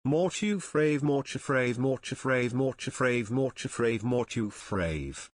Mortu frave, mortu frave, mortu frave, mortu frave, mortu frave, mortu frave.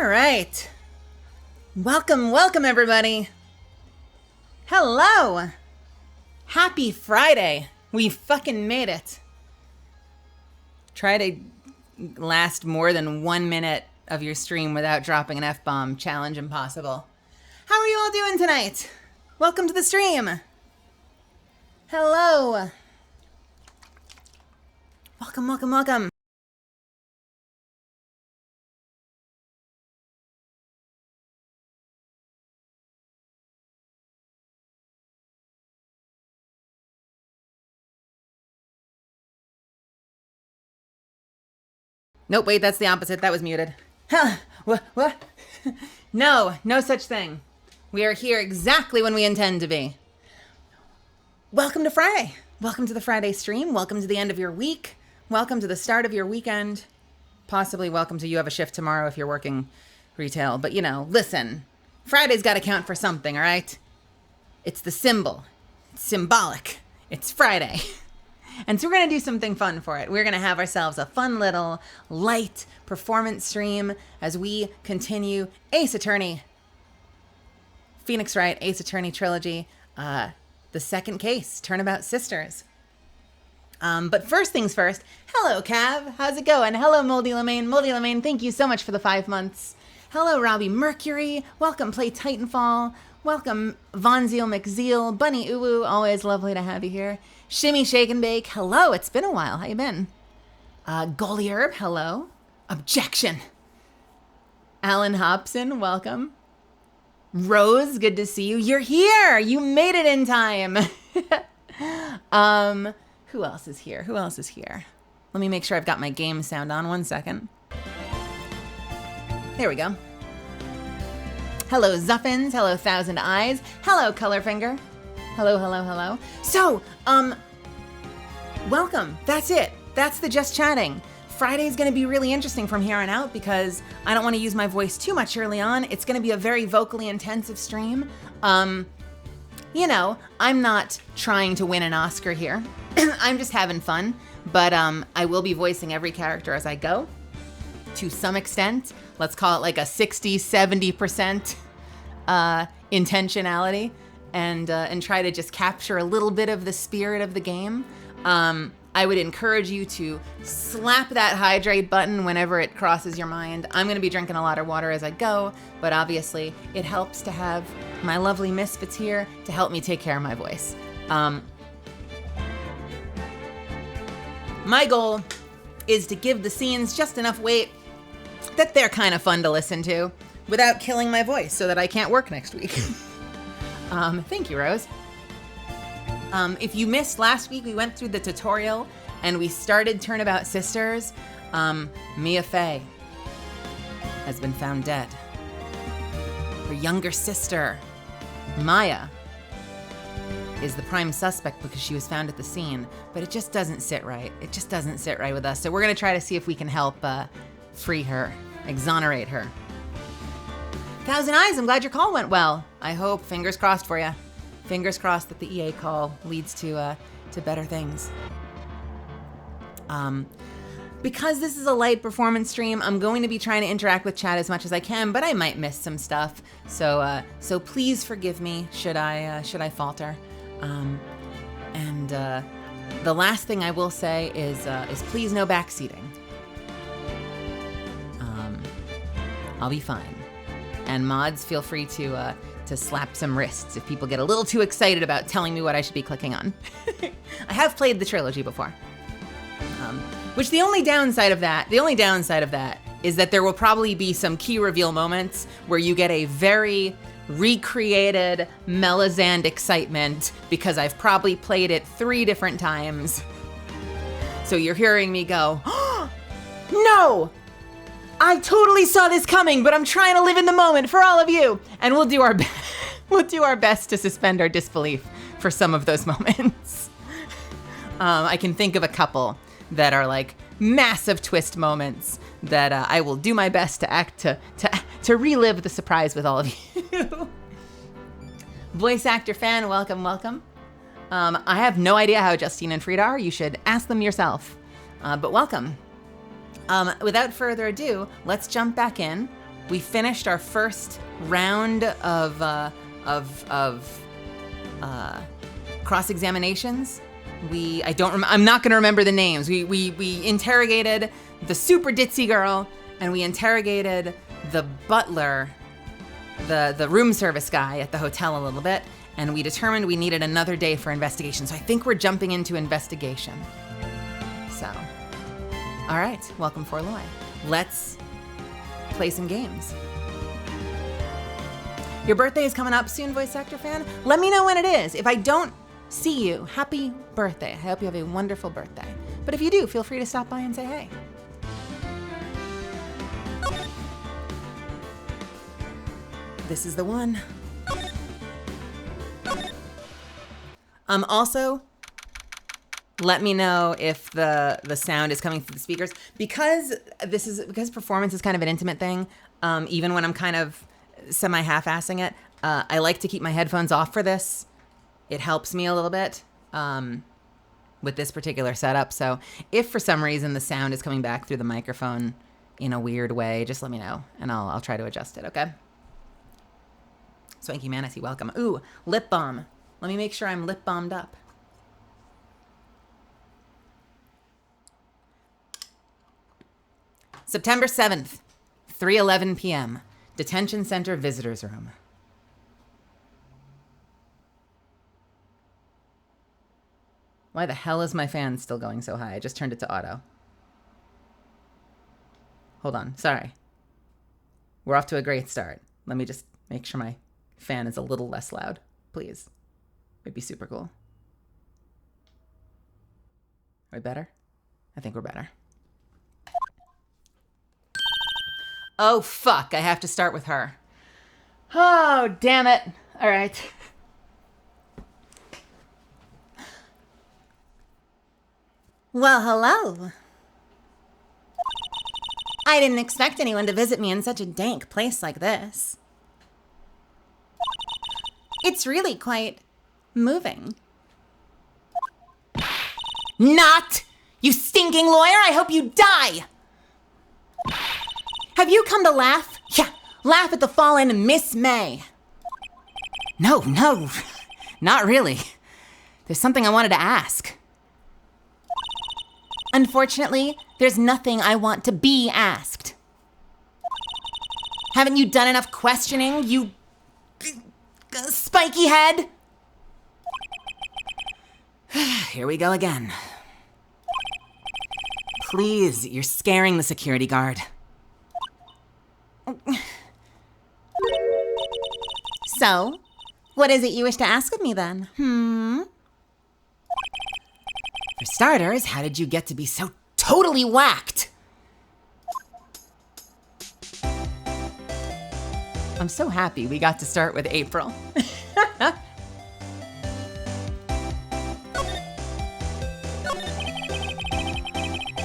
All right. Welcome, everybody. Hello. Happy Friday. We fucking made it. Try to last more than 1 minute of your stream without dropping an F-bomb. Challenge impossible. How are you all doing tonight? Welcome to the stream. Hello. Welcome. Nope, wait, that's the opposite. That was muted. Huh, what? No such thing. We are here exactly when we intend to be. Welcome to Friday. Welcome to the Friday stream. Welcome to the end of your week. Welcome to the start of your weekend. Possibly welcome to you have a shift tomorrow if you're working retail. But, listen, Friday's got to count for something, all right? It's the symbol. It's symbolic. It's Friday. And so we're going to do something fun for it. We're going to have ourselves a fun little light performance stream as we continue Ace Attorney, Phoenix Wright, Ace Attorney trilogy, the second case, Turnabout Sisters. But first things first, hello, Cav. How's it going? Hello, Moldy Lemaine. Moldy Lemaine, thank you so much for the 5 months. Hello, Robbie Mercury. Welcome, Play Titanfall. Welcome, Von Zeal McZeal. Bunny Uwu, always lovely to have you here. Shimmy Shake and Bake, hello, it's been a while, how you been? Goalie Herb, hello. Objection. Alan Hobson, welcome. Rose, good to see you. You're here, you made it in time. Who else is here? Let me make sure I've got my game sound on, 1 second. There we go. Hello, Zuffins, hello, Thousand Eyes. Hello, Colorfinger. Hello. So, welcome. That's it. That's the Just Chatting. Friday's going to be really interesting from here on out because I don't want to use my voice too much early on. It's going to be a very vocally intensive stream. I'm not trying to win an Oscar here. I'm just having fun. But I will be voicing every character as I go to some extent. Let's call it like a 60-70% intentionality. And try to just capture a little bit of the spirit of the game. I would encourage you to slap that hydrate button whenever it crosses your mind. I'm going to be drinking a lot of water as I go, but obviously it helps to have my lovely misfits here to help me take care of my voice. My goal is to give the scenes just enough weight that they're kind of fun to listen to without killing my voice so that I can't work next week. Thank you, Rose. If you missed last week, we went through the tutorial and we started Turnabout Sisters. Mia Fey has been found dead. Her younger sister, Maya, is the prime suspect because she was found at the scene, but it just doesn't sit right. It just doesn't sit right with us. So we're going to try to see if we can help free her, exonerate her. Thousand Eyes, I'm glad your call went well. I hope, fingers crossed for you. Fingers crossed that the EA call leads to better things. Because this is a light performance stream, I'm going to be trying to interact with chat as much as I can, but I might miss some stuff. So please forgive me should I falter. And the last thing I will say is please no backseating. I'll be fine. And mods, feel free to slap some wrists if people get a little too excited about telling me what I should be clicking on. I have played the trilogy before. Which the only downside of that is that there will probably be some key reveal moments where you get a very recreated Melazand excitement because I've probably played it 3 different times. So you're hearing me go, oh, no! I totally saw this coming, but I'm trying to live in the moment for all of you. And we'll do our best to suspend our disbelief for some of those moments. I can think of a couple that are like massive twist moments that I will do my best to relive the surprise with all of you. Voice actor fan, welcome. I have no idea how Justine and Frida are. You should ask them yourself. But welcome. Without further ado, let's jump back in We finished our first round of cross-examinations. I'm not gonna remember the names. We interrogated the super ditzy girl, and we interrogated the butler, the room service guy at the hotel a little bit, and we determined we needed another day for investigation. So I think we're jumping into investigation. So, all right, welcome Forloy. Let's play some games. Your birthday is coming up soon, voice actor fan. Let me know when it is. If I don't see you, happy birthday. I hope you have a wonderful birthday. But if you do, feel free to stop by and say hey. This is the one. Also, let me know if the sound is coming through the speakers, because performance is kind of an intimate thing. Even when I'm kind of semi half-assing it, I like to keep my headphones off for this. It helps me a little bit with this particular setup. So if for some reason the sound is coming back through the microphone in a weird way, just let me know and I'll try to adjust it. Okay. Swanky Manatee, welcome. Ooh, lip balm. Let me make sure I'm lip balmed up. September 7th, 3:11 p.m. Detention Center Visitors Room. Why the hell is my fan still going so high? I just turned it to auto. Hold on, sorry. We're off to a great start. Let me just make sure my fan is a little less loud, please. It'd be super cool. Are we better? I think we're better. Oh, fuck. I have to start with her. Oh, damn it. All right. Well, hello. I didn't expect anyone to visit me in such a dank place like this. It's really quite moving. Not! You stinking lawyer! I hope you die! Have you come to laugh? Yeah, laugh at the fallen Miss May. No, not really. There's something I wanted to ask. Unfortunately, there's nothing I want to be asked. Haven't you done enough questioning, you spiky head? Here we go again. Please, you're scaring the security guard. So, what is it you wish to ask of me then? For starters, how did you get to be so totally whacked? I'm so happy we got to start with April.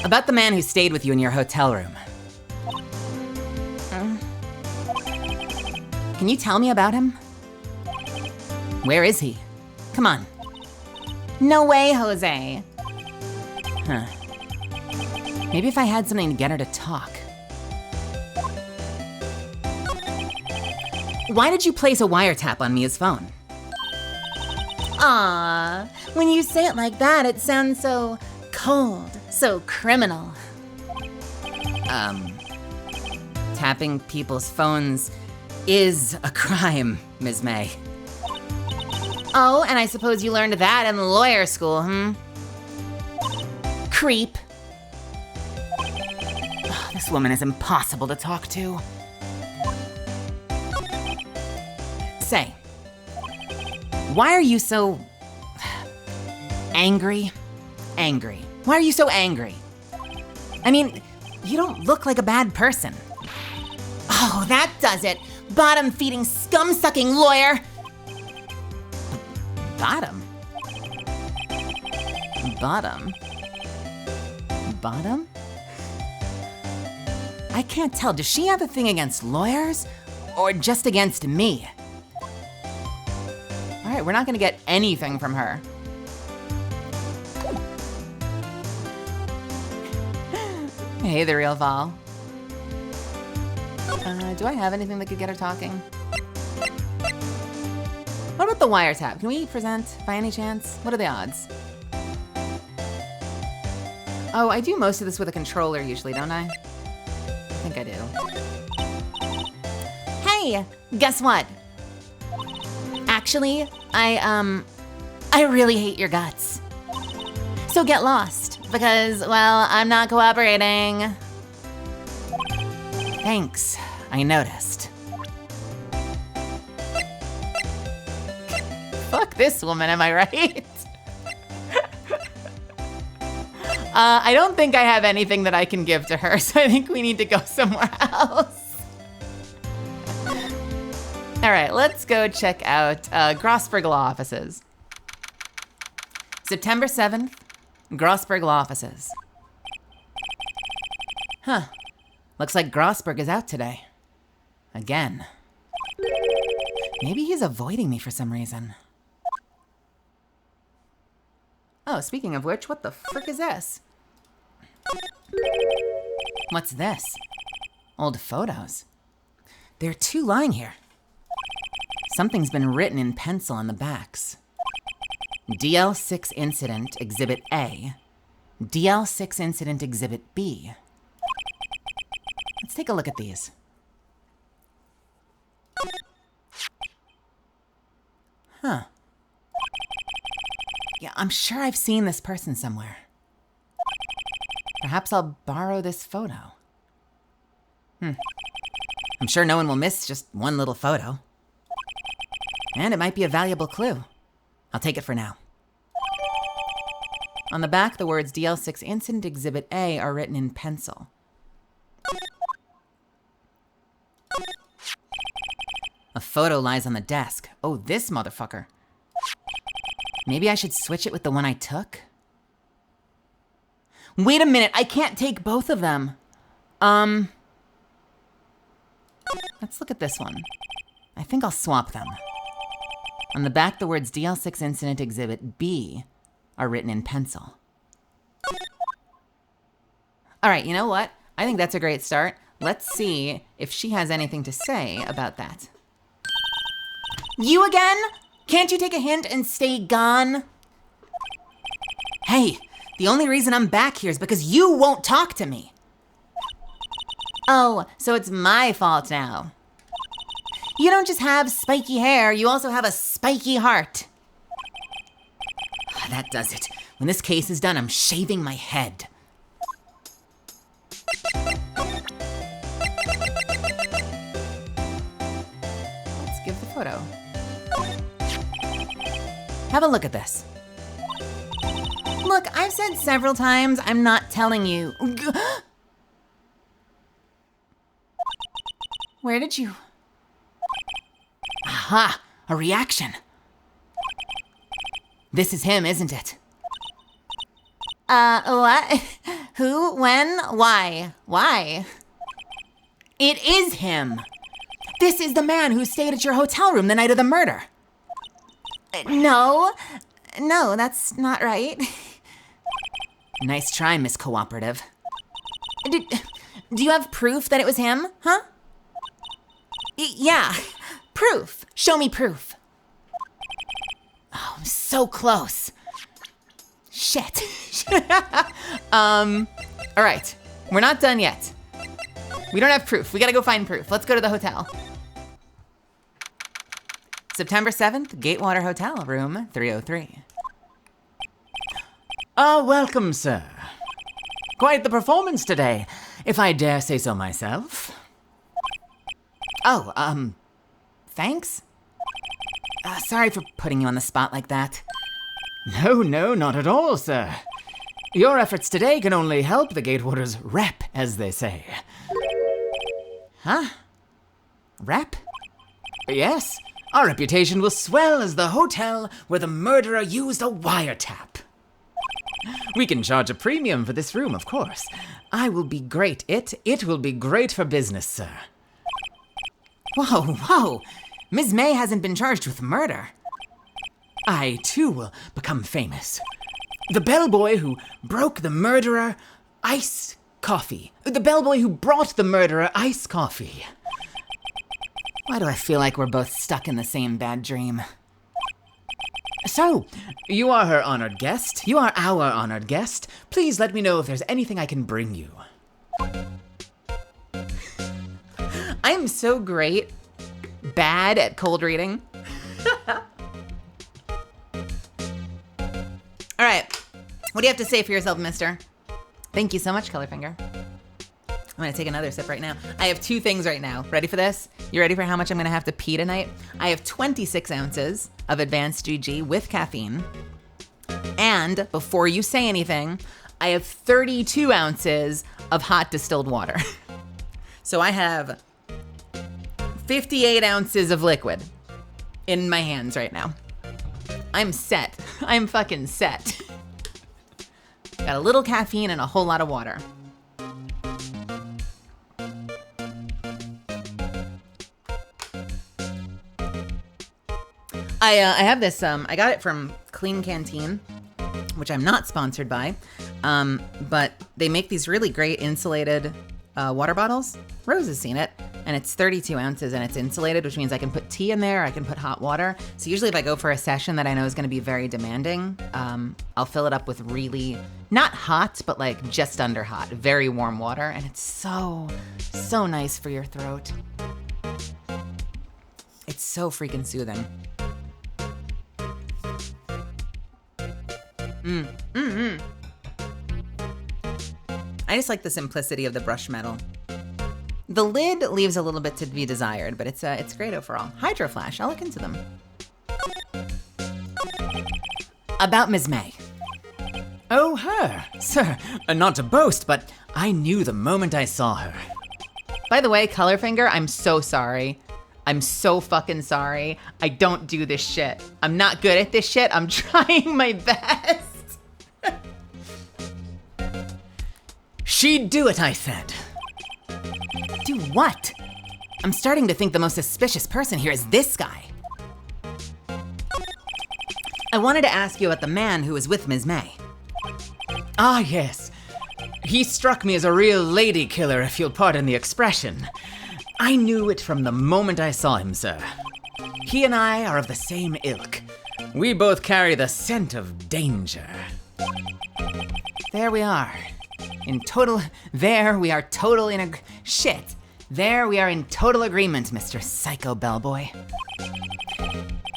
About the man who stayed with you in your hotel room. Can you tell me about him? Where is he? Come on. No way, Jose. Huh. Maybe if I had something to get her to talk. Why did you place a wiretap on Mia's phone? Ah, when you say it like that, it sounds so cold, so criminal. Tapping people's phones is a crime, Ms. May. Oh, and I suppose you learned that in lawyer school, Creep. Oh, this woman is impossible to talk to. Say, why are you so angry? Why are you so angry? I mean, you don't look like a bad person. Oh, that does it. Bottom-feeding, scum-sucking lawyer. Bottom? I can't tell. Does she have a thing against lawyers or just against me? All right, we're not gonna get anything from her. Hey, the real Val. Do I have anything that could get her talking? What about the wiretap? Can we present by any chance? What are the odds? Oh, I do most of this with a controller usually, don't I? I think I do. Hey, guess what? Actually, I really hate your guts. So get lost, because, well, I'm not cooperating. Thanks, I noticed. Fuck this woman, am I right? I don't think I have anything that I can give to her, so I think we need to go somewhere else. All right, let's go check out Grossberg Law Offices. September 7th, Grossberg Law Offices. Huh. Looks like Grossberg is out today. Again. Maybe he's avoiding me for some reason. Oh, speaking of which, what the frick is this? What's this? Old photos. There are two lying here. Something's been written in pencil on the backs. DL6 Incident Exhibit A. DL6 Incident Exhibit B. Let's take a look at these. Huh. Yeah, I'm sure I've seen this person somewhere. Perhaps I'll borrow this photo. I'm sure no one will miss just one little photo. And it might be a valuable clue. I'll take it for now. On the back, the words DL6 Incident Exhibit A are written in pencil. A photo lies on the desk. Oh, this motherfucker. Maybe I should switch it with the one I took? Wait a minute, I can't take both of them. Let's look at this one. I think I'll swap them. On the back, the words DL6 Incident Exhibit B are written in pencil. All right, you know what? I think that's a great start. Let's see if she has anything to say about that. You again? Can't you take a hint and stay gone? Hey, the only reason I'm back here is because you won't talk to me. Oh, so it's my fault now. You don't just have spiky hair, you also have a spiky heart. That does it. When this case is done, I'm shaving my head. Let's give the photo. Have a look at this. Look, I've said several times I'm not telling you. Where did you... Aha! A reaction. This is him, isn't it? What? Who? When? Why? Why? It is him! This is the man who stayed at your hotel room the night of the murder. No, that's not right. Nice try, Miss Cooperative. Do you have proof that it was him, huh? Yeah, proof. Show me proof. Oh, I'm so close. Shit. All right, we're not done yet. We don't have proof. We gotta go find proof. Let's go to the hotel. September 7th, Gatewater Hotel, room 303. Welcome, sir. Quite the performance today, if I dare say so myself. Oh, thanks? Sorry for putting you on the spot like that. No, not at all, sir. Your efforts today can only help the Gatewaters rep, as they say. Huh? Rep? Yes, our reputation will swell as the hotel where the murderer used a wiretap. We can charge a premium for this room, of course. I will be great. It will be great for business, sir. Whoa. Ms. May hasn't been charged with murder. I, too, will become famous. The bellboy who broke the murderer iced coffee. The bellboy who brought the murderer iced coffee. Why do I feel like we're both stuck in the same bad dream? So, you are her honored guest. You are our honored guest. Please let me know if there's anything I can bring you. I'm so bad at cold reading. All right. What do you have to say for yourself, mister? Thank you so much, Colorfinger. I'm going to take another sip right now. I have 2 things right now. Ready for this? You ready for how much I'm going to have to pee tonight? I have 26 ounces of Advanced GG with caffeine. And before you say anything, I have 32 ounces of hot distilled water. So I have 58 ounces of liquid in my hands right now. I'm set. I'm fucking set. Got a little caffeine and a whole lot of water. I have this, I got it from Clean Canteen, which I'm not sponsored by, but they make these really great insulated water bottles. Rose has seen it, and it's 32 ounces and it's insulated, which means I can put tea in there, I can put hot water. So usually if I go for a session that I know is gonna be very demanding, I'll fill it up with really, not hot, but like just under hot, very warm water, and it's so nice for your throat. It's so freaking soothing. I just like the simplicity of the brush metal. The lid leaves a little bit to be desired, but it's great overall. Hydro Flash, I'll look into them. About Ms. May. Oh, her. Sir, not to boast, but I knew the moment I saw her. By the way, Colorfinger, I'm so sorry. I'm so fucking sorry. I don't do this shit. I'm not good at this shit. I'm trying my best. She'd do it, I said. Do what? I'm starting to think the most suspicious person here is this guy. I wanted to ask you about the man who was with Ms. May. Ah, yes. He struck me as a real lady killer, if you'll pardon the expression. I knew it from the moment I saw him, sir. He and I are of the same ilk. We both carry the scent of danger. There we are. There we are in total agreement, Mr. Psycho Bellboy.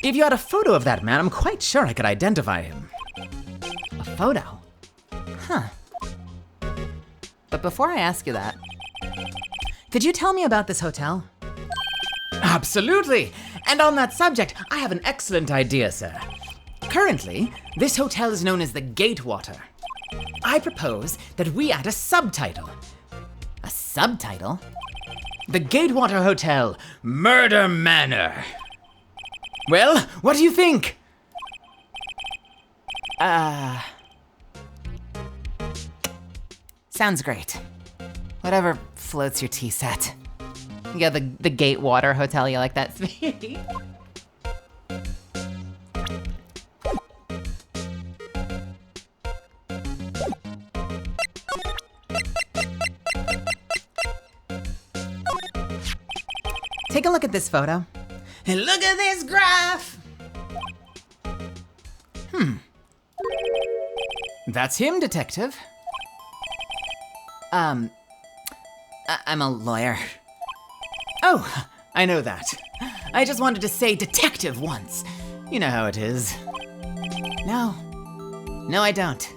If you had a photo of that man, I'm quite sure I could identify him. A photo? Huh. But before I ask you that, could you tell me about this hotel? Absolutely! And on that subject, I have an excellent idea, sir. Currently, this hotel is known as the Gatewater. I propose that we add a subtitle. A subtitle? The Gatewater Hotel, Murder Manor. Well, what do you think? Sounds great. Whatever floats your tea set. Yeah, the Gatewater Hotel, you like that? Take a look at this photo. And look at this graph! That's him, detective. I'm a lawyer. Oh, I know that. I just wanted to say detective once. You know how it is. No, I don't.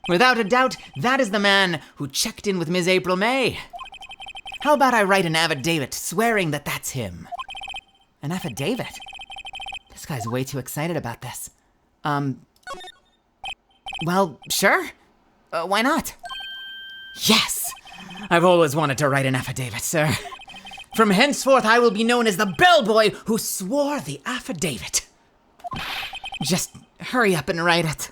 Without a doubt, that is the man who checked in with Ms. April May. How about I write an affidavit swearing that that's him? An affidavit? This guy's way too excited about this. Well, sure. Why not? Yes! I've always wanted to write an affidavit, sir. From henceforth, I will be known as the bellboy who swore the affidavit. Just hurry up and write it.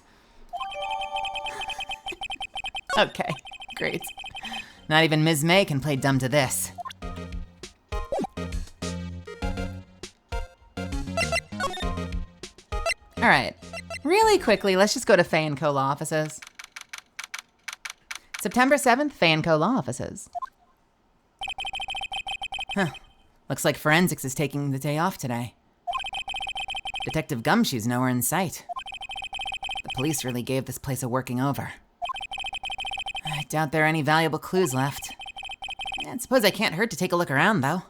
Okay, great. Not even Ms. May can play dumb to this. All right, really quickly, let's just go to Fay & Co. Law Offices. September 7th, Fay & Co. Law Offices. Looks Looks like forensics is taking the day off today. Detective Gumshoe's nowhere in sight. The police really gave this place a working over. I doubt there are any valuable clues left. I suppose I can't hurt to take a look around, though.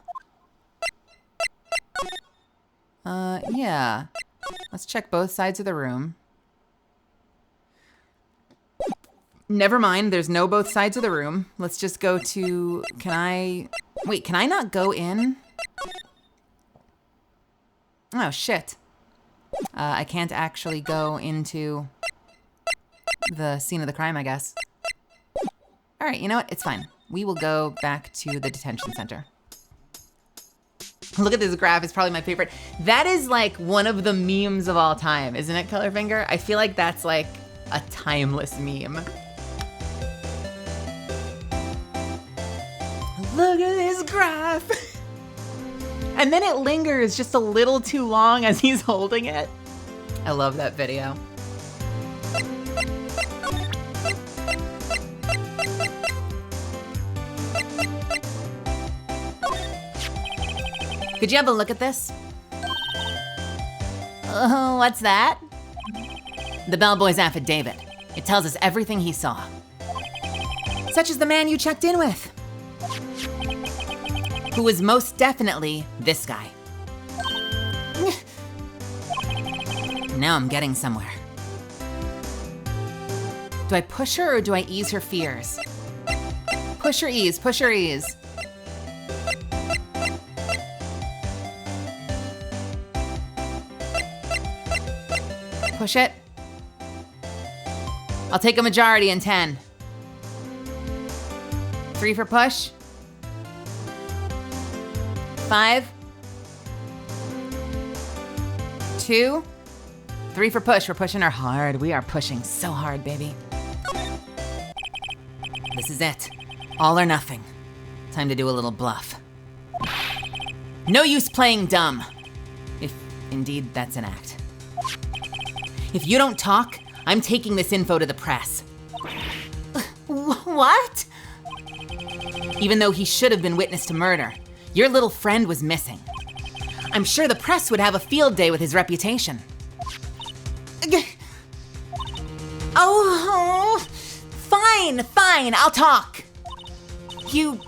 Yeah. Let's check both sides of the room. Never mind, there's no both sides of the room. Let's just go to... Wait, can I not go in? Oh, shit. I can't actually go into the scene of the crime, I guess. All right, you know what? It's fine. We will go back to the detention center. Look at this graph. It's probably my favorite. That is like one of the memes of all time, isn't it, Colorfinger? I feel like that's like a timeless meme. Look at this graph. And then it lingers just a little too long as he's holding it. I love that video. Could you have a look at this? Oh, what's that? The bellboy's affidavit. It tells us everything he saw. Such as the man you checked in with, who was most definitely this guy. Now I'm getting somewhere. Do I push her or do I ease her fears? Push or ease, push or ease. Push it. I'll take a majority in 10. 3 for push. 5. 2. 3 for push. We're pushing her hard. We are pushing so hard, baby. This is it. All or nothing. Time to do a little bluff. No use playing dumb. If indeed that's an act. If you don't talk, I'm taking this info to the press. What? Even though he should have been witness to murder, your little friend was missing. I'm sure the press would have a field day with his reputation. Oh, fine, I'll talk. You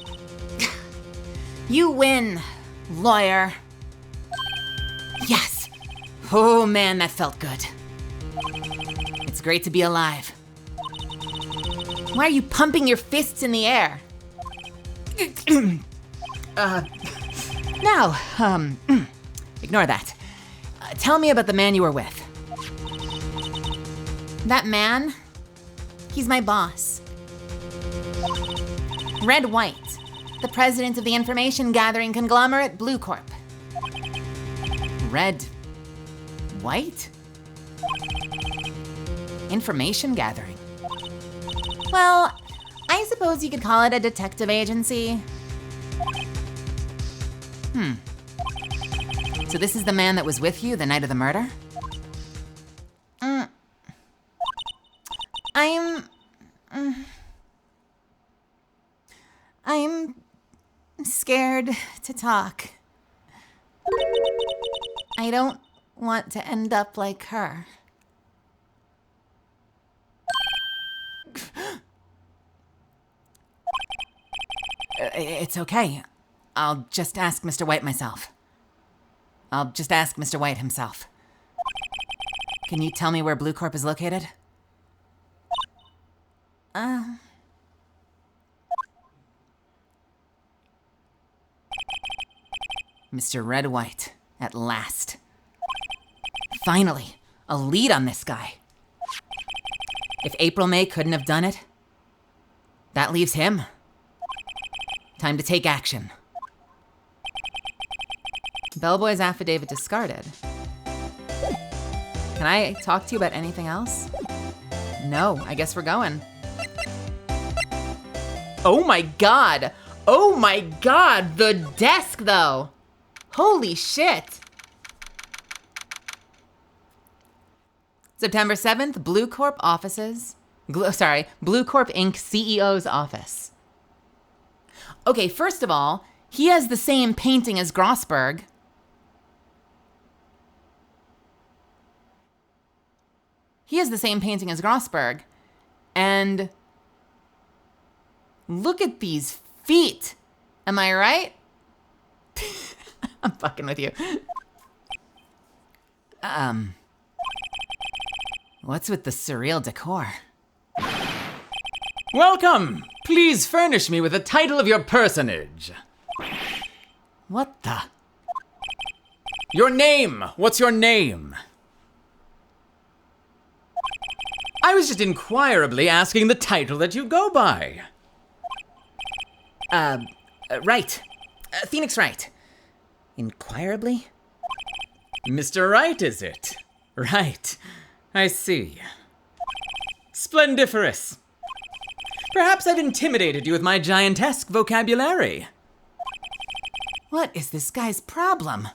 win, lawyer. Yes. Oh man, that felt good. It's great to be alive. Why are you pumping your fists in the air? Now, ignore that. Tell me about the man you were with. That man? He's my boss. Red White, the president of the information gathering conglomerate Blue Corp. Red White? Information gathering? Well, I suppose you could call it a detective agency. So this is the man that was with you the night of the murder? I'm scared to talk. I don't want to end up like her. It's okay. I'll just ask Mr. White myself. I'll just ask Mr. White himself. Can you tell me where Blue Corp is located? Mr. Red White, at last. Finally, a lead on this guy. If April May couldn't have done it, that leaves him. Time to take action. Bellboy's affidavit discarded. Can I talk to you about anything else? No, I guess we're going. Oh my god! Oh my god! The desk, though! Holy shit! September 7th, Blue Corp offices. Blue Corp Inc. CEO's office. Okay, first of all, He has the same painting as Grossberg. And look at these feet. Am I right? I'm fucking with you. What's with the surreal decor? Welcome! Please furnish me with the title of your personage. What the? Your name! What's your name? I was just inquirably asking the title that you go by. Wright. Phoenix Wright. Inquirably? Mr. Wright, is it? Right. I see. Splendiferous. Perhaps I've intimidated you with my giantesque vocabulary. What is this guy's problem?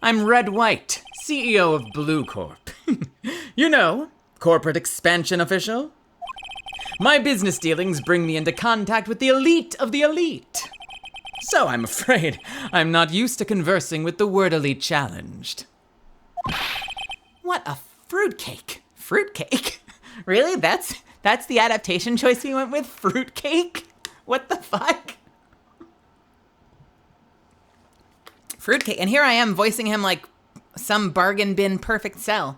I'm Red White, CEO of Blue Corp. You know, corporate expansion official. My business dealings bring me into contact with the elite of the elite. So I'm afraid I'm not used to conversing with the wordily challenged. What a fruitcake. Fruitcake? Really? That's the adaptation choice we went with? Fruitcake? What the fuck? Fruitcake. And here I am voicing him like some bargain bin perfect sell.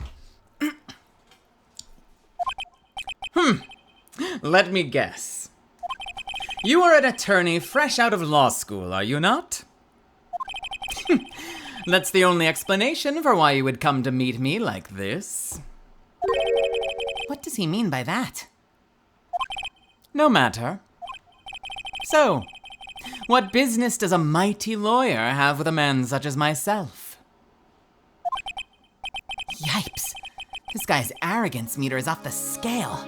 Let me guess. You are an attorney fresh out of law school, are you not? That's the only explanation for why you would come to meet me like this. What does he mean by that? No matter. So, what business does a mighty lawyer have with a man such as myself? Yipes. This guy's arrogance meter is off the scale.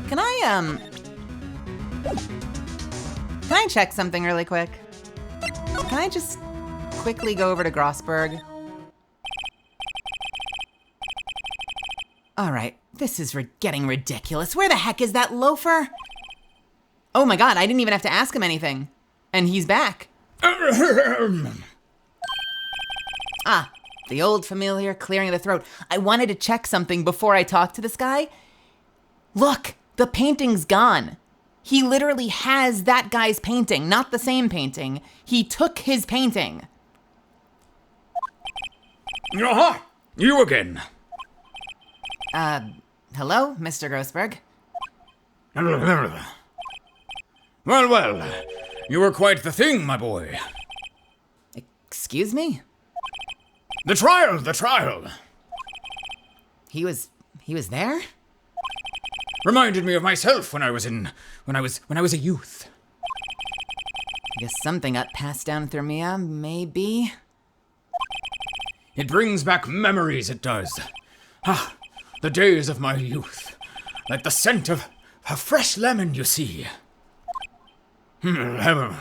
Can I check something really quick? Can I just quickly go over to Grossberg? All right, this is getting ridiculous. Where the heck is that loafer? Oh my god, I didn't even have to ask him anything. And he's back. Ah, the old familiar clearing of the throat. I wanted to check something before I talked to this guy. Look, the painting's gone. He literally has that guy's painting, not the same painting. He took his painting. Aha! You again. Hello, Mr. Grossberg. Well, you were quite the thing, my boy. Excuse me? The trial. He was there? Reminded me of myself when I was a youth. I guess something got passed down through Mia, maybe. It brings back memories, it does. Ah, the days of my youth. Like the scent of a fresh lemon, you see. I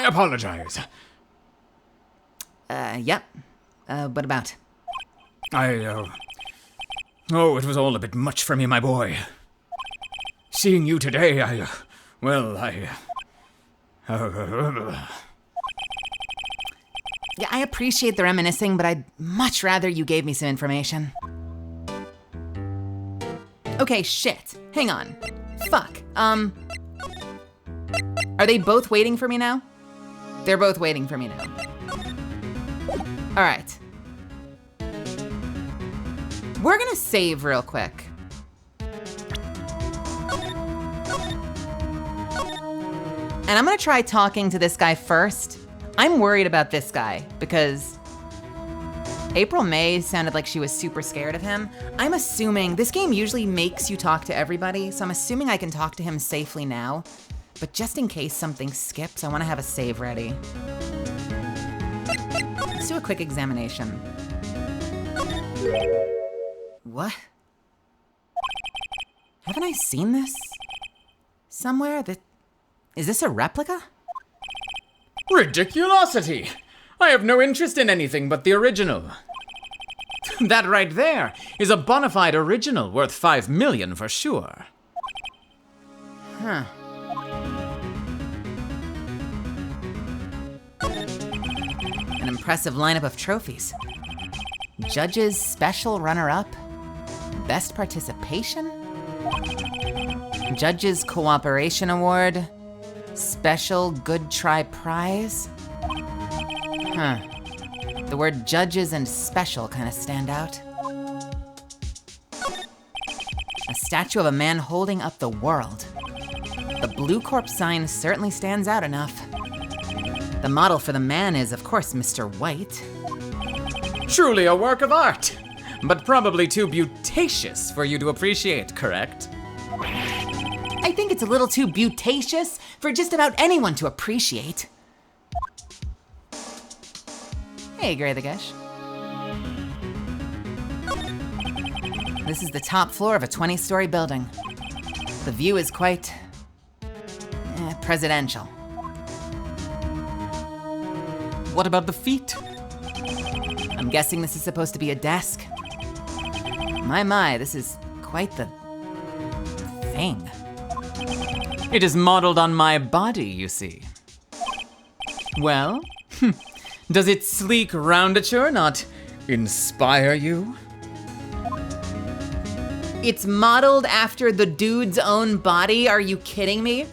apologize. Yep. What about? Oh, it was all a bit much for me, my boy. Seeing you today, Yeah, I appreciate the reminiscing, but I'd much rather you gave me some information. Okay, shit. Hang on. Fuck. Are they both waiting for me now? They're both waiting for me now. All right. We're gonna save real quick. And I'm gonna try talking to this guy first. I'm worried about this guy because April May sounded like she was super scared of him. I'm assuming this game usually makes you talk to everybody, so I'm assuming I can talk to him safely now. But just in case something skips, I wanna have a save ready. Let's do a quick examination. What? Haven't I seen this somewhere? Is this a replica? Ridiculosity! I have no interest in anything but the original. That right there is a bona fide original worth $5 million for sure. Huh. impressive lineup of trophies. Judges Special Runner-Up, Best Participation, Judges Cooperation Award, Special Good Try Prize. The word judges and special kind of stand out. A statue of a man holding up the world. The Blue Corp sign certainly stands out enough. The model for the man is, of course, Mr. White. Truly a work of art, but probably too beauticious for you to appreciate, correct? I think it's a little too beauticious for just about anyone to appreciate. Hey, Gray the Gush. This is the top floor of a 20-story building. The view is quite presidential. What about the feet? I'm guessing this is supposed to be a desk. My, this is quite the thing. It is modeled on my body, you see. Well, does its sleek roundature not inspire you? It's modeled after the dude's own body? Are you kidding me?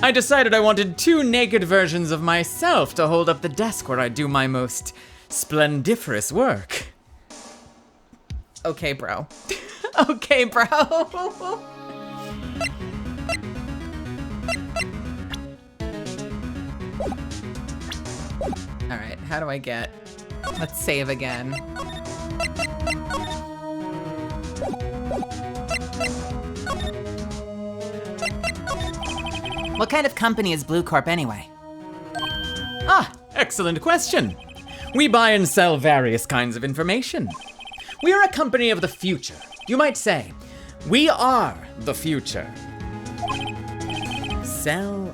I decided I wanted two naked versions of myself to hold up the desk where I do my most splendiferous work. Okay, bro. Okay, bro. All right, how do I get? Let's save again. What kind of company is Blue Corp anyway? Ah, excellent question. We buy and sell various kinds of information. We are a company of the future. You might say, we are the future. Sell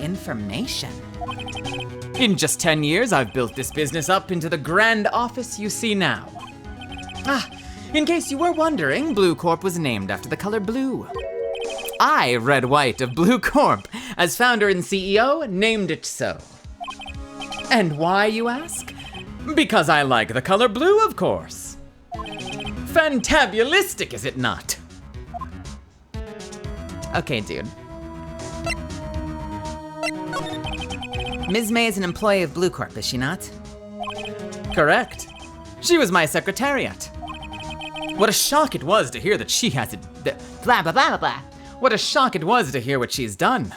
information? In just 10 years, I've built this business up into the grand office you see now. Ah, in case you were wondering, Blue Corp was named after the color blue. I, Red White of Blue Corp, as founder and CEO, named it so. And why, you ask? Because I like the color blue, of course. Fantabulistic, is it not? Okay, dude. Ms. May is an employee of Blue Corp, is she not? Correct. She was my secretariat. What a shock it was to hear that she has it. Blah, blah, blah, blah, blah. What a shock it was to hear what she's done.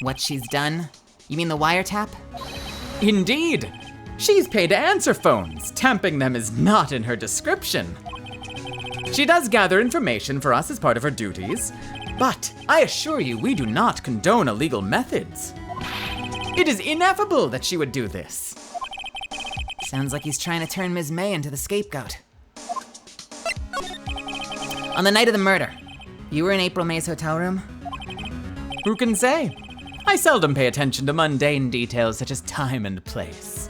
What she's done? You mean the wiretap? Indeed. She's paid to answer phones. Tamping them is not in her description. She does gather information for us as part of her duties, but I assure you we do not condone illegal methods. It is ineffable that she would do this. Sounds like he's trying to turn Ms. May into the scapegoat. On the night of the murder, you were in April May's hotel room? Who can say? I seldom pay attention to mundane details such as time and place.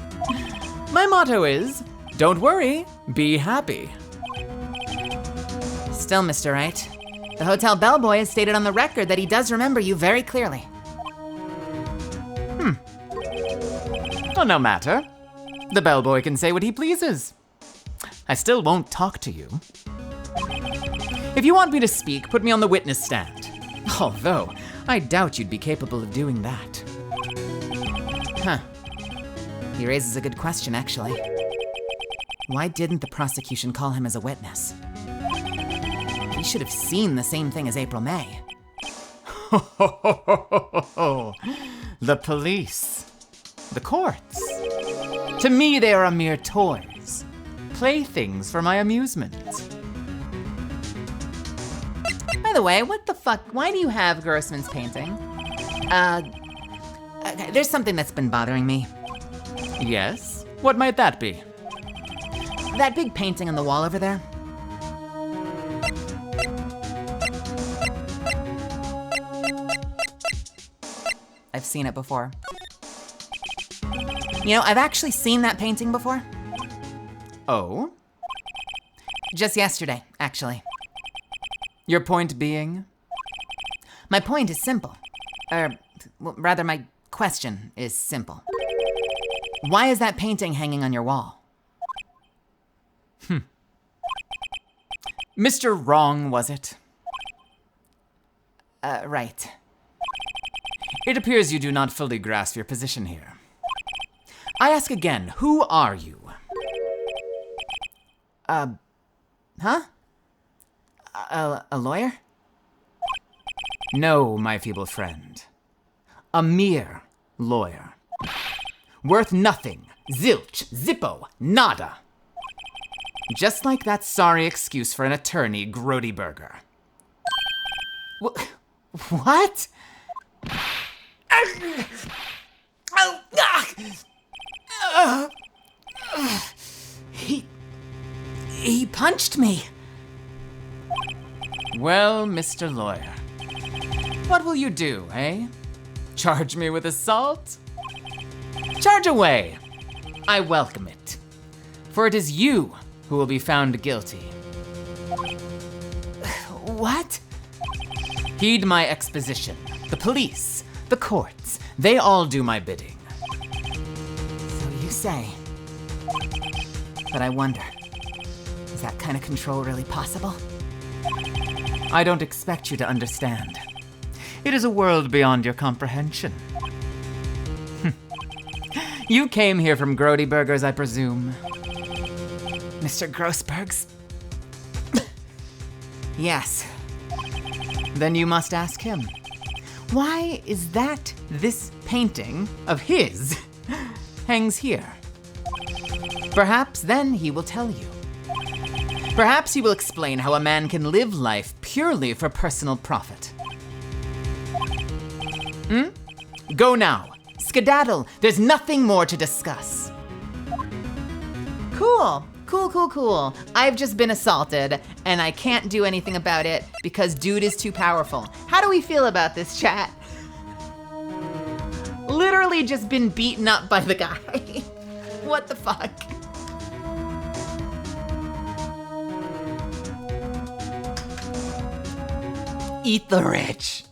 My motto is, don't worry, be happy. Still, Mr. Wright, the hotel bellboy has stated on the record that he does remember you very clearly. Well, no matter. The bellboy can say what he pleases. I still won't talk to you. If you want me to speak, put me on the witness stand. Although, I doubt you'd be capable of doing that. Huh. He raises a good question, actually. Why didn't the prosecution call him as a witness? He should have seen the same thing as April May. The police. The courts. To me, they are a mere toys. Playthings for my amusement. By the way, what the fuck? Why do you have Grossman's painting? Okay, there's something that's been bothering me. Yes? What might that be? That big painting on the wall over there. I've seen it before. You know, I've actually seen that painting before. Oh? Just yesterday, actually. Your point being? My point is simple. Well, rather, my question is simple. Why is that painting hanging on your wall? Mr. Wrong, was it? Right. It appears you do not fully grasp your position here. I ask again, who are you? Huh? A lawyer? No, my feeble friend. A mere lawyer. Worth nothing. Zilch. Zippo. Nada. Just like that sorry excuse for an attorney, Grody Burger. What? He punched me. Well, Mr. Lawyer, what will you do, eh? Charge me with assault? Charge away. I welcome it. For it is you who will be found guilty. What? Heed my exposition. The police, the courts, they all do my bidding. So you say. But I wonder, is that kind of control really possible? I don't expect you to understand. It is a world beyond your comprehension. You came here from Grody Burgers, I presume. Mr. Grossberg's? Yes. Then you must ask him. Why is that this painting of his hangs here? Perhaps then he will tell you. Perhaps he will explain how a man can live life purely for personal profit. Go now. Skedaddle. There's nothing more to discuss. Cool. Cool. I've just been assaulted, and I can't do anything about it because dude is too powerful. How do we feel about this, chat? Literally just been beaten up by the guy. What the fuck? Eat the rich.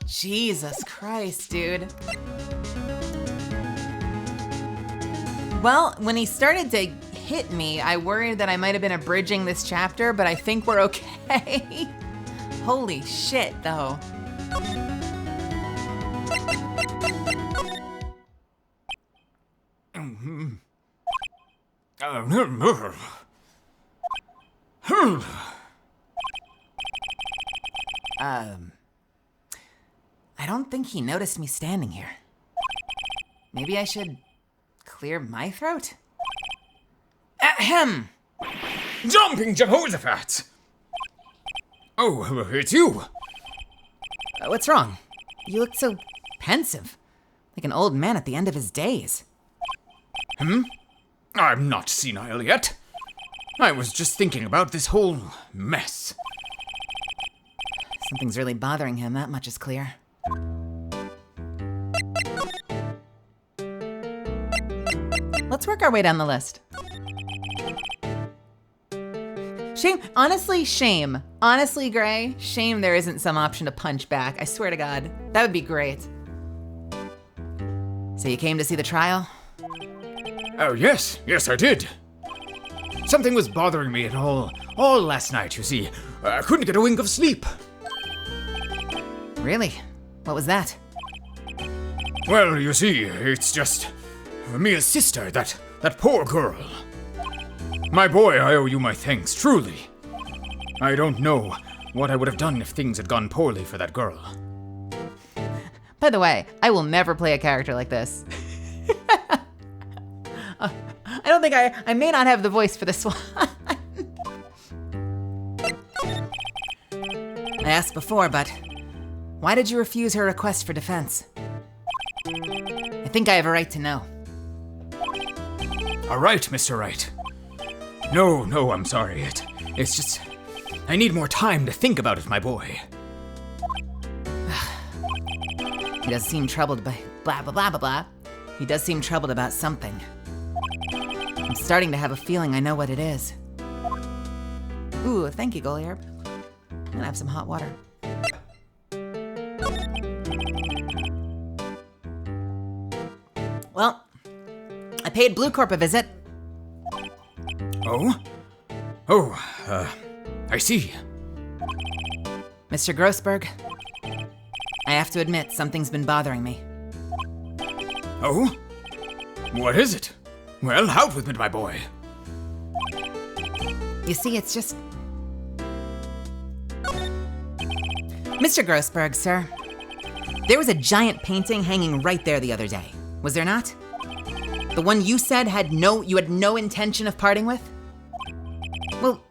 Jesus Christ, dude. Well, when he started to hit me, I worried that I might have been abridging this chapter, but I think we're okay. Holy shit, though. I don't think he noticed me standing here. Maybe I should clear my throat? Ahem! Jumping Jehoshaphat! Oh, it's you! What's wrong? You look so pensive, like an old man at the end of his days. I'm not senile yet. I was just thinking about this whole mess. Something's really bothering him, that much is clear. Let's work our way down the list. Shame, honestly, shame. Honestly, Gray, shame there isn't some option to punch back. I swear to God, that would be great. So you came to see the trial? Oh, yes, I did. Something was bothering me at all last night, you see. I couldn't get a wink of sleep. Really? What was that? Well, you see, it's just Mia's sister, that poor girl. My boy, I owe you my thanks, truly. I don't know what I would have done if things had gone poorly for that girl. By the way, I will never play a character like this. I don't think I may not have the voice for this one. I asked before, but why did you refuse her request for defense? I think I have a right to know. All right, Mr. Wright. No, I'm sorry. It's just, I need more time to think about it, my boy. He does seem troubled by blah, blah, blah, blah, blah. He does seem troubled about something. I'm starting to have a feeling I know what it is. Ooh, thank you, Goliarp. I'm gonna have some hot water. paid Blue Corp a visit. Oh? I see. Mr. Grossberg, I have to admit, something's been bothering me. Oh? What is it? Well, out with it, my boy. You see, it's just... Mr. Grossberg, sir, there was a giant painting hanging right there the other day, was there not? The one you said you had no intention of parting with? Well,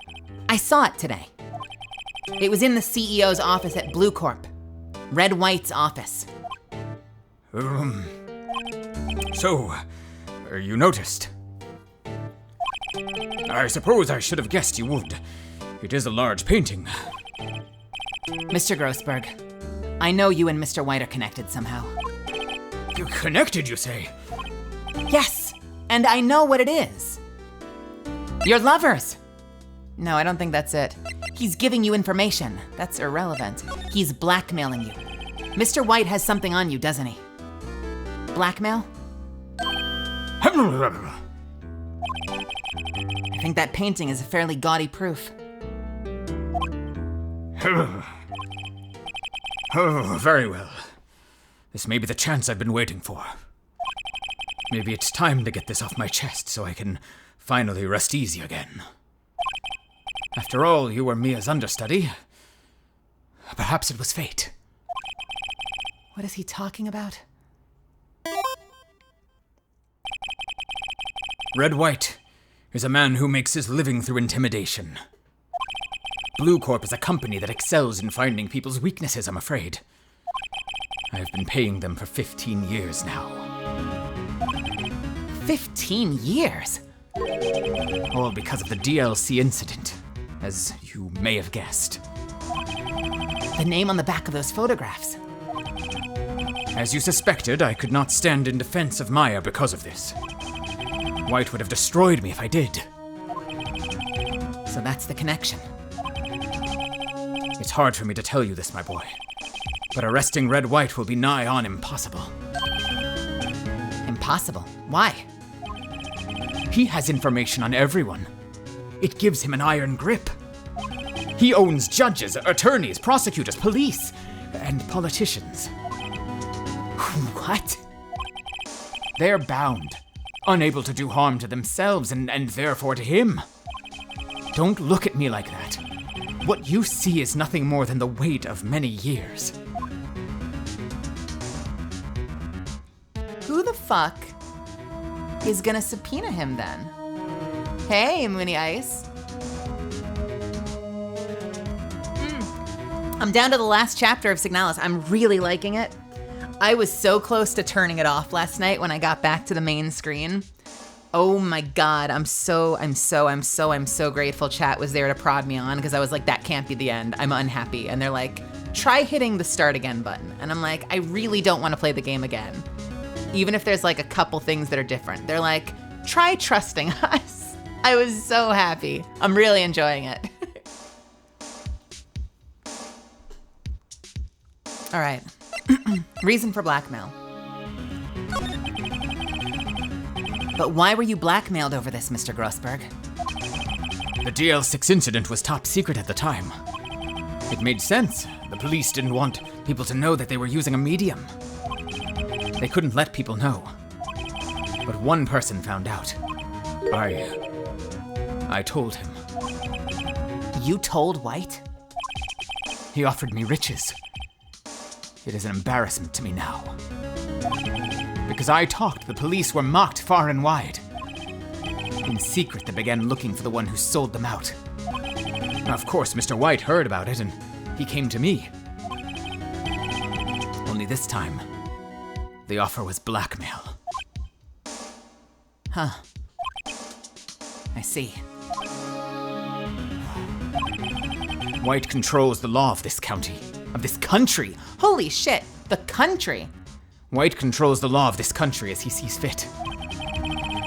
I saw it today. It was in the CEO's office at Blue Corp. Red White's office. So, you noticed? I suppose I should have guessed you would. It is a large painting. Mr. Grossberg, I know you and Mr. White are connected somehow. You connected, you say? Yes, and I know what it is. You're lovers. No, I don't think that's it. He's giving you information. That's irrelevant. He's blackmailing you. Mr. White has something on you, doesn't he? Blackmail? I think that painting is a fairly gaudy proof. Oh, very well. This may be the chance I've been waiting for. Maybe it's time to get this off my chest so I can finally rest easy again. After all, you were Mia's understudy. Perhaps it was fate. What is he talking about? Red White is a man who makes his living through intimidation. Blue Corp is a company that excels in finding people's weaknesses, I'm afraid. I have been paying them for 15 years now. 15 years? All because of the DLC incident, as you may have guessed. The name on the back of those photographs. As you suspected, I could not stand in defense of Maya because of this. White would have destroyed me if I did. So that's the connection. It's hard for me to tell you this, my boy. But arresting Red White will be nigh on impossible. Impossible? Why? He has information on everyone. It gives him an iron grip. He owns judges, attorneys, prosecutors, police, and politicians. What? They're bound, unable to do harm to themselves and therefore to him. Don't look at me like that. What you see is nothing more than the weight of many years. Who the fuck is gonna subpoena him then? Hey, Mooney Ice. I'm down to the last chapter of Signalis. I'm really liking it. I was so close to turning it off last night when I got back to the main screen. Oh my God, I'm so grateful chat was there to prod me on, because I was like, that can't be the end. I'm unhappy. And they're like, try hitting the start again button. And I'm like, I really don't want to play the game again. Even if there's like a couple things that are different. They're like, try trusting us. I was so happy. I'm really enjoying it. All right. Reason for blackmail. But why were you blackmailed over this, Mr. Grossberg? The DL6 incident was top secret at the time. It made sense. The police didn't want people to know that they were using a medium. They couldn't let people know. But one person found out. I told him. You told White? He offered me riches. It is an embarrassment to me now. Because I talked, the police were mocked far and wide. In secret, they began looking for the one who sold them out. Of course, Mr. White heard about it, and he came to me. Only this time, the offer was blackmail. Huh. I see. White controls the law of this county, of this country. Holy shit, the country. White controls the law of this country as he sees fit.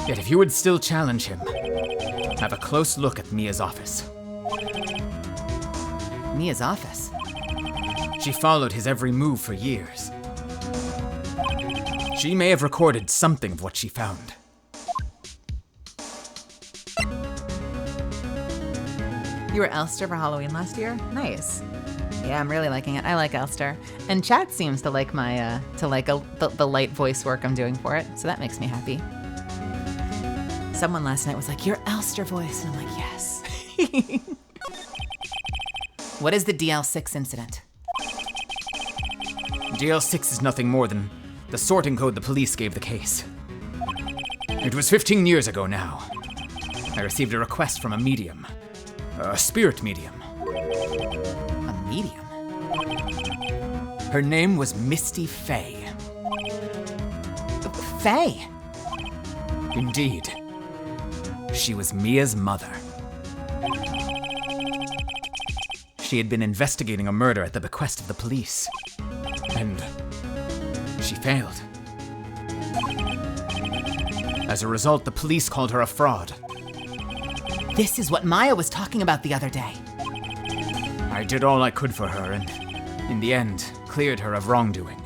Yet if you would still challenge him, have a close look at Mia's office. Mia's office? She followed his every move for years. She may have recorded something of what she found. You were Elster for Halloween last year? Nice. Yeah, I'm really liking it. I like Elster. And chat seems to like my, the light voice work I'm doing for it, so that makes me happy. Someone last night was like, your Elster voice, and I'm like, yes. What is the DL6 incident? DL6 is nothing more than the sorting code the police gave the case. It was 15 years ago now. I received a request from a medium. A spirit medium. A medium? Her name was Misty Fey. Faye? Indeed. She was Mia's mother. She had been investigating a murder at the bequest of the police. And she failed. As a result, the police called her a fraud. This is what Maya was talking about the other day. I did all I could for her and, in the end, cleared her of wrongdoing.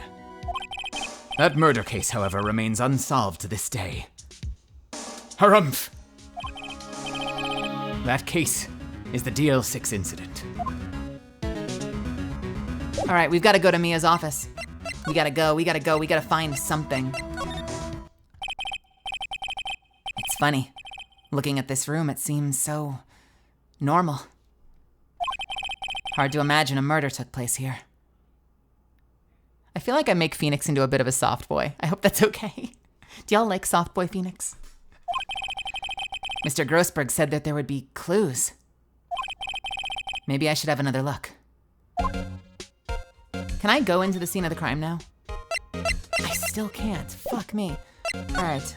That murder case, however, remains unsolved to this day. Harumph! That case is the DL6 incident. All right, we've got to go to Mia's office. We gotta find something. It's funny. Looking at this room, it seems so normal. Hard to imagine a murder took place here. I feel like I make Phoenix into a bit of a soft boy. I hope that's okay. Do y'all like soft boy Phoenix? Mr. Grossberg said that there would be clues. Maybe I should have another look. Can I go into the scene of the crime now? I still can't. Fuck me. All right,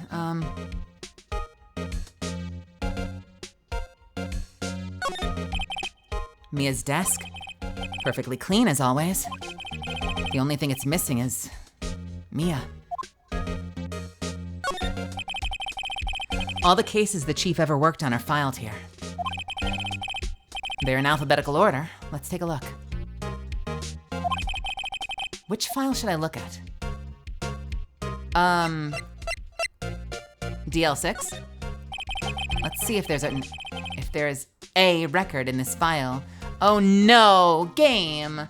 Mia's desk. Perfectly clean as always. The only thing it's missing is Mia. All the cases the chief ever worked on are filed here. They're in alphabetical order. Let's take a look. Which file should I look at? DL6? Let's see if there's a record in this file. Oh no, game!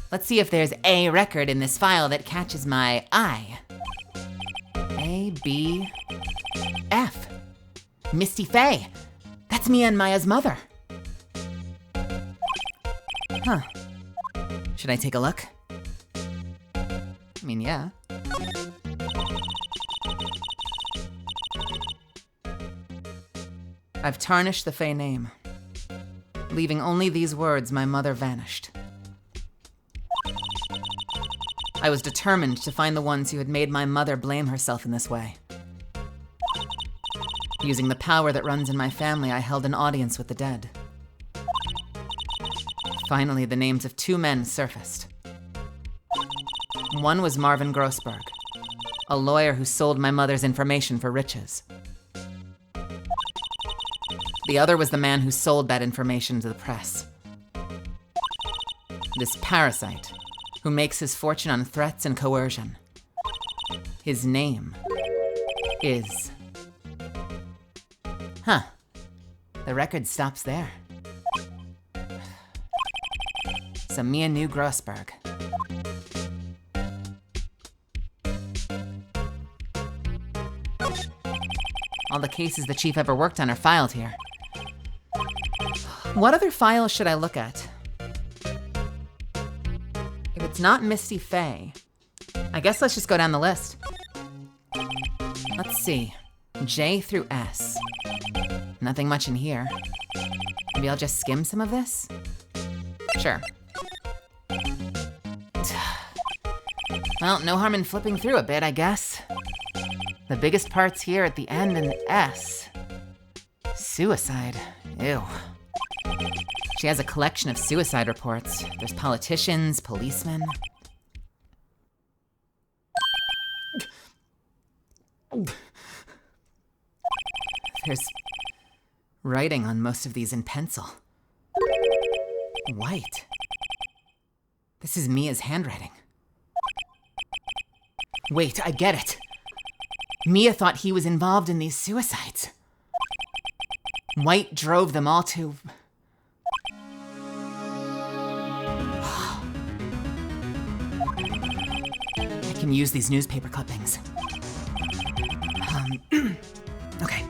Let's see if there's a record in this file that catches my eye. A, B, F. Misty Fey. That's Mia and Maya's mother. Huh. Should I take a look? I mean, yeah. I've tarnished the Fey name, leaving only these words, my mother vanished. I was determined to find the ones who had made my mother blame herself in this way. Using the power that runs in my family, I held an audience with the dead. Finally, the names of two men surfaced. One was Marvin Grossberg, a lawyer who sold my mother's information for riches. The other was the man who sold that information to the press. This parasite, who makes his fortune on threats and coercion. His name is... Huh. The record stops there. So Mia knew Grossberg. All the cases the chief ever worked on are filed here. What other files should I look at? If it's not Misty Fey, I guess let's just go down the list. Let's see. J through S. Nothing much in here. Maybe I'll just skim some of this? Sure. Well, no harm in flipping through a bit, I guess. The biggest part's here at the end in S. Suicide. Ew. She has a collection of suicide reports. There's politicians, policemen. There's writing on most of these in pencil. White. This is Mia's handwriting. Wait, I get it. Mia thought he was involved in these suicides. White drove them all to... can use these newspaper clippings. Okay,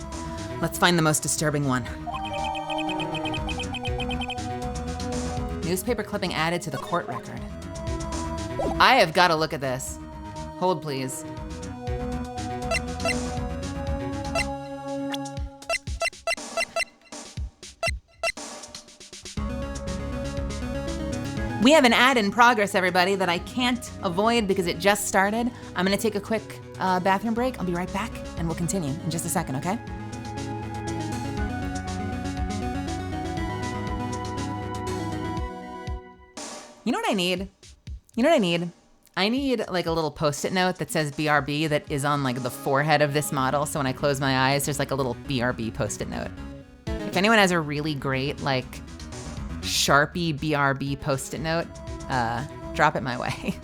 let's find the most disturbing one. Newspaper clipping added to the court record. I have got to look at this. Hold, please. We have an ad in progress, everybody, that I can't avoid because it just started. I'm gonna take a quick bathroom break. I'll be right back, and we'll continue in just a second, okay? You know what I need? I need like a little Post-it note that says BRB that is on like the forehead of this model. So when I close my eyes, there's like a little BRB Post-it note. If anyone has a really great like Sharpie BRB Post-it note, drop it my way.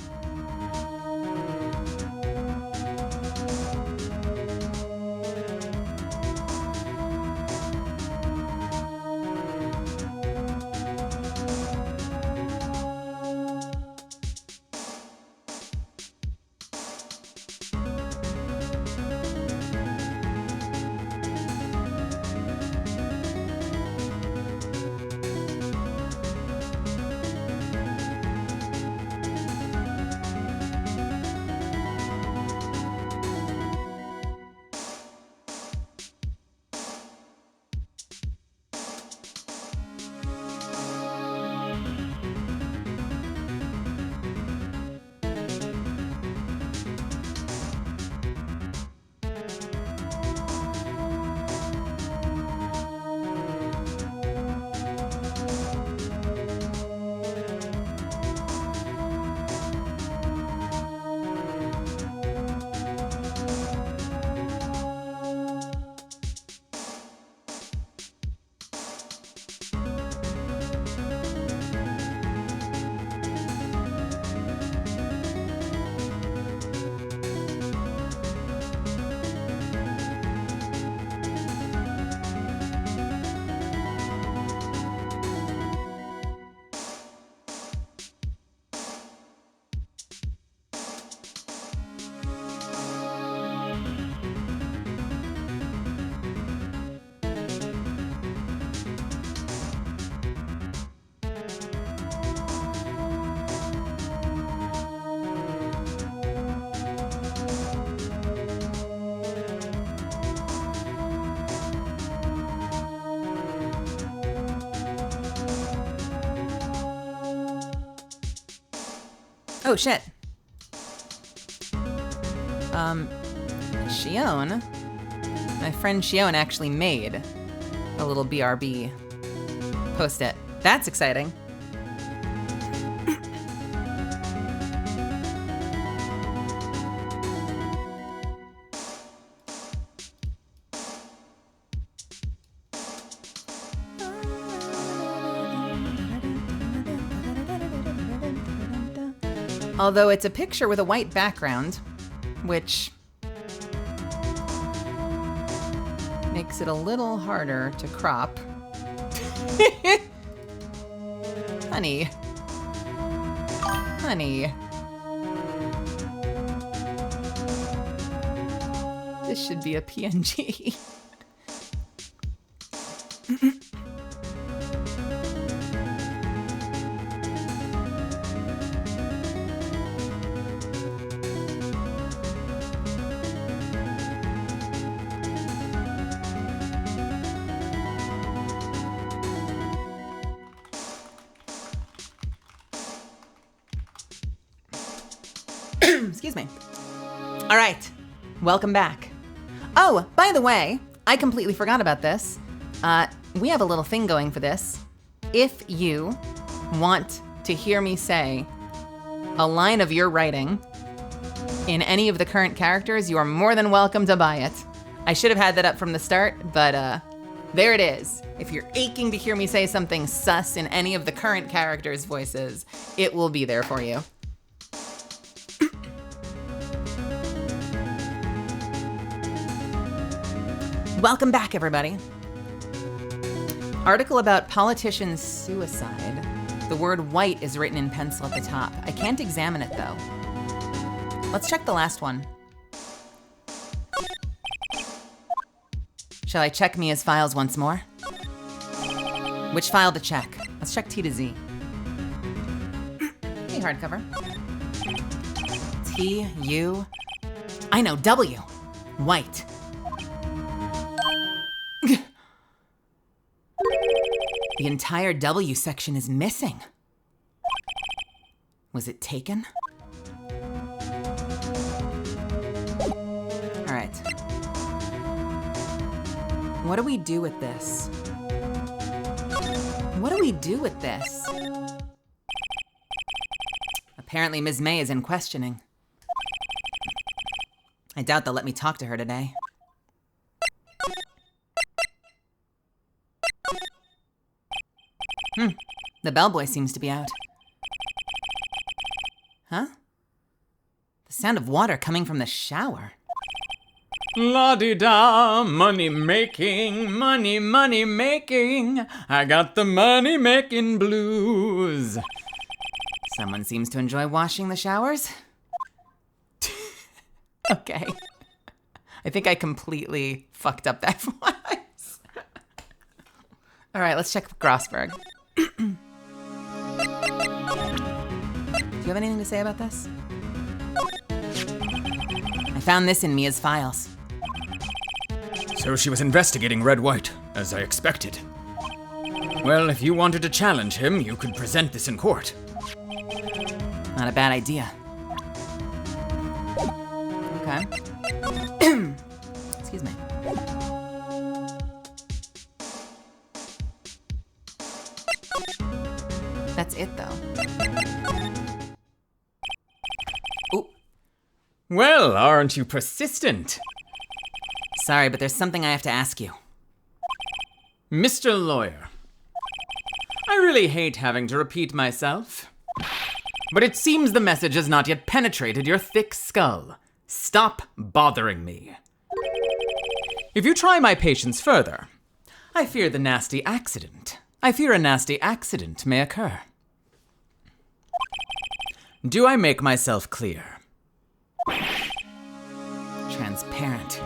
Oh, shit. Shion, my friend Shion actually made a little BRB Post-it. That's exciting. Although it's a picture with a white background, which makes it a little harder to crop. Honey. Honey. This should be a PNG. Excuse me. All right, welcome back. Oh, by the way, I completely forgot about this. We have a little thing going for this. If you want to hear me say a line of your writing in any of the current characters, you are more than welcome to buy it. I should have had that up from the start, but there it is. If you're aching to hear me say something sus in any of the current characters' voices, it will be there for you. Welcome back, everybody. Article about politician's suicide. The word white is written in pencil at the top. I can't examine it, though. Let's check the last one. Shall I check Mia's files once more? Which file to check? Let's check T to Z. Hey, hardcover. T, U. I know, W. White. The entire W section is missing. Was it taken? All right. What do we do with this? What do we do with this? Apparently Ms. May is in questioning. I doubt they'll let me talk to her today. The bellboy seems to be out. Huh? The sound of water coming from the shower. La-di-da, money making, money, money making. I got the money making blues. Someone seems to enjoy washing the showers. Okay. I think I completely fucked up that voice. All right, let's check Grossberg. Do you have anything to say about this? I found this in Mia's files. So she was investigating Red White, as I expected. Well, if you wanted to challenge him, you could present this in court. Not a bad idea. Okay. Excuse me. That's it, though. Ooh. Well, aren't you persistent? Sorry, but there's something I have to ask you. Mr. Lawyer, I really hate having to repeat myself, but it seems the message has not yet penetrated your thick skull. Stop bothering me. If you try my patience further, I fear a nasty accident may occur. Do I make myself clear? Transparent.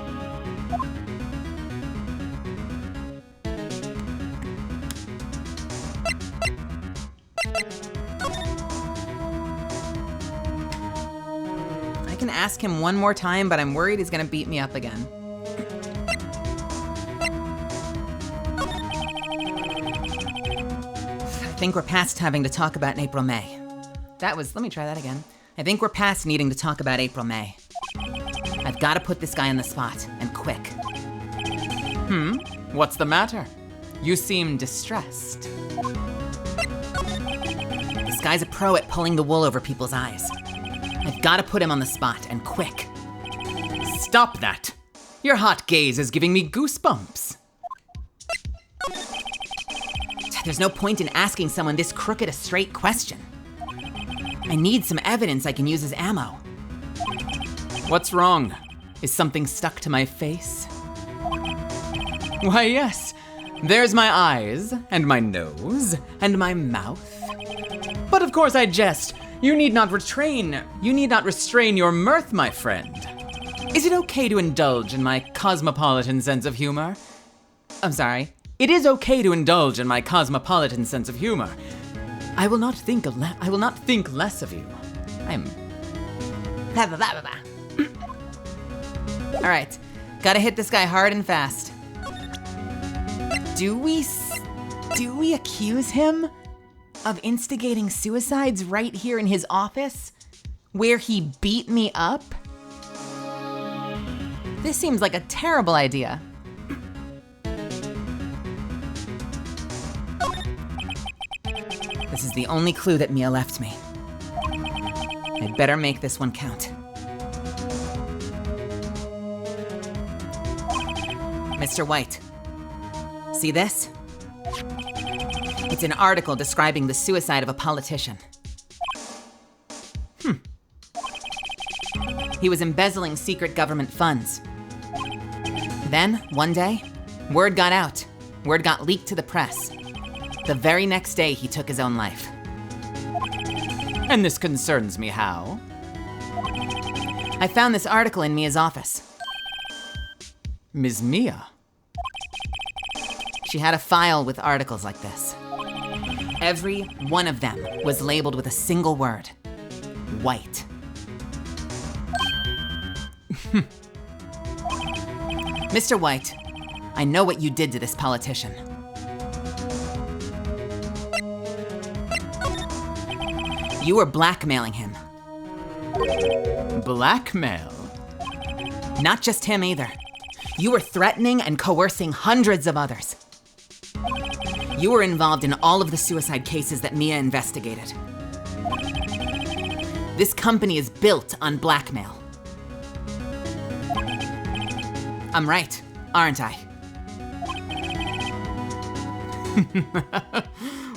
I can ask him one more time, but I'm worried he's gonna beat me up again. I think we're past having to talk about April May. Let me try that again. I think we're past needing to talk about April May. I've got to put this guy on the spot, and quick. What's the matter? You seem distressed. This guy's a pro at pulling the wool over people's eyes. I've got to put him on the spot, and quick. Stop that! Your hot gaze is giving me goosebumps. There's no point in asking someone this crooked a straight question. I need some evidence I can use as ammo. What's wrong? Is something stuck to my face? Why, yes. There's my eyes, and my nose, and my mouth. But of course I jest. You need not restrain your mirth, my friend. Is it okay to indulge in my cosmopolitan sense of humor? I'm sorry. It is okay to indulge in my cosmopolitan sense of humor. I will not think less of you. I'm... All right, gotta hit this guy hard and fast. Do we accuse him of instigating suicides right here in his office, where he beat me up? This seems like a terrible idea. This is the only clue that Mia left me. I'd better make this one count. Mr. White, see this? It's an article describing the suicide of a politician. He was embezzling secret government funds. Then, one day, word got out. Word got leaked to the press. The very next day, he took his own life. And this concerns me how? I found this article in Mia's office. Ms. Mia? She had a file with articles like this. Every one of them was labeled with a single word. White. Mr. White, I know what you did to this politician. You were blackmailing him. Blackmail? Not just him either. You were threatening and coercing hundreds of others. You were involved in all of the suicide cases that Mia investigated. This company is built on blackmail. I'm right, aren't I?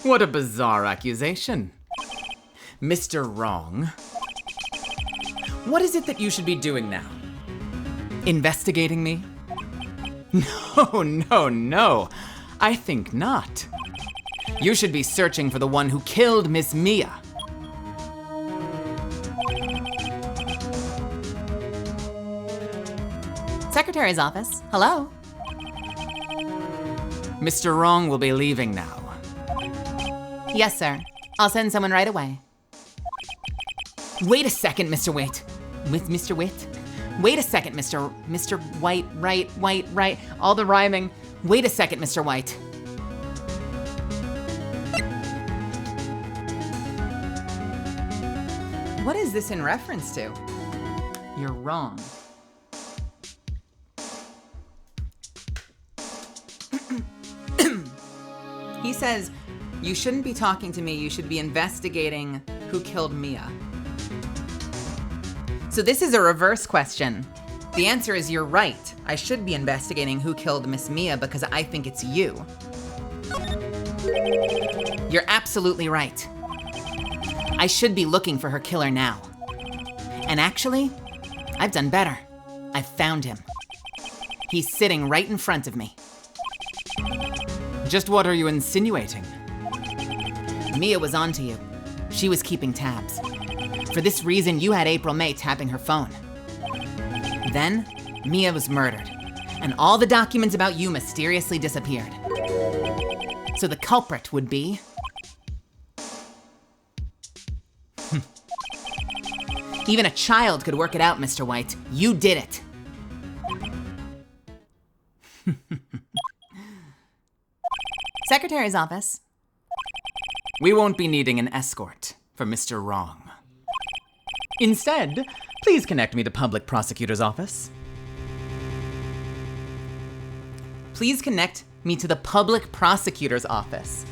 What a bizarre accusation. Mr. Wrong. What is it that you should be doing now? Investigating me? No. I think not. You should be searching for the one who killed Miss Mia. Secretary's office. Hello? Mr. Wrong will be leaving now. Yes, sir. I'll send someone right away. Wait a second, Mr. Witt. With Mr. Witt? Wait a second, Mr. White, right. All the rhyming. Wait a second, Mr. White. What is this in reference to? You're wrong. He says, you shouldn't be talking to me, you should be investigating who killed Mia. So this is a reverse question. The answer is you're right. I should be investigating who killed Miss Mia because I think it's you. You're absolutely right. I should be looking for her killer now. And actually, I've done better. I've found him. He's sitting right in front of me. Just what are you insinuating? Mia was onto you. She was keeping tabs. For this reason, you had April May tapping her phone. Then, Mia was murdered, and all the documents about you mysteriously disappeared. So the culprit would be... Even a child could work it out, Mr. White. You did it. Secretary's office. We won't be needing an escort for Mr. Wrong. Instead, please connect me to Public Prosecutor's office. Please connect me to the Public Prosecutor's office.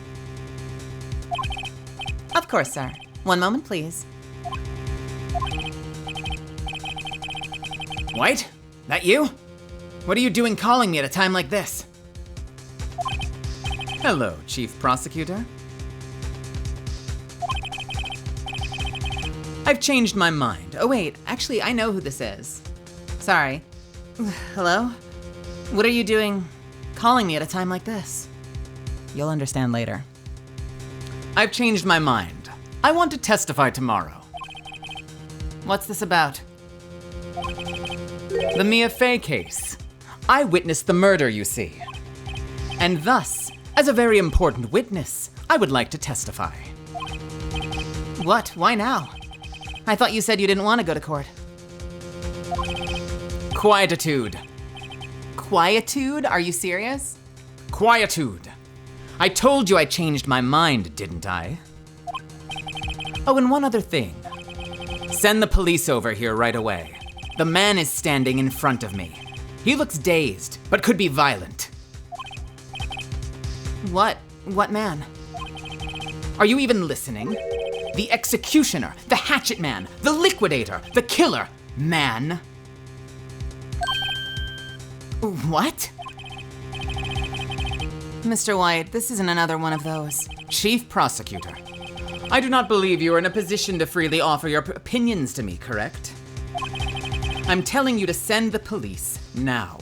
Of course, sir. One moment, please. White? That you? What are you doing calling me at a time like this? Hello, Chief Prosecutor. I've changed my mind. Oh, wait. Actually, I know who this is. Sorry. Hello? What are you doing calling me at a time like this? You'll understand later. I've changed my mind. I want to testify tomorrow. What's this about? The Mia Fey case. I witnessed the murder, you see. And thus, as a very important witness, I would like to testify. What? Why now? I thought you said you didn't want to go to court. Quietude. Quietude? Are you serious? Quietude. I told you I changed my mind, didn't I? Oh, and one other thing. Send the police over here right away. The man is standing in front of me. He looks dazed, but could be violent. What? What man? Are you even listening? The executioner, the hatchet man, the liquidator, the killer, man. What? Mr. White, this isn't another one of those. Chief Prosecutor, I do not believe you are in a position to freely offer your opinions to me, correct? I'm telling you to send the police now.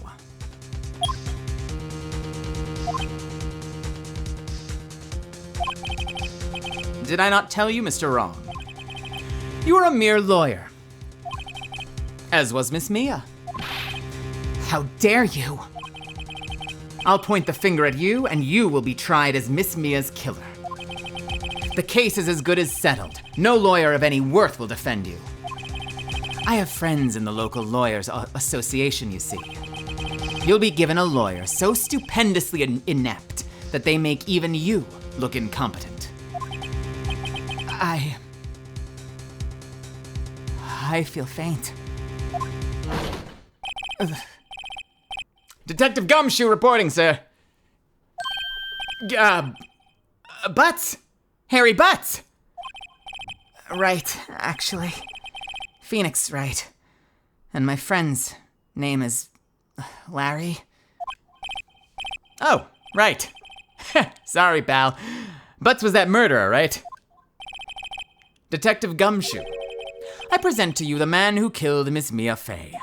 Did I not tell you, Mr. Wrong? You are a mere lawyer. as was Miss Mia. How dare you? I'll point the finger at you, and you will be tried as Miss Mia's killer. The case is as good as settled. No lawyer of any worth will defend you. I have friends in the local lawyers association, you see. You'll be given a lawyer so stupendously inept that they make even you look incompetent. I feel faint. Detective Gumshoe reporting, sir. Butts! Harry Butts! Right, actually. Phoenix, right. And my friend's name is Larry. Oh, right. Sorry, pal. Butts was that murderer, right? Detective Gumshoe, I present to you the man who killed Miss Mia Fey.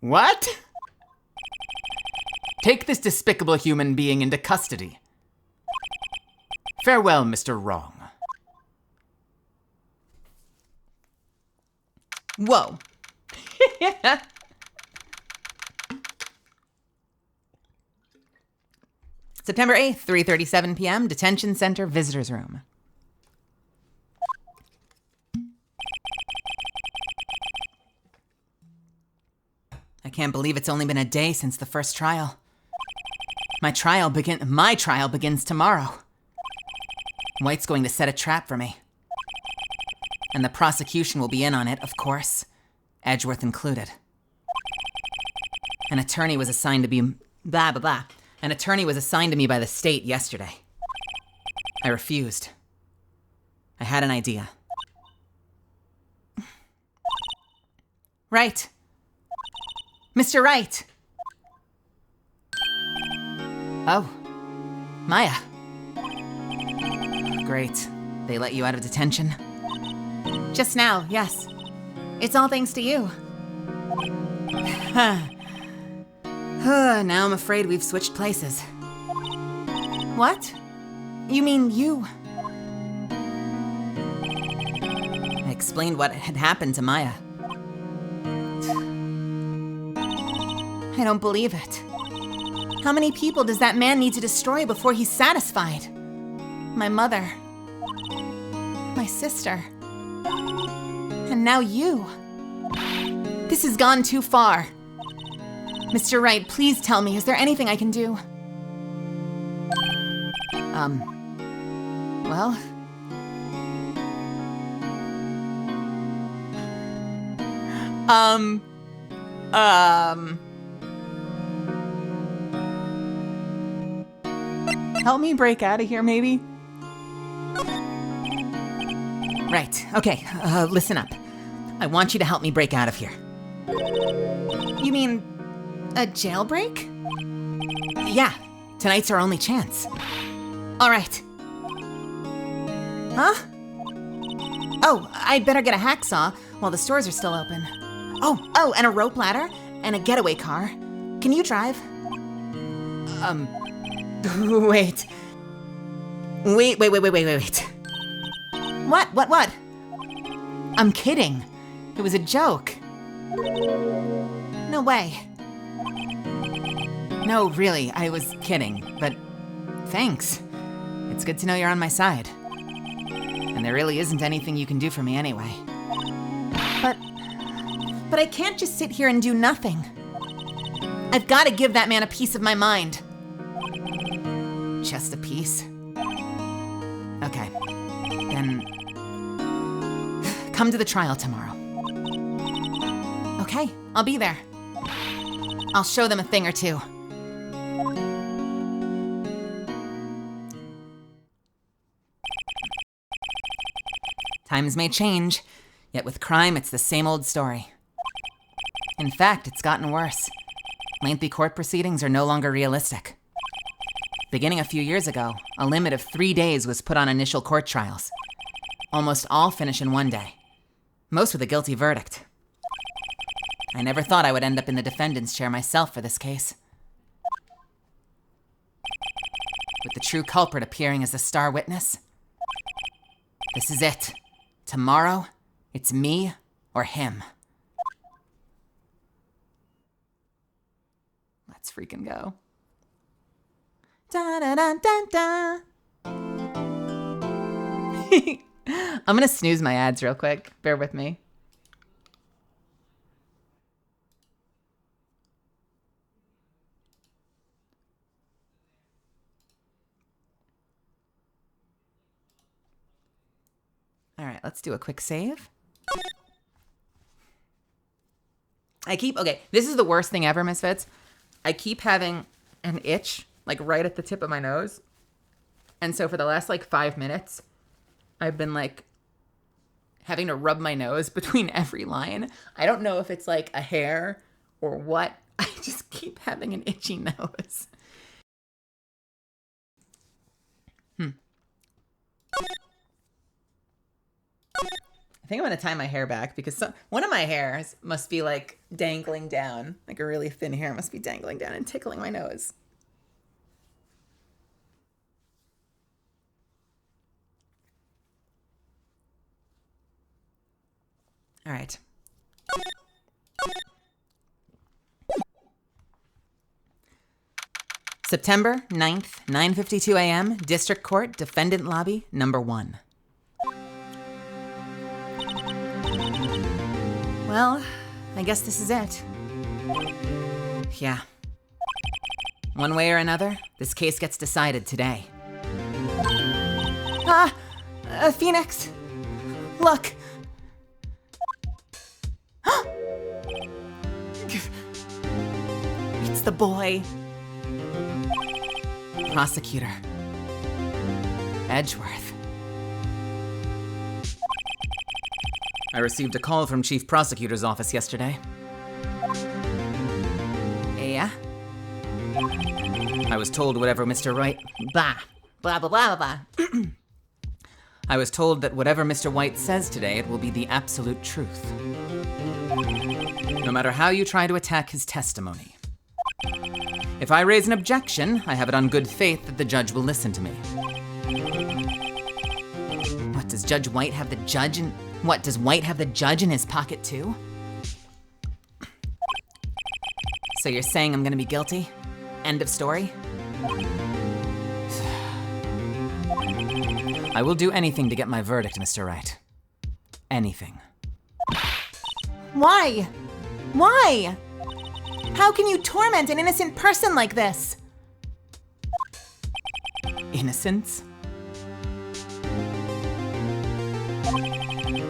What? Take this despicable human being into custody. Farewell, Mr. Wrong. Whoa. September 8th, 3:37 p.m., Detention Center Visitors Room. I can't believe it's only been a day since the first trial. My trial begins tomorrow. White's going to set a trap for me. And the prosecution will be in on it, of course. Edgeworth included. An attorney was assigned to me by the state yesterday. I refused. I had an idea. Right. Mr. Wright. Oh. Maya. Great. They let you out of detention? Just now, yes. It's all thanks to you. Now I'm afraid we've switched places. What? You mean you? I explained what had happened to Maya. I don't believe it. How many people does that man need to destroy before he's satisfied? My mother. My sister. And now you. This has gone too far. Mr. Wright, please tell me, is there anything I can do? Well... Help me break out of here, maybe? Right, okay, listen up. I want you to help me break out of here. You mean a jailbreak? Yeah, tonight's our only chance. All right. Huh? Oh, I'd better get a hacksaw while the stores are still open. Oh, and a rope ladder and a getaway car. Can you drive? Wait. What? I'm kidding. It was a joke. No way. No, really, I was kidding, but thanks. It's good to know you're on my side. And there really isn't anything you can do for me anyway. But I can't just sit here and do nothing. I've got to give that man a piece of my mind. Just a piece? Okay. Then come to the trial tomorrow. Okay, I'll be there. I'll show them a thing or two. Times may change, yet with crime, it's the same old story. In fact, it's gotten worse. Lengthy court proceedings are no longer realistic. Beginning a few years ago, a limit of 3 days was put on initial court trials. Almost all finish in 1 day. Most with a guilty verdict. I never thought I would end up in the defendant's chair myself for this case. With the true culprit appearing as the star witness. This is it. Tomorrow, it's me or him. Let's freaking go. Da da da da da. I'm gonna snooze my ads real quick. Bear with me. All right, let's do a quick save. Okay, this is the worst thing ever, Misfits. I keep having an itch, like right at the tip of my nose. And so for the last like 5 minutes, I've been like having to rub my nose between every line. I don't know if it's like a hair or what. I just keep having an itchy nose. I think I'm going to tie my hair back because one of my hairs must be like dangling down. Like a really thin hair must be dangling down and tickling my nose. All right. September 9th, 9:52 a.m., District Court, Defendant Lobby, number 1. Well, I guess this is it. Yeah. One way or another, this case gets decided today. Phoenix. Look. It's the boy. Prosecutor Edgeworth. I received a call from Chief Prosecutor's office yesterday. Yeah? I was told whatever Mr. Wright... Blah. Blah, blah, blah, blah, blah. I was told that whatever Mr. White says today, it will be the absolute truth. No matter how you try to attack his testimony. If I raise an objection, I have it on good faith that the judge will listen to me. What, does Judge White have the judge in... What, does White have the judge in his pocket too? So you're saying I'm gonna be guilty? End of story? I will do anything to get my verdict, Mr. Wright. Anything. Why? Why? How can you torment an innocent person like this? Innocence?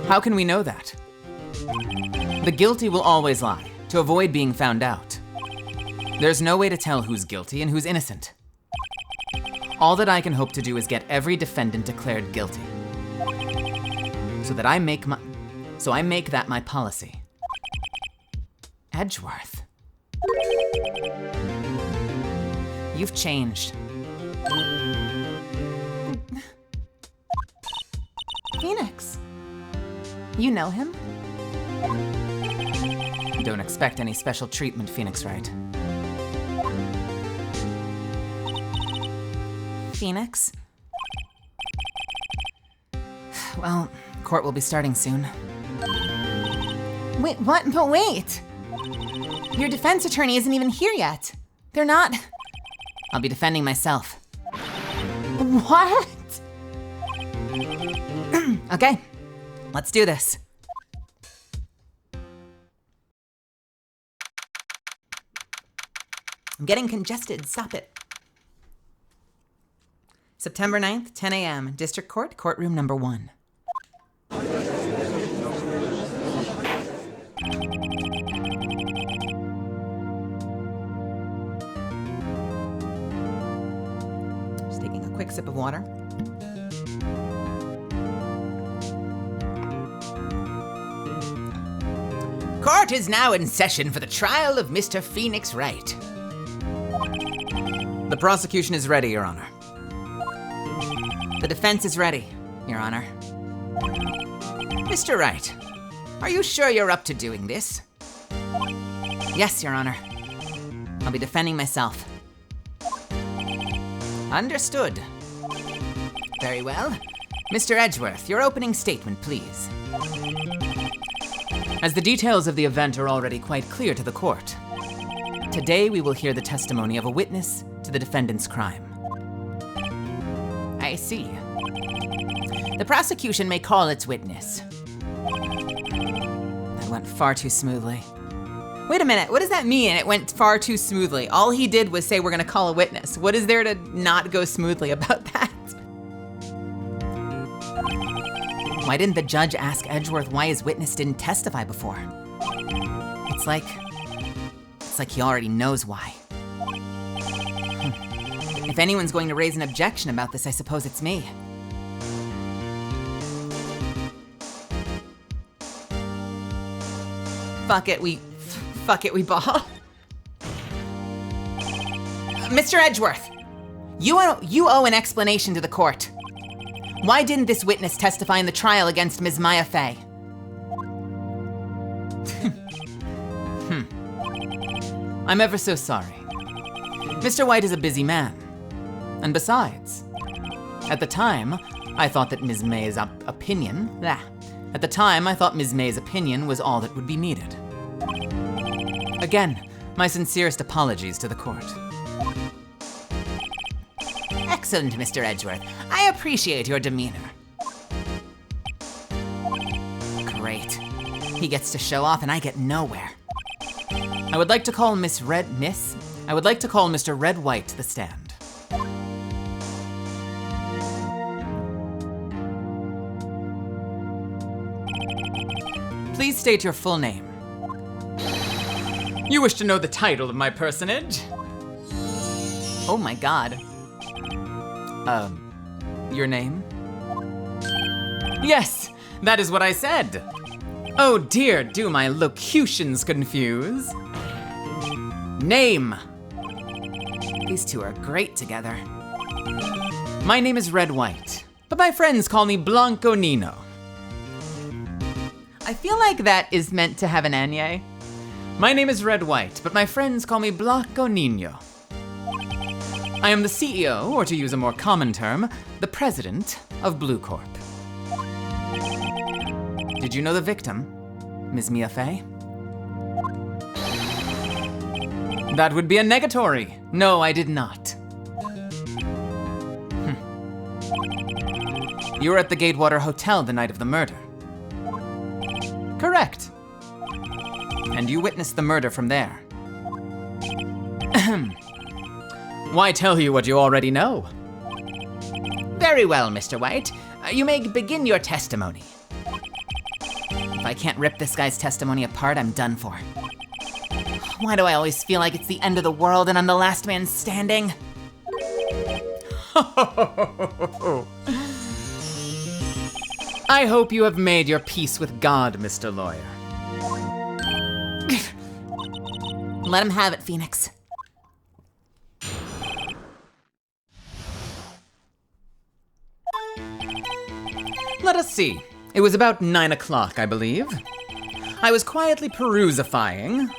How can we know that? The guilty will always lie, to avoid being found out. There's no way to tell who's guilty and who's innocent. All that I can hope to do is get every defendant declared guilty. So I make that my policy. Edgeworth. You've changed. Phoenix. You know him? Don't expect any special treatment, Phoenix Wright. Phoenix? Well, court will be starting soon. Wait, what? But wait! Your defense attorney isn't even here yet. They're not... I'll be defending myself. What? Okay, let's do this. I'm getting congested. Stop it. September 9th, 10 a.m., District Court, courtroom number 1. Just taking a quick sip of water. Court is now in session for the trial of Mr. Phoenix Wright. The prosecution is ready, Your Honor. The defense is ready, Your Honor. Mr. Wright, are you sure you're up to doing this? Yes, Your Honor. I'll be defending myself. Understood. Very well. Mr. Edgeworth, your opening statement, please. As the details of the event are already quite clear to the court, today we will hear the testimony of a witness to the defendant's crime. I see. The prosecution may call its witness. That went far too smoothly. Wait a minute, what does that mean? It went far too smoothly. All he did was say we're gonna call a witness. What is there to not go smoothly about that? Why didn't the judge ask Edgeworth why his witness didn't testify before? It's like he already knows why. If anyone's going to raise an objection about this, I suppose it's me. Fuck it, we ball. Mr. Edgeworth, you owe an explanation to the court. Why didn't this witness testify in the trial against Ms. Maya Fey? I'm ever so sorry. Mr. White is a busy man. And besides, at the time, I thought Ms. May's opinion was all that would be needed. Again, my sincerest apologies to the court. Excellent, Mr. Edgeworth. I appreciate your demeanor. Great. He gets to show off and I get nowhere. I would like to call Mr. Red White to the stand. Please state your full name. You wish to know the title of my personage? Oh my god. Your name? Yes, that is what I said. Oh dear, do my locutions confuse? Name. These two are great together. My name is Red White, but my friends call me Blanco Nino. I feel like that is meant to have an Anye. My name is Red White, but my friends call me Blanco Nino. I am the CEO, or to use a more common term, the president of Blue Corp. Did you know the victim, Ms. Mia Fey? That would be a negatory. No, I did not. You were at the Gatewater Hotel the night of the murder. Correct. And you witnessed the murder from there. Why tell you what you already know? Very well, Mr. White. You may begin your testimony. If I can't rip this guy's testimony apart, I'm done for. Why do I always feel like it's the end of the world and I'm the last man standing? I hope you have made your peace with God, Mr. Lawyer. Let him have it, Phoenix. Let us see. It was about 9 o'clock, I believe. I was quietly perusifying,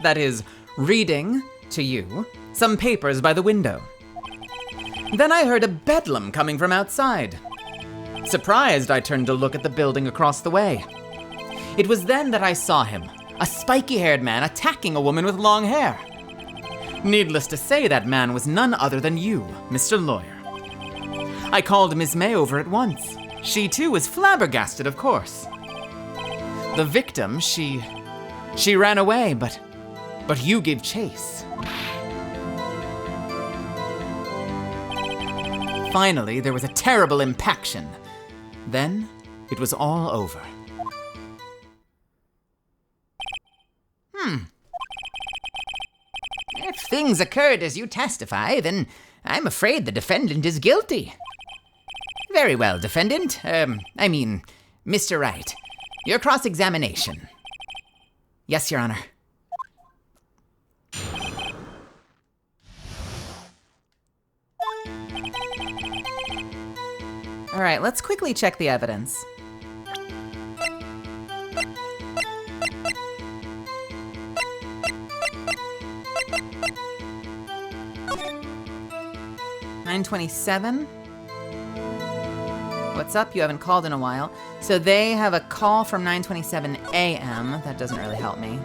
that is, reading, to you, some papers by the window. Then I heard a bedlam coming from outside. Surprised, I turned to look at the building across the way. It was then that I saw him, a spiky-haired man attacking a woman with long hair. Needless to say, that man was none other than you, Mr. Lawyer. I called Ms. May over at once. She too was flabbergasted, of course. The victim, she ran away, but you gave chase. Finally, there was a terrible impaction. Then, it was all over. If things occurred as you testify, then I'm afraid the defendant is guilty. Very well, defendant. Mr. Wright. Your cross-examination. Yes, Your Honor. All right, let's quickly check the evidence. $927. What's up? You haven't called in a while. So they have a call from 9:27 a.m. That doesn't really help me.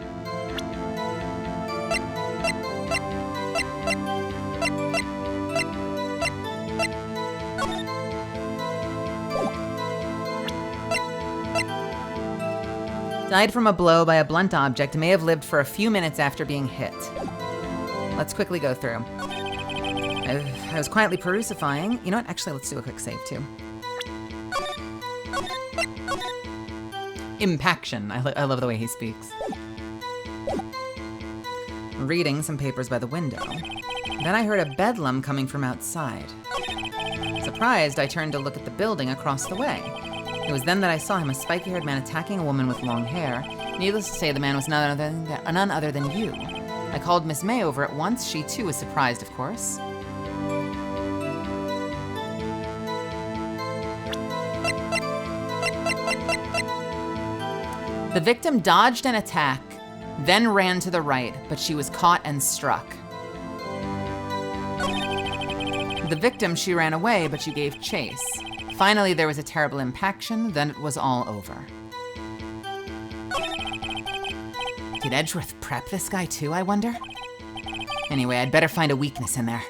Died from a blow by a blunt object, may have lived for a few minutes after being hit. Let's quickly go through. I was quietly perusifying. You know what? Actually, let's do a quick save, too. Impaction. I love the way he speaks. Reading some papers by the window. Then I heard a bedlam coming from outside. Surprised, I turned to look at the building across the way. It was then that I saw him, a spiky-haired man attacking a woman with long hair. Needless to say, the man was none other than you. I called Miss May over at once. She, too, was surprised, of course. The victim dodged an attack, then ran to the right, but she was caught and struck. The victim, she ran away, but you gave chase. Finally, there was a terrible impaction, then it was all over. Did Edgeworth prep this guy too, I wonder? Anyway, I'd better find a weakness in there.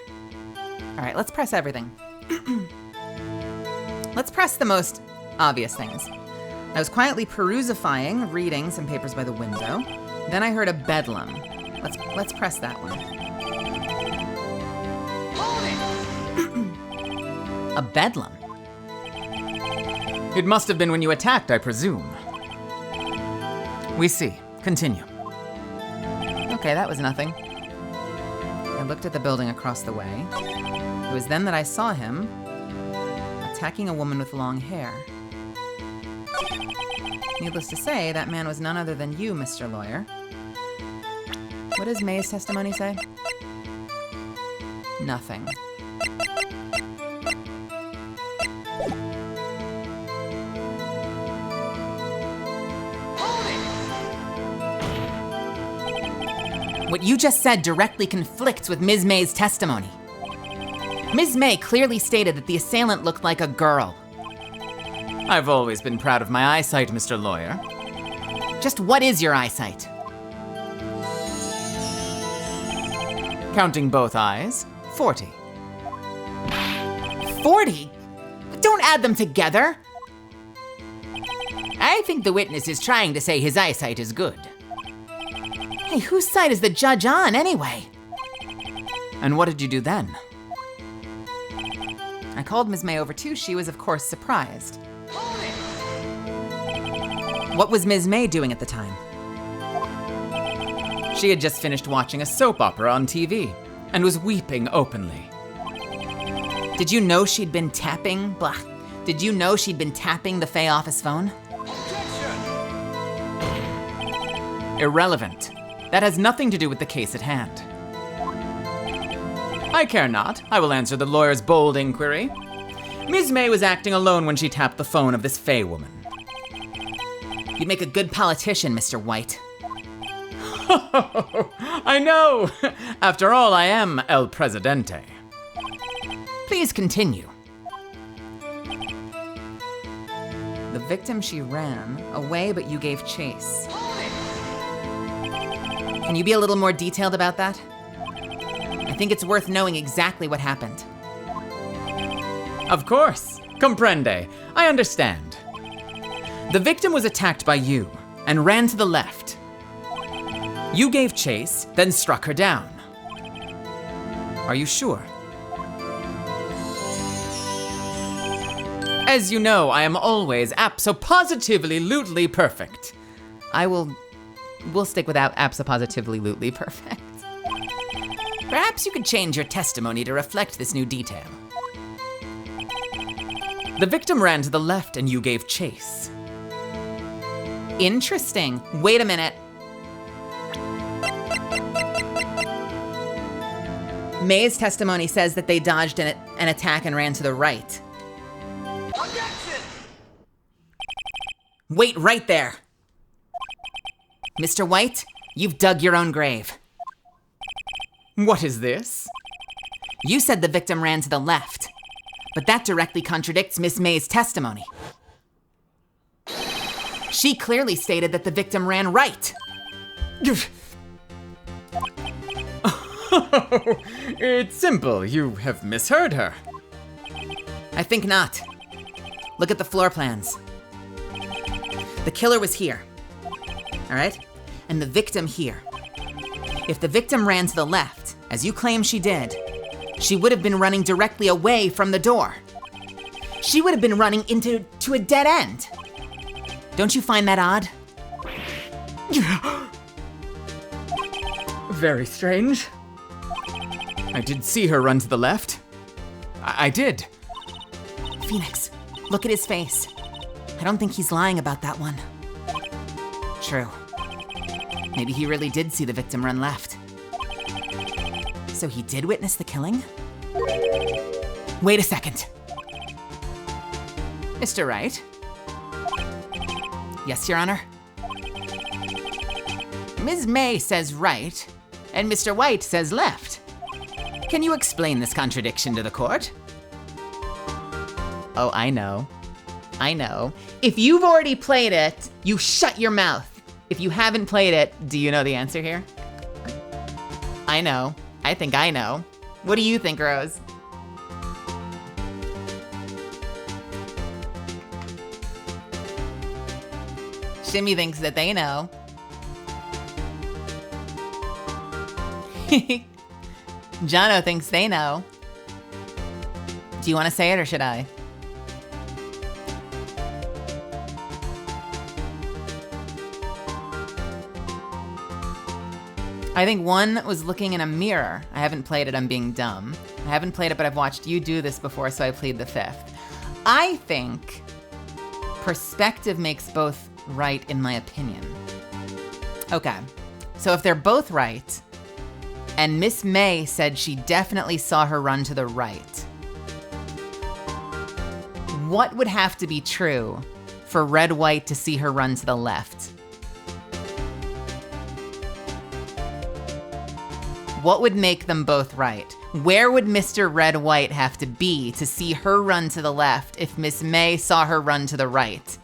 All right, let's press everything. Let's press the most obvious things. I was quietly perusifying, reading some papers by the window. Then I heard a bedlam. Let's press that one. A bedlam? It must have been when you attacked, I presume. We see. Continue. Okay, that was nothing. I looked at the building across the way. It was then that I saw him attacking a woman with long hair. Needless to say, that man was none other than you, Mr. Lawyer. What does May's testimony say? Nothing. What you just said directly conflicts with Ms. May's testimony. Ms. May clearly stated that the assailant looked like a girl. I've always been proud of my eyesight, Mr. Lawyer. Just what is your eyesight? Counting both eyes, 40. 40? Don't add them together. I think the witness is trying to say his eyesight is good. Hey, whose side is the judge on, anyway? And what did you do then? I called Ms. May over too. She was, of course, surprised. What was Ms. May doing at the time? She had just finished watching a soap opera on TV and was weeping openly. Did you know she'd been tapping? Did you know she'd been tapping the Fay office phone? Irrelevant. That has nothing to do with the case at hand. I care not. I will answer the lawyer's bold inquiry. Ms. May was acting alone when she tapped the phone of this Fay woman. You'd make a good politician, Mr. White. I know. After all, I am El Presidente. Please continue. The victim, she ran away, but you gave chase. Can you be a little more detailed about that? I think it's worth knowing exactly what happened. Of course. Comprende. I understand. The victim was attacked by you and ran to the left. You gave chase, then struck her down. Are you sure? As you know, I am always abso-positively-lutely perfect. We'll stick with abso-positively-lutely perfect. Perhaps you could change your testimony to reflect this new detail. The victim ran to the left and you gave chase. Interesting. Wait a minute. May's testimony says that they dodged an attack and ran to the right. Objection! Wait right there. Mr. White, you've dug your own grave. What is this? You said the victim ran to the left, But that directly contradicts Miss May's testimony. She clearly stated that the victim ran right. It's simple. You have misheard her. I think not. Look at the floor plans. The killer was here, all right? And the victim here. If the victim ran to the left, as you claim she did, she would have been running directly away from the door. She would have been running into a dead end. Don't you find that odd? Very strange. I did see her run to the left. I did. Phoenix, look at his face. I don't think he's lying about that one. True. Maybe he really did see the victim run left. So he did witness the killing? Wait a second. Mr. Wright? Yes, Your Honor? Ms. May says right, and Mr. White says left. Can you explain this contradiction to the court? Oh, I know. I know. If you've already played it, you shut your mouth. If you haven't played it, do you know the answer here? I know. I think I know. What do you think, Rose? Shimmy thinks that they know. Jono thinks they know. Do you want to say it or should I? I think one was looking in a mirror. I haven't played it, I'm being dumb. I haven't played it, but I've watched you do this before, so I plead the fifth. I think perspective makes both right, in my opinion. Okay, so if they're both right, and Miss May said she definitely saw her run to the right, what would have to be true for Red White to see her run to the left? What would make them both right? Where would Mr. Red White have to be to see her run to the left if Miss May saw her run to the right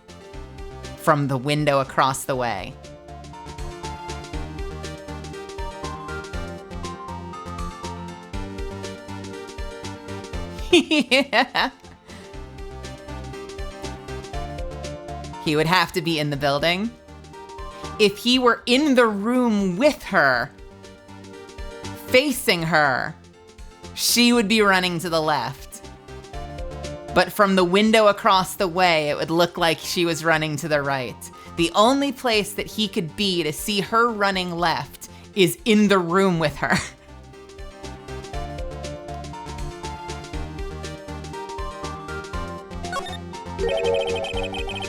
from the window across the way? Yeah. He would have to be in the building. If he were in the room with her, facing her, she would be running to the left. But from the window across the way, it would look like she was running to the right. The only place that he could be to see her running left is in the room with her.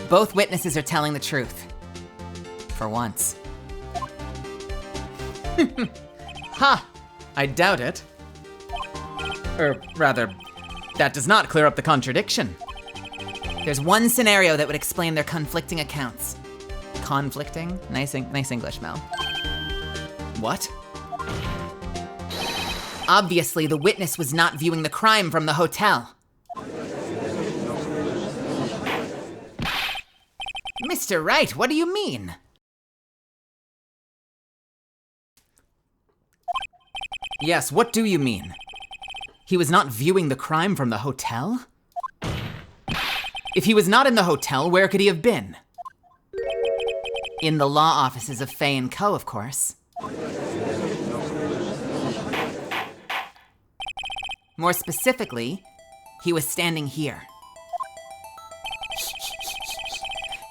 Both witnesses are telling the truth. For once. Ha! I doubt it. Or rather, that does not clear up the contradiction. There's one scenario that would explain their conflicting accounts. Conflicting? Nice English, Mel. What? Obviously, the witness was not viewing the crime from the hotel. Mr. Wright, what do you mean? Yes, what do you mean? He was not viewing the crime from the hotel? If he was not in the hotel, where could he have been? In the law offices of Fay & Co., of course. More specifically, he was standing here.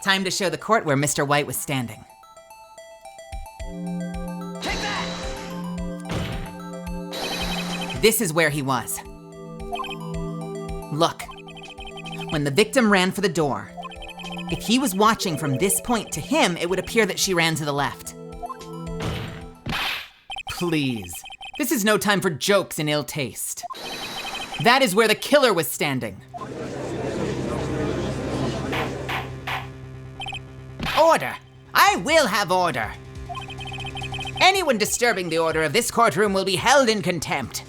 Time to show the court where Mr. White was standing. Take that! This is where he was. Look, when the victim ran for the door, if he was watching from this point to him, it would appear that she ran to the left. Please, this is no time for jokes and ill taste. That is where the killer was standing. Order! I will have order! Anyone disturbing the order of this courtroom will be held in contempt.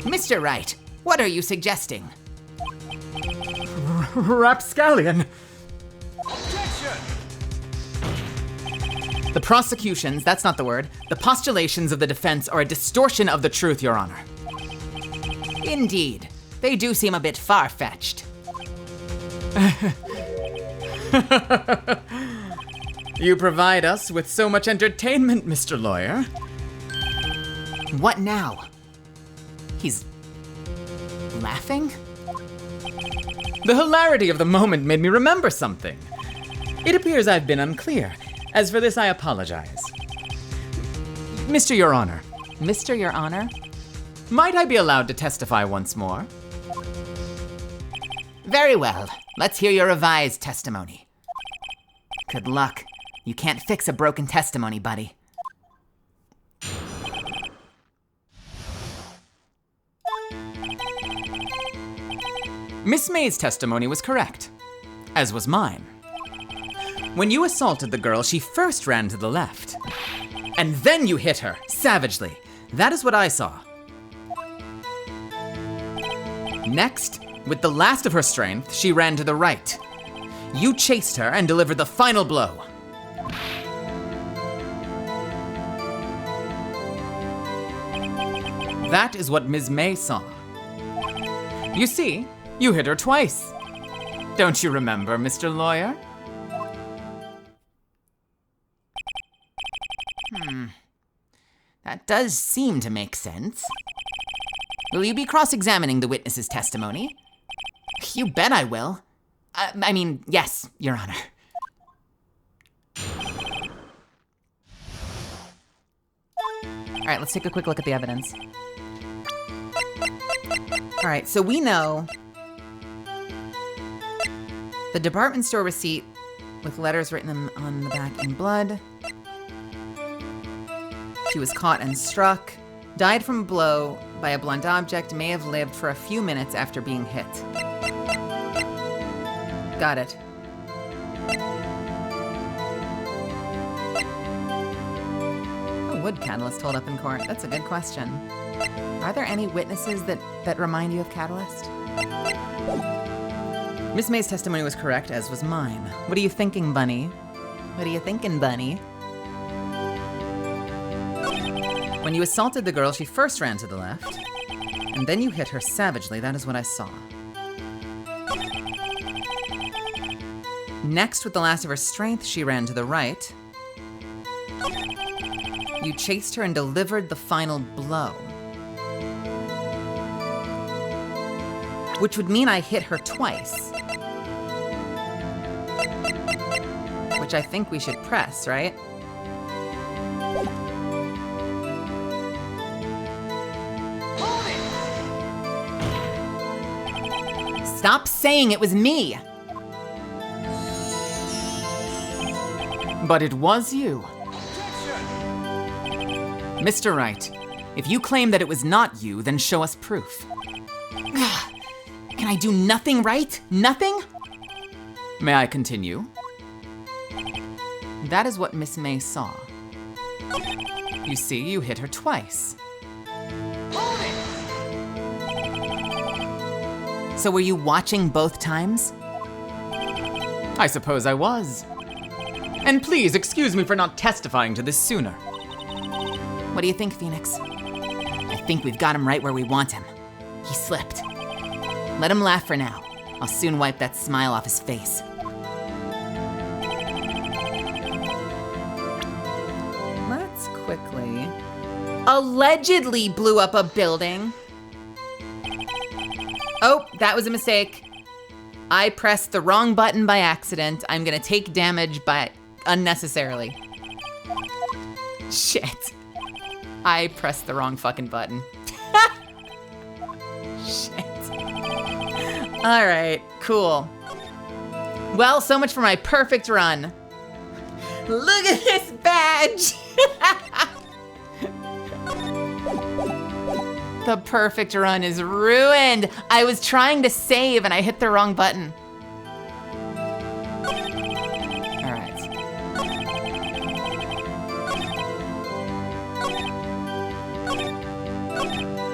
Mr. Wright, What are you suggesting? Rapscallion! Objection! The prosecutions, that's not the word, the postulations of the defense are a distortion of the truth, Your Honor. Indeed, they do seem a bit far-fetched. You provide us with so much entertainment, Mr. Lawyer. What now? He's laughing? The hilarity of the moment made me remember something. It appears I've been unclear. As for this, I apologize. Mr. Your Honor. Mr. Your Honor? Might I be allowed to testify once more? Very well. Let's hear your revised testimony. Good luck. You can't fix a broken testimony, buddy. Miss May's testimony was correct, as was mine. When you assaulted the girl, she first ran to the left, and then you hit her, savagely. That is what I saw. Next, with the last of her strength, she ran to the right. You chased her and delivered the final blow. That is what Ms. May saw. You see, you hit her twice. Don't you remember, Mr. Lawyer? That does seem to make sense. Will you be cross-examining the witness's testimony? You bet I will. I mean, yes, Your Honor. All right, let's take a quick look at the evidence. All right, so we know the department store receipt with letters written on the back in blood. She was caught and struck, died from a blow by a blunt object, may have lived for a few minutes after being hit. Got it. How would Catalyst hold up in court? That's a good question. Are there any witnesses that remind you of Catalyst? Miss May's testimony was correct, as was mine. What are you thinking, Bunny? What are you thinking, Bunny? When you assaulted the girl, she first ran to the left, and then you hit her savagely. That is what I saw. Next, with the last of her strength, she ran to the right. You chased her and delivered the final blow. Which would mean I hit her twice. Which I think we should press, right? Stop saying it was me! But it was you. Mr. Wright, if you claim that it was not you, then show us proof. Can I do nothing right? Nothing? May I continue? That is what Miss May saw. You see, you hit her twice. So were you watching both times? I suppose I was. And please excuse me for not testifying to this sooner. What do you think, Phoenix? I think we've got him right where we want him. He slipped. Let him laugh for now. I'll soon wipe that smile off his face. Let's quickly... Allegedly blew up a building. Oh, that was a mistake. I pressed the wrong button by accident. I'm gonna take damage by unnecessarily. Shit. I pressed the wrong fucking button. Shit. All right, cool. Well, so much for my perfect run. Look at this badge. The perfect run is ruined. I was trying to save and I hit the wrong button. All right.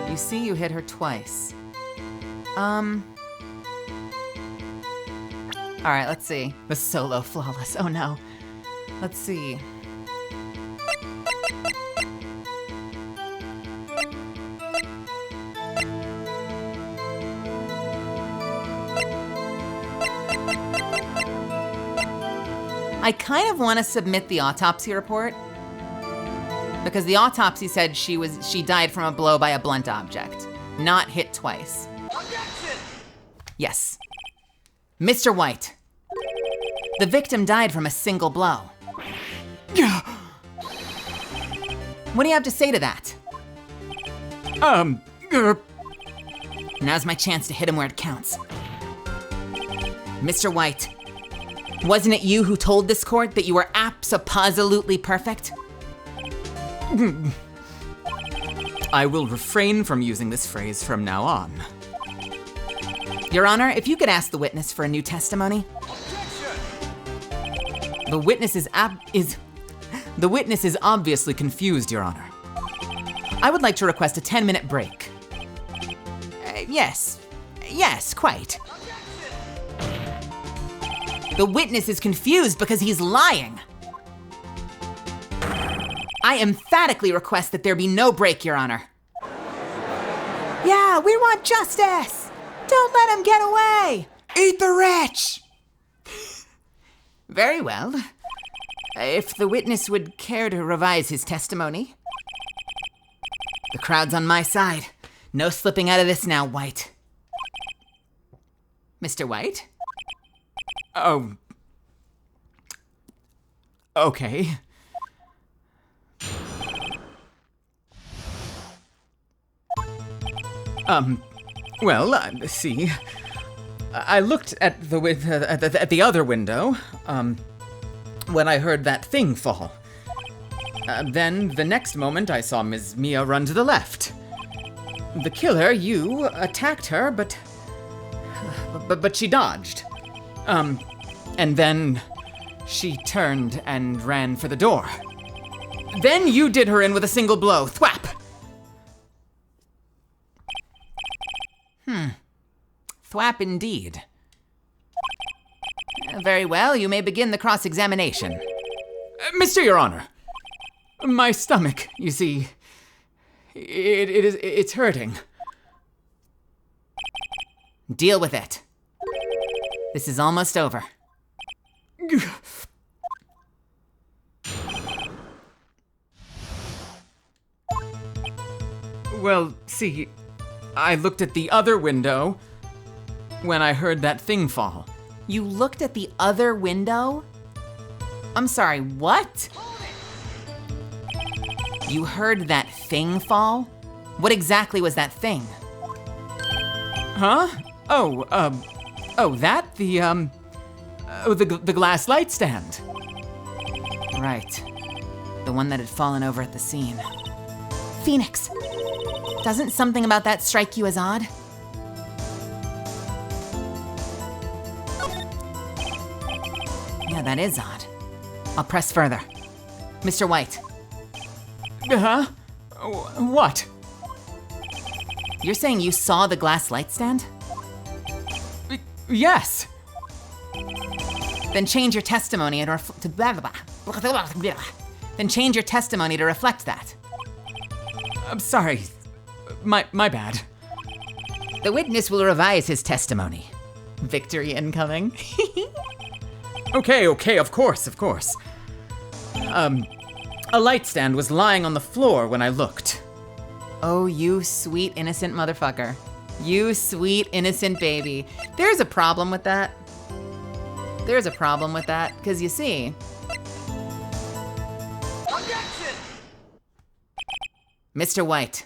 You see, you hit her twice. All right, let's see. The solo flawless. Oh no. Let's see. I kind of want to submit the autopsy report because the autopsy said she died from a blow by a blunt object, not hit twice. Objection! Yes. Mr. White, the victim died from a single blow. What do you have to say to that? Now's my chance to hit him where it counts. Mr. White, wasn't it you who told this court that you were abso-positively perfect? I will refrain from using this phrase from now on. Your Honor, if you could ask the witness for a new testimony. Objection! The witness is obviously confused, Your Honor. I would like to request a 10-minute break. Yes, quite. The witness is confused because he's lying. I emphatically request that there be no break, Your Honor. Yeah, we want justice. Don't let him get away. Eat the rich! Very well. If the witness would care to revise his testimony. The crowd's on my side. No slipping out of this now, White. Mr. White? Oh. Okay. Well, see. I looked at the other window, when I heard that thing fall. Then, the next moment, I saw Ms. Mia run to the left. The killer, you, attacked her, but she dodged. And then she turned and ran for the door. Then you did her in with a single blow. Thwap! Thwap indeed. Very well, you may begin the cross-examination. Mr. Your Honor, my stomach, you see, it's hurting. Deal with it. This is almost over. Well, see, I looked at the other window when I heard that thing fall. You looked at the other window? I'm sorry, what? You heard that thing fall? What exactly was that thing? Huh? Oh, that? The glass light stand. Right. The one that had fallen over at the scene. Phoenix, doesn't something about that strike you as odd? Yeah, that is odd. I'll press further. Mr. White, Huh? What? you're saying you saw the glass light stand? Yes. Then change your testimony Then change your testimony to reflect that. I'm sorry. My bad. The witness will revise his testimony. Victory incoming. Okay, of course. A light stand was lying on the floor when I looked. Oh, you sweet, innocent motherfucker. You sweet, innocent baby. There's a problem with that. Because you see... Objection! Mr. White,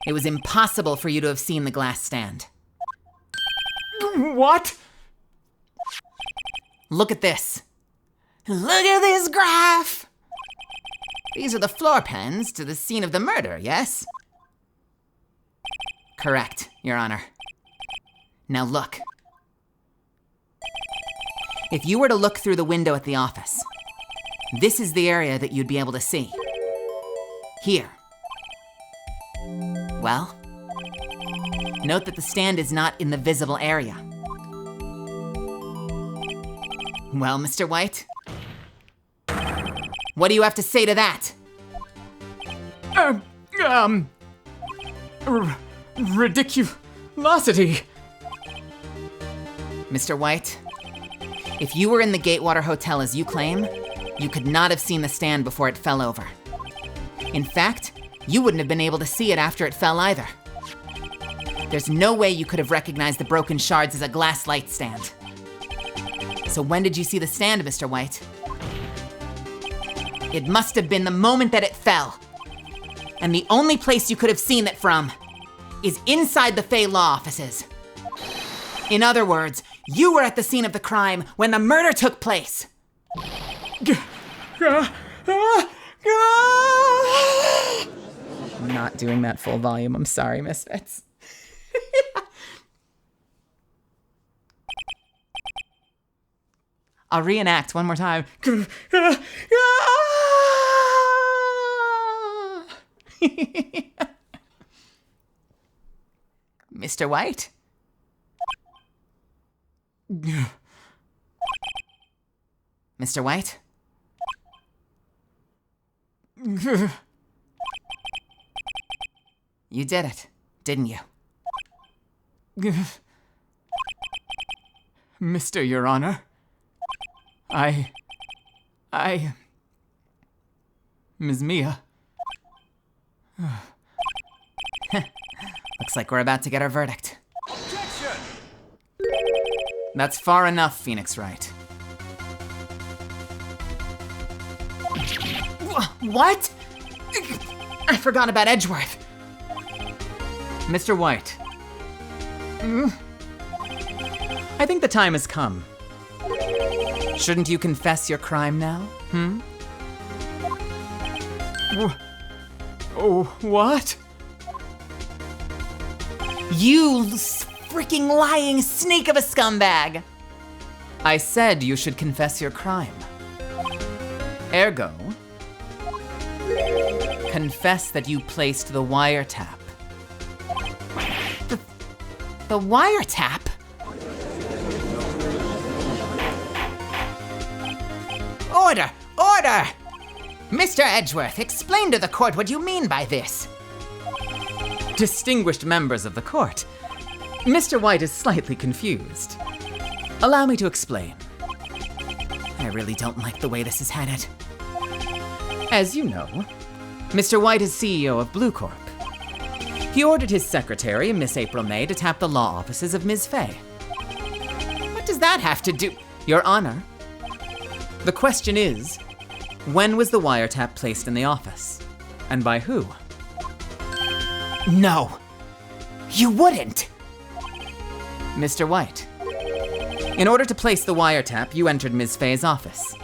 it was impossible for you to have seen the glass stand. What? Look at this. Look at this graph! These are the floor plans to the scene of the murder, yes? Correct, Your Honor. Now look. If you were to look through the window at the office, this is the area that you'd be able to see. Here. Well, Note that the stand is not in the visible area. Well, Mr. White? What do you have to say to that? Ridiculosity. Mr. White, if you were in the Gatewater Hotel as you claim, you could not have seen the stand before it fell over. In fact, you wouldn't have been able to see it after it fell either. There's no way you could have recognized the broken shards as a glass light stand. So when did you see the stand, Mr. White? It must have been the moment that it fell. And the only place you could have seen it from is inside the Fey Law offices. In other words, you were at the scene of the crime when the murder took place. I'm not doing that full volume. I'm sorry, Misfits. I'll reenact one more time. Mr. White? Mr. White? You did it, didn't you? Mr. Your Honor, Ms. Mia. Looks like we're about to get our verdict. Objection! That's far enough, Phoenix Wright. What? I forgot about Edgeworth. Mr. White. I think the time has come. Shouldn't you confess your crime now? What? You freaking lying snake of a scumbag! I said you should confess your crime. Ergo, confess that you placed the wiretap. The wiretap? Order! Order! Mr. Edgeworth, explain to the court what you mean by this. Distinguished members of the court, Mr. White is slightly confused. Allow me to explain. I really don't like the way this is headed. As you know, Mr. White is CEO of Blue Corp. He ordered his secretary, Miss April May, to tap the law offices of Ms. Fay. What does that have to do? Your Honor, the question is, when was the wiretap placed in the office? And by who? No. You wouldn't. Mr. White, in order to place the wiretap, you entered Ms. Fay's office.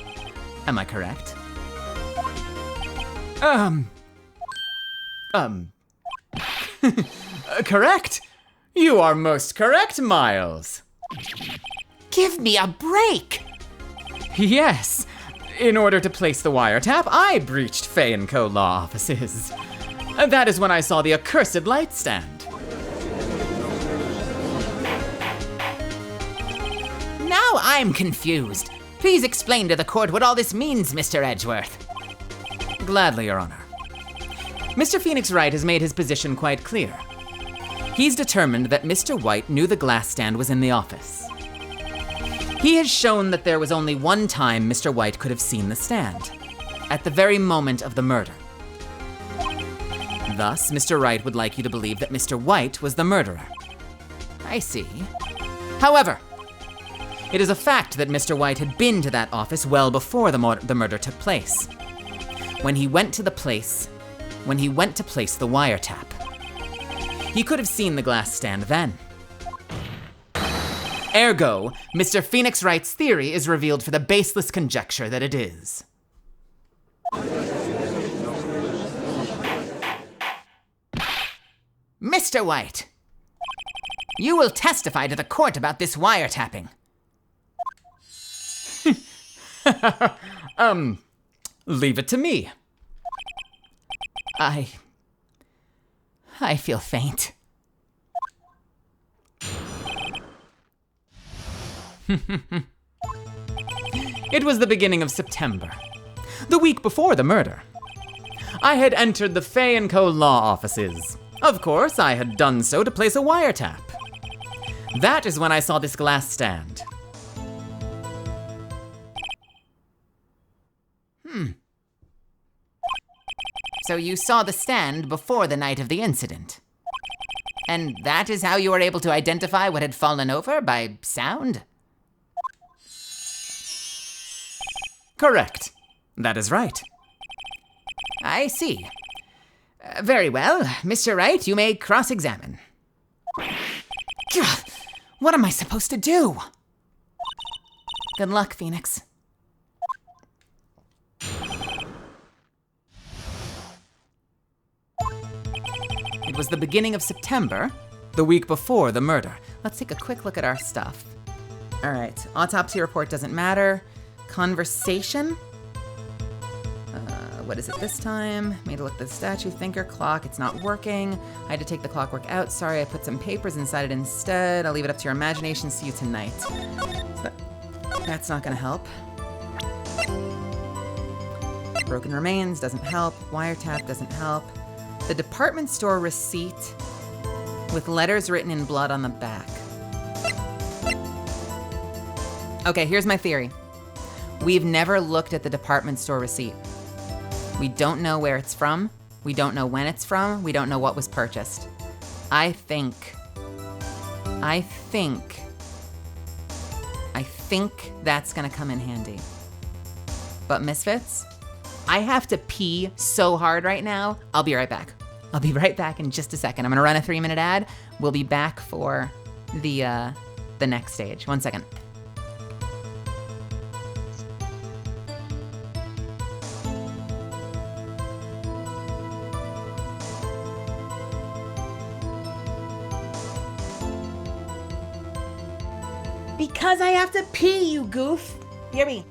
Am I correct? Correct? You are most correct, Miles. Give me a break! Yes. In order to place the wiretap, I breached Fay & Co. law offices. That is when I saw the accursed light stand. Now I'm confused. Please explain to the court what all this means, Mr. Edgeworth. Gladly, Your Honor. Mr. Phoenix Wright has made his position quite clear. He's determined that Mr. White knew the glass stand was in the office. He has shown that there was only one time Mr. White could have seen the stand, at the very moment of the murder. Thus, Mr. Wright would like you to believe that Mr. White was the murderer. I see. However, it is a fact that Mr. White had been to that office well before the murder took place. When he went to place the wiretap, he could have seen the glass stand then. Ergo, Mr. Phoenix Wright's theory is revealed for the baseless conjecture that it is. Mr. White, you will testify to the court about this wiretapping. Leave it to me. I feel faint. It was the beginning of September, the week before the murder. I had entered the Fay & Co. law offices. Of course, I had done so to place a wiretap. That is when I saw this glass stand. So you saw the stand before the night of the incident. And that is how you were able to identify what had fallen over by sound? Correct. That is right. I see. Very well. Mr. Wright, you may cross-examine. Gah, what am I supposed to do? Good luck, Phoenix. It was the beginning of September, the week before the murder. Let's take a quick look at our stuff. All right, autopsy report doesn't matter. Conversation. What is it this time? Made to look at the statue, thinker, clock. It's not working. I had to take the clockwork out. Sorry, I put some papers inside it instead. I'll leave it up to your imagination. See you tonight. So that's not gonna help. Broken remains doesn't help. Wiretap doesn't help. The department store receipt with letters written in blood on the back. Okay, here's my theory. We've never looked at the department store receipt. We don't know where it's from. We don't know when it's from. We don't know what was purchased. I think that's gonna come in handy. But Misfits, I have to pee so hard right now. I'll be right back. I'll be right back in just a second. I'm gonna run a 3-minute ad. We'll be back for the next stage. 1 second. Because I have to pee, you goof. Hear me.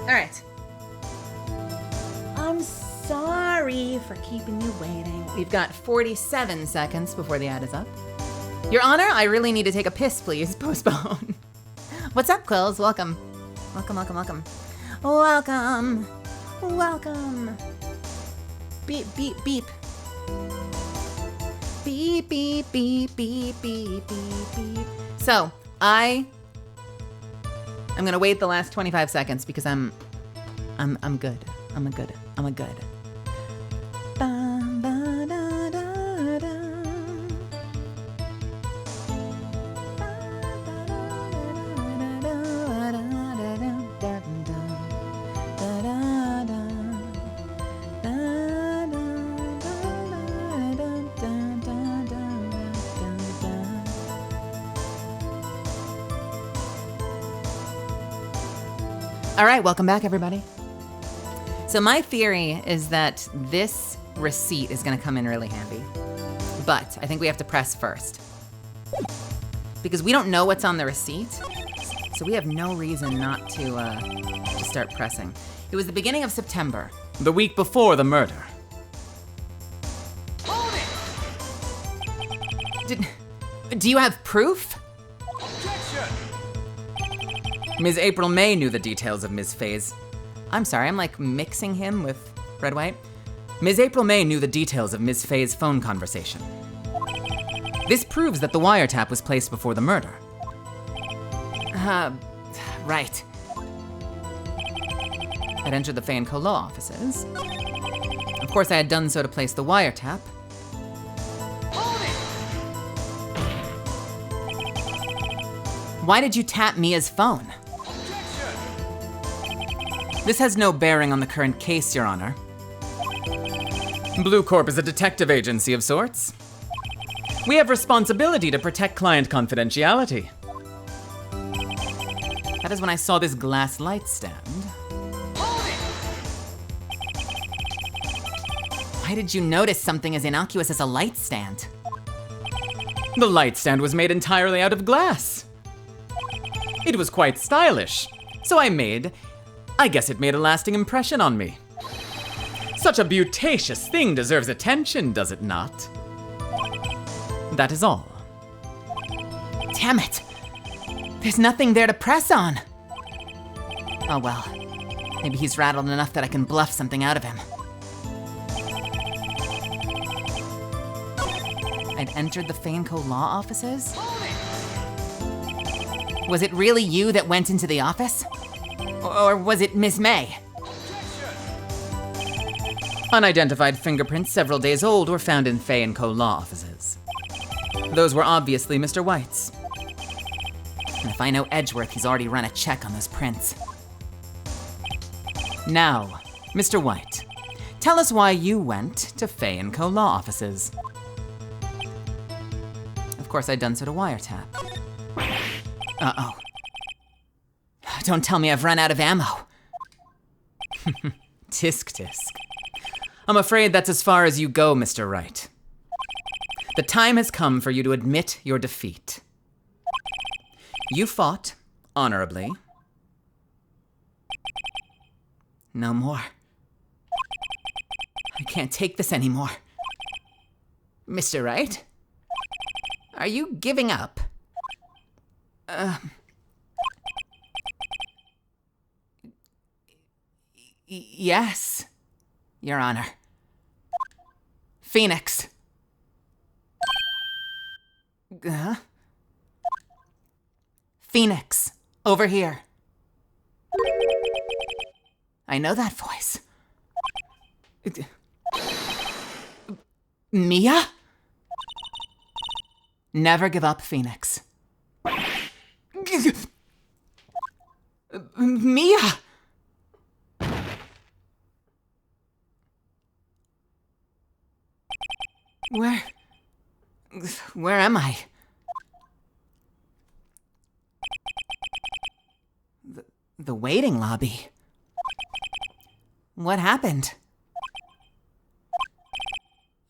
All right. I'm sorry for keeping you waiting. We've got 47 seconds before the ad is up. Your Honor, I really need to take a piss, please. Postpone. What's up, Quills? Welcome. Welcome, welcome, welcome. Welcome. Welcome. Beep, beep, beep. Beep, beep, beep, beep, beep, beep, beep. So, I'm gonna wait the last 25 seconds because I'm good. I'm a good. Bum, ba, da, da, da. Ba, da, da, da, da, da. All right, welcome back, everybody. So my theory is that this receipt is going to come in really handy, but I think we have to press first because we don't know what's on the receipt, so we have no reason not to start pressing. It was the beginning of September. The week before the murder. Hold it! Do you have proof? Objection! Ms. April May knew the details of Ms. Faye's. I'm sorry, I'm like mixing him with Red White. Ms. April May knew the details of Ms. Faye's phone conversation. This proves that the wiretap was placed before the murder. Right. I'd entered the Faye & Co. law offices. Of course, I had done so to place the wiretap. Hold it! Why did you tap Mia's phone? Objection! This has no bearing on the current case, Your Honor. Blue Corp is a detective agency of sorts. We have responsibility to protect client confidentiality. That is when I saw this glass light stand. Hold it! Why did you notice something as innocuous as a light stand? The light stand was made entirely out of glass. It was quite stylish, so I guess it made a lasting impression on me. Such a beautacious thing deserves attention, does it not? That is all. Damn it! There's nothing there to press on. Oh well. Maybe he's rattled enough that I can bluff something out of him. I'd entered the Faye & Co. law offices? Was it really you that went into the office? Or was it Miss May? Unidentified fingerprints several days old were found in Faye & Co. law offices. Those were obviously Mr. White's. And if I know Edgeworth, he's already run a check on those prints. Now, Mr. White, tell us why you went to Faye & Co. law offices. Of course, I'd done so to wiretap. Uh-oh. Don't tell me I've run out of ammo. Tisk tisk. I'm afraid that's as far as you go, Mr. Wright. The time has come for you to admit your defeat. You fought honorably. No more. I can't take this anymore. Mr. Wright? Are you giving up? Yes, Your Honor. Phoenix. Phoenix, over here. I know that voice. Mia? Never give up, Phoenix. Mia! Where am I? The waiting lobby. What happened?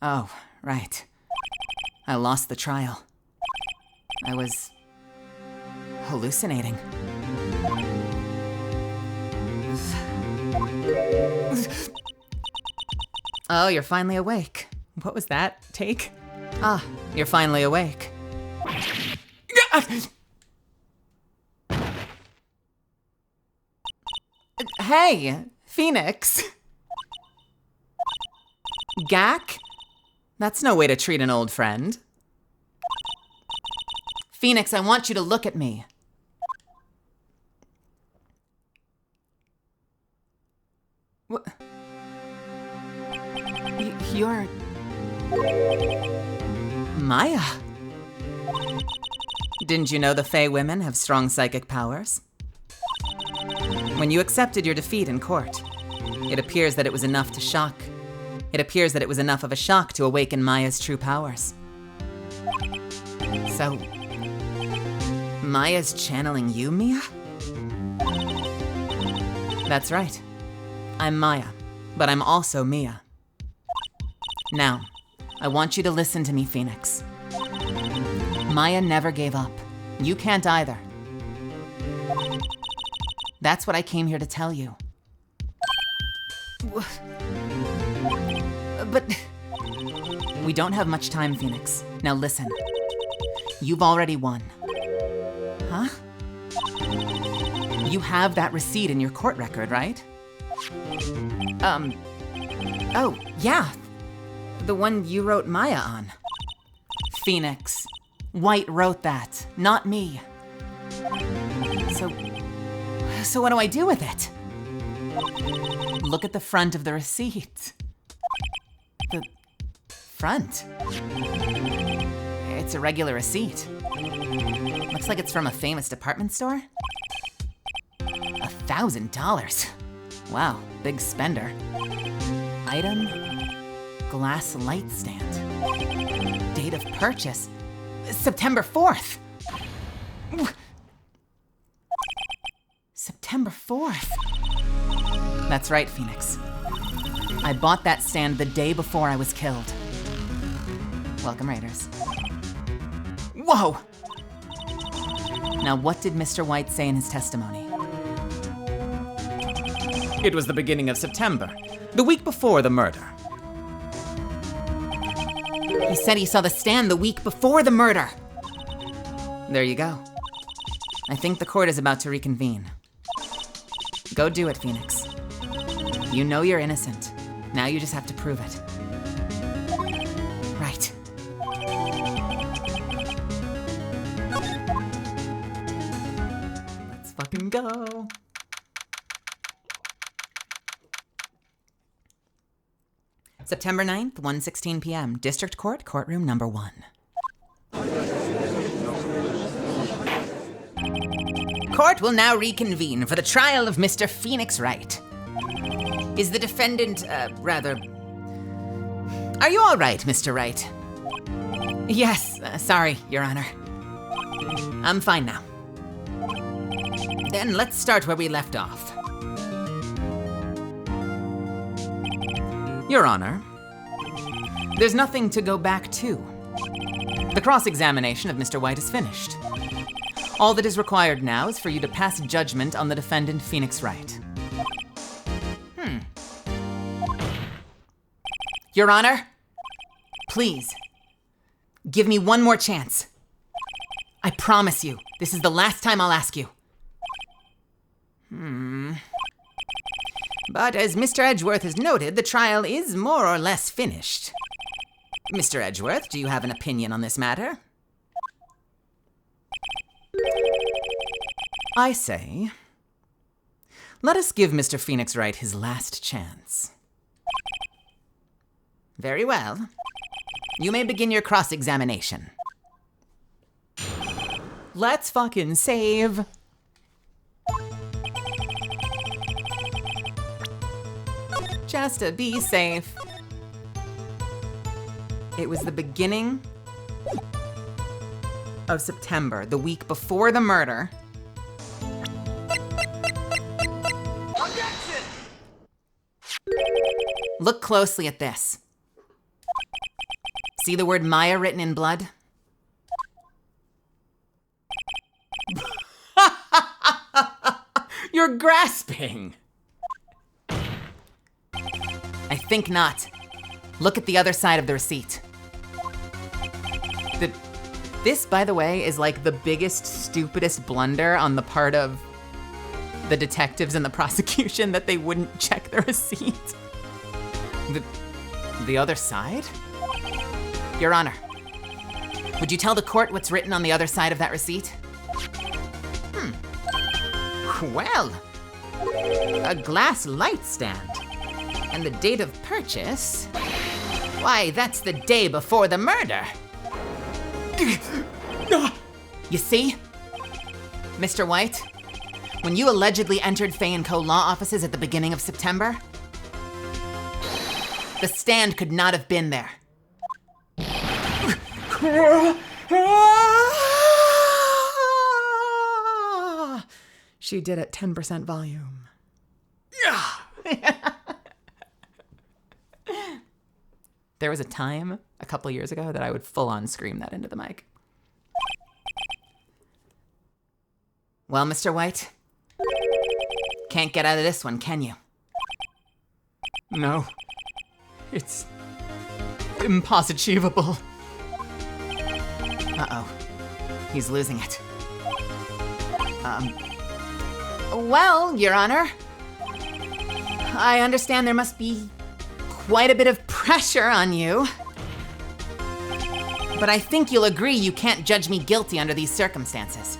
Oh, right. I lost the trial. I was hallucinating. Oh, you're finally awake. What was that? Take? Ah, you're finally awake. Hey, Phoenix. Gak? That's no way to treat an old friend. Phoenix, I want you to look at me. What? You're... Maya. Didn't you know the Fae women have strong psychic powers? When you accepted your defeat in court, it appears that it was enough to shock. It appears that it was enough of a shock to awaken Maya's true powers. So, Maya's channeling you, Mia? That's right. I'm Maya, but I'm also Mia. Now, I want you to listen to me, Phoenix. Maya never gave up. You can't either. That's what I came here to tell you. But we don't have much time, Phoenix. Now listen. You've already won. Huh? You have that receipt in your court record, right? Oh, yeah. The one you wrote Maya on. Phoenix. White wrote that, not me. So what do I do with it? Look at the front of the receipt. The front? It's a regular receipt. Looks like it's from a famous department store. $1,000. Wow, big spender. Item, glass light stand. Date of purchase, September 4th. September 4th. That's right, Phoenix. I bought that stand the day before I was killed. Welcome, Raiders. Whoa! Now, what did Mr. White say in his testimony? It was the beginning of September, the week before the murder. He said he saw the stand the week before the murder. There you go. I think the court is about to reconvene. Go do it, Phoenix. You know you're innocent. Now you just have to prove it. Right. Let's fucking go. September 9th, 1:16 p.m., District Court, Courtroom Number 1. Court will now reconvene for the trial of Mr. Phoenix Wright. Is the defendant, Are you all right, Mr. Wright? Yes, sorry, Your Honor. I'm fine now. Then let's start where we left off. Your Honor, there's nothing to go back to. The cross-examination of Mr. White is finished. All that is required now is for you to pass judgment on the defendant, Phoenix Wright. Your Honor, please, give me one more chance. I promise you, this is the last time I'll ask you. But as Mr. Edgeworth has noted, the trial is more or less finished. Mr. Edgeworth, do you have an opinion on this matter? I say, let us give Mr. Phoenix Wright his last chance. Very well. You may begin your cross-examination. Let's fucking save. Just to be safe. It was the beginning of September, the week before the murder. Objection! Look closely at this. See the word Maya written in blood? You're grasping! I think not. Look at the other side of the receipt. This, by the way, is like the biggest, stupidest blunder on the part of the detectives and the prosecution that they wouldn't check the receipt. The other side? Your Honor, would you tell the court what's written on the other side of that receipt? Well, a glass light stand. And the date of purchase? Why, that's the day before the murder. You see? Mr. White, when you allegedly entered Fay & Co. law offices at the beginning of September, the stand could not have been there. She did at 10% volume. There was a time a couple years ago that I would full on scream that into the mic. Well, Mr. White, can't get out of this one, can you? No. It's impossible. Uh-oh. He's losing it. Well, Your Honor, I understand there must be quite a bit of pressure on you. But I think you'll agree you can't judge me guilty under these circumstances.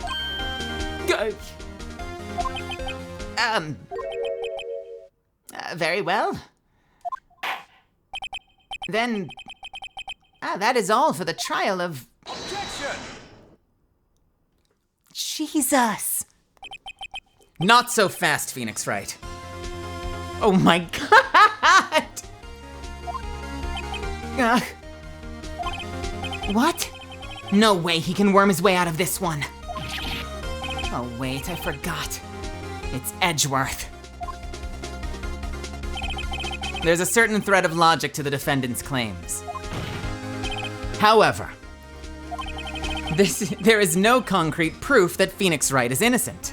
Very well. Then, that is all for the trial of... Objection! Jesus. Not so fast, Phoenix Wright. Oh my God! What? No way he can worm his way out of this one. Oh wait, I forgot. It's Edgeworth. There's a certain thread of logic to the defendant's claims. However, there is no concrete proof that Phoenix Wright is innocent.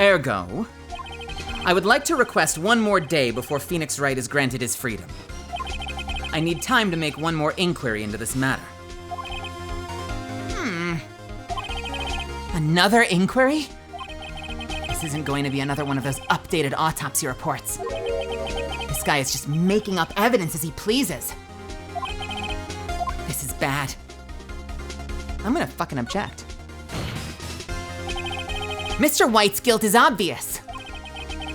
Ergo, I would like to request one more day before Phoenix Wright is granted his freedom. I need time to make one more inquiry into this matter. Another inquiry? This isn't going to be another one of those updated autopsy reports. This guy is just making up evidence as he pleases. This is bad. I'm gonna fucking object. Mr. White's guilt is obvious.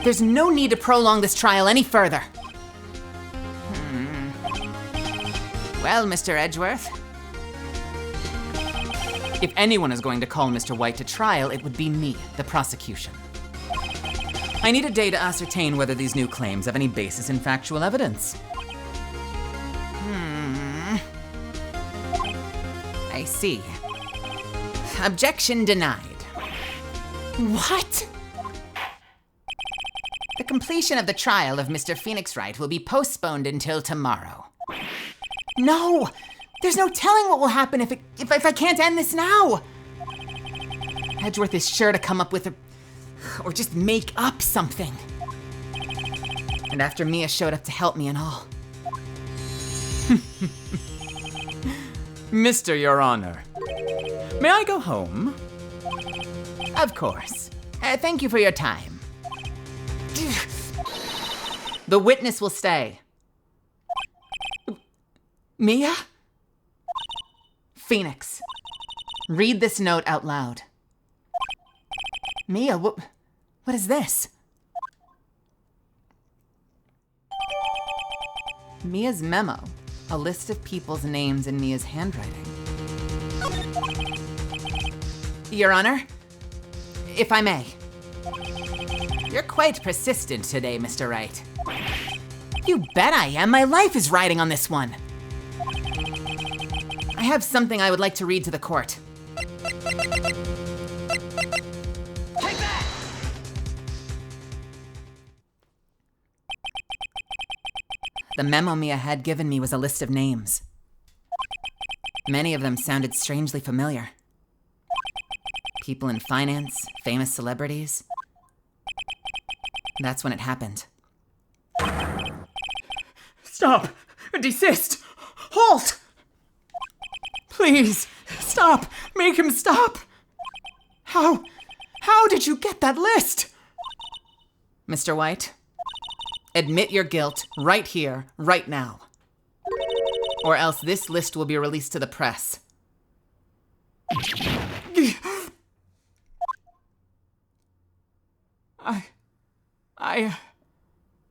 There's no need to prolong this trial any further. Well, Mr. Edgeworth, if anyone is going to call Mr. White to trial, it would be me, the prosecution. I need a day to ascertain whether these new claims have any basis in factual evidence. I see. Objection denied. What? The completion of the trial of Mr. Phoenix Wright will be postponed until tomorrow. No! There's no telling what will happen if I can't end this now! Edgeworth is sure to come up with or just make up something. And after Mia showed up to help me and all. Mr. Your Honor, may I go home? Of course. Thank you for your time. The witness will stay. Mia? Phoenix, read this note out loud. Mia, what is this? Mia's memo. A list of people's names in Mia's handwriting. Your Honor, if I may. You're quite persistent today, Mr. Wright. You bet I am. My life is riding on this one. I have something I would like to read to the court. Take that! The memo Mia had given me was a list of names. Many of them sounded strangely familiar. People in finance, famous celebrities. That's when it happened. Stop! Desist! Halt! Please, stop! Make him stop! How did you get that list? Mr. White, admit your guilt right here, right now. Or else this list will be released to the press.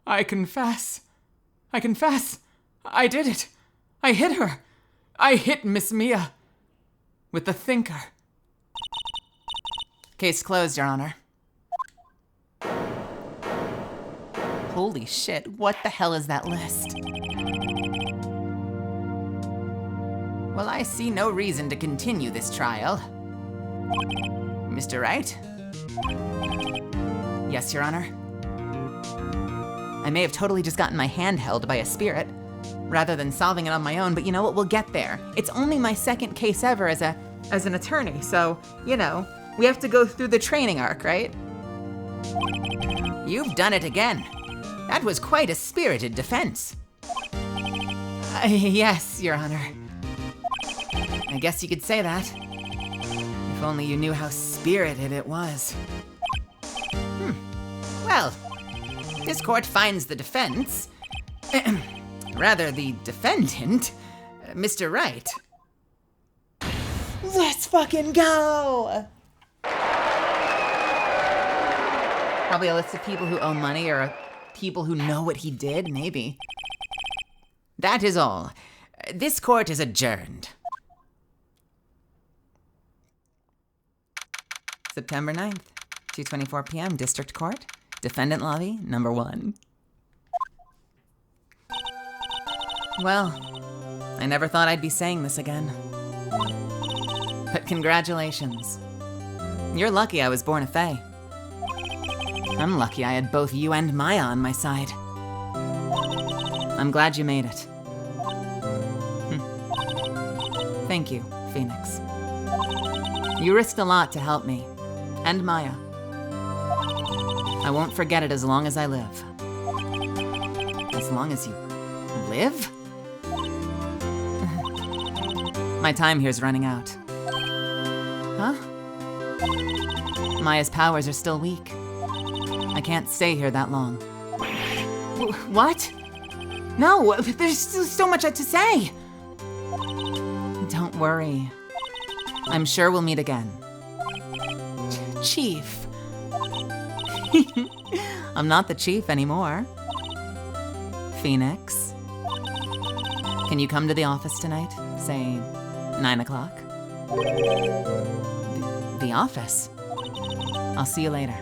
I confess. I confess. I did it. I hit her. I hit Miss Mia. With the thinker. Case closed, Your Honor. Holy shit, what the hell is that list? Well, I see no reason to continue this trial. Mr. Wright? Yes, Your Honor. I may have totally just gotten my hand held by a spirit, rather than solving it on my own, but you know what? We'll get there. It's only my second case ever as an attorney, so, you know, we have to go through the training arc, right? You've done it again. That was quite a spirited defense. Yes, Your Honor. I guess you could say that. If only you knew how spirited it was. Well, this court finds the defense, rather the defendant, Mr. Wright. Let's fucking go! Probably a list of people who owe money or people who know what he did, maybe. That is all. This court is adjourned. September 9th, 2:24 p.m., District Court, Defendant Lobby, number 1. Well, I never thought I'd be saying this again. But congratulations. You're lucky I was born a Fae. I'm lucky I had both you and Maya on my side. I'm glad you made it. Thank you, Phoenix. You risked a lot to help me, and Maya. I won't forget it as long as I live. As long as you live? My time here's running out. Huh? Maya's powers are still weak. I can't stay here that long. What? No, there's still so much to say. Don't worry. I'm sure we'll meet again. Chief. I'm not the chief anymore. Phoenix. Can you come to the office tonight? Say 9 o'clock? The office? I'll see you later.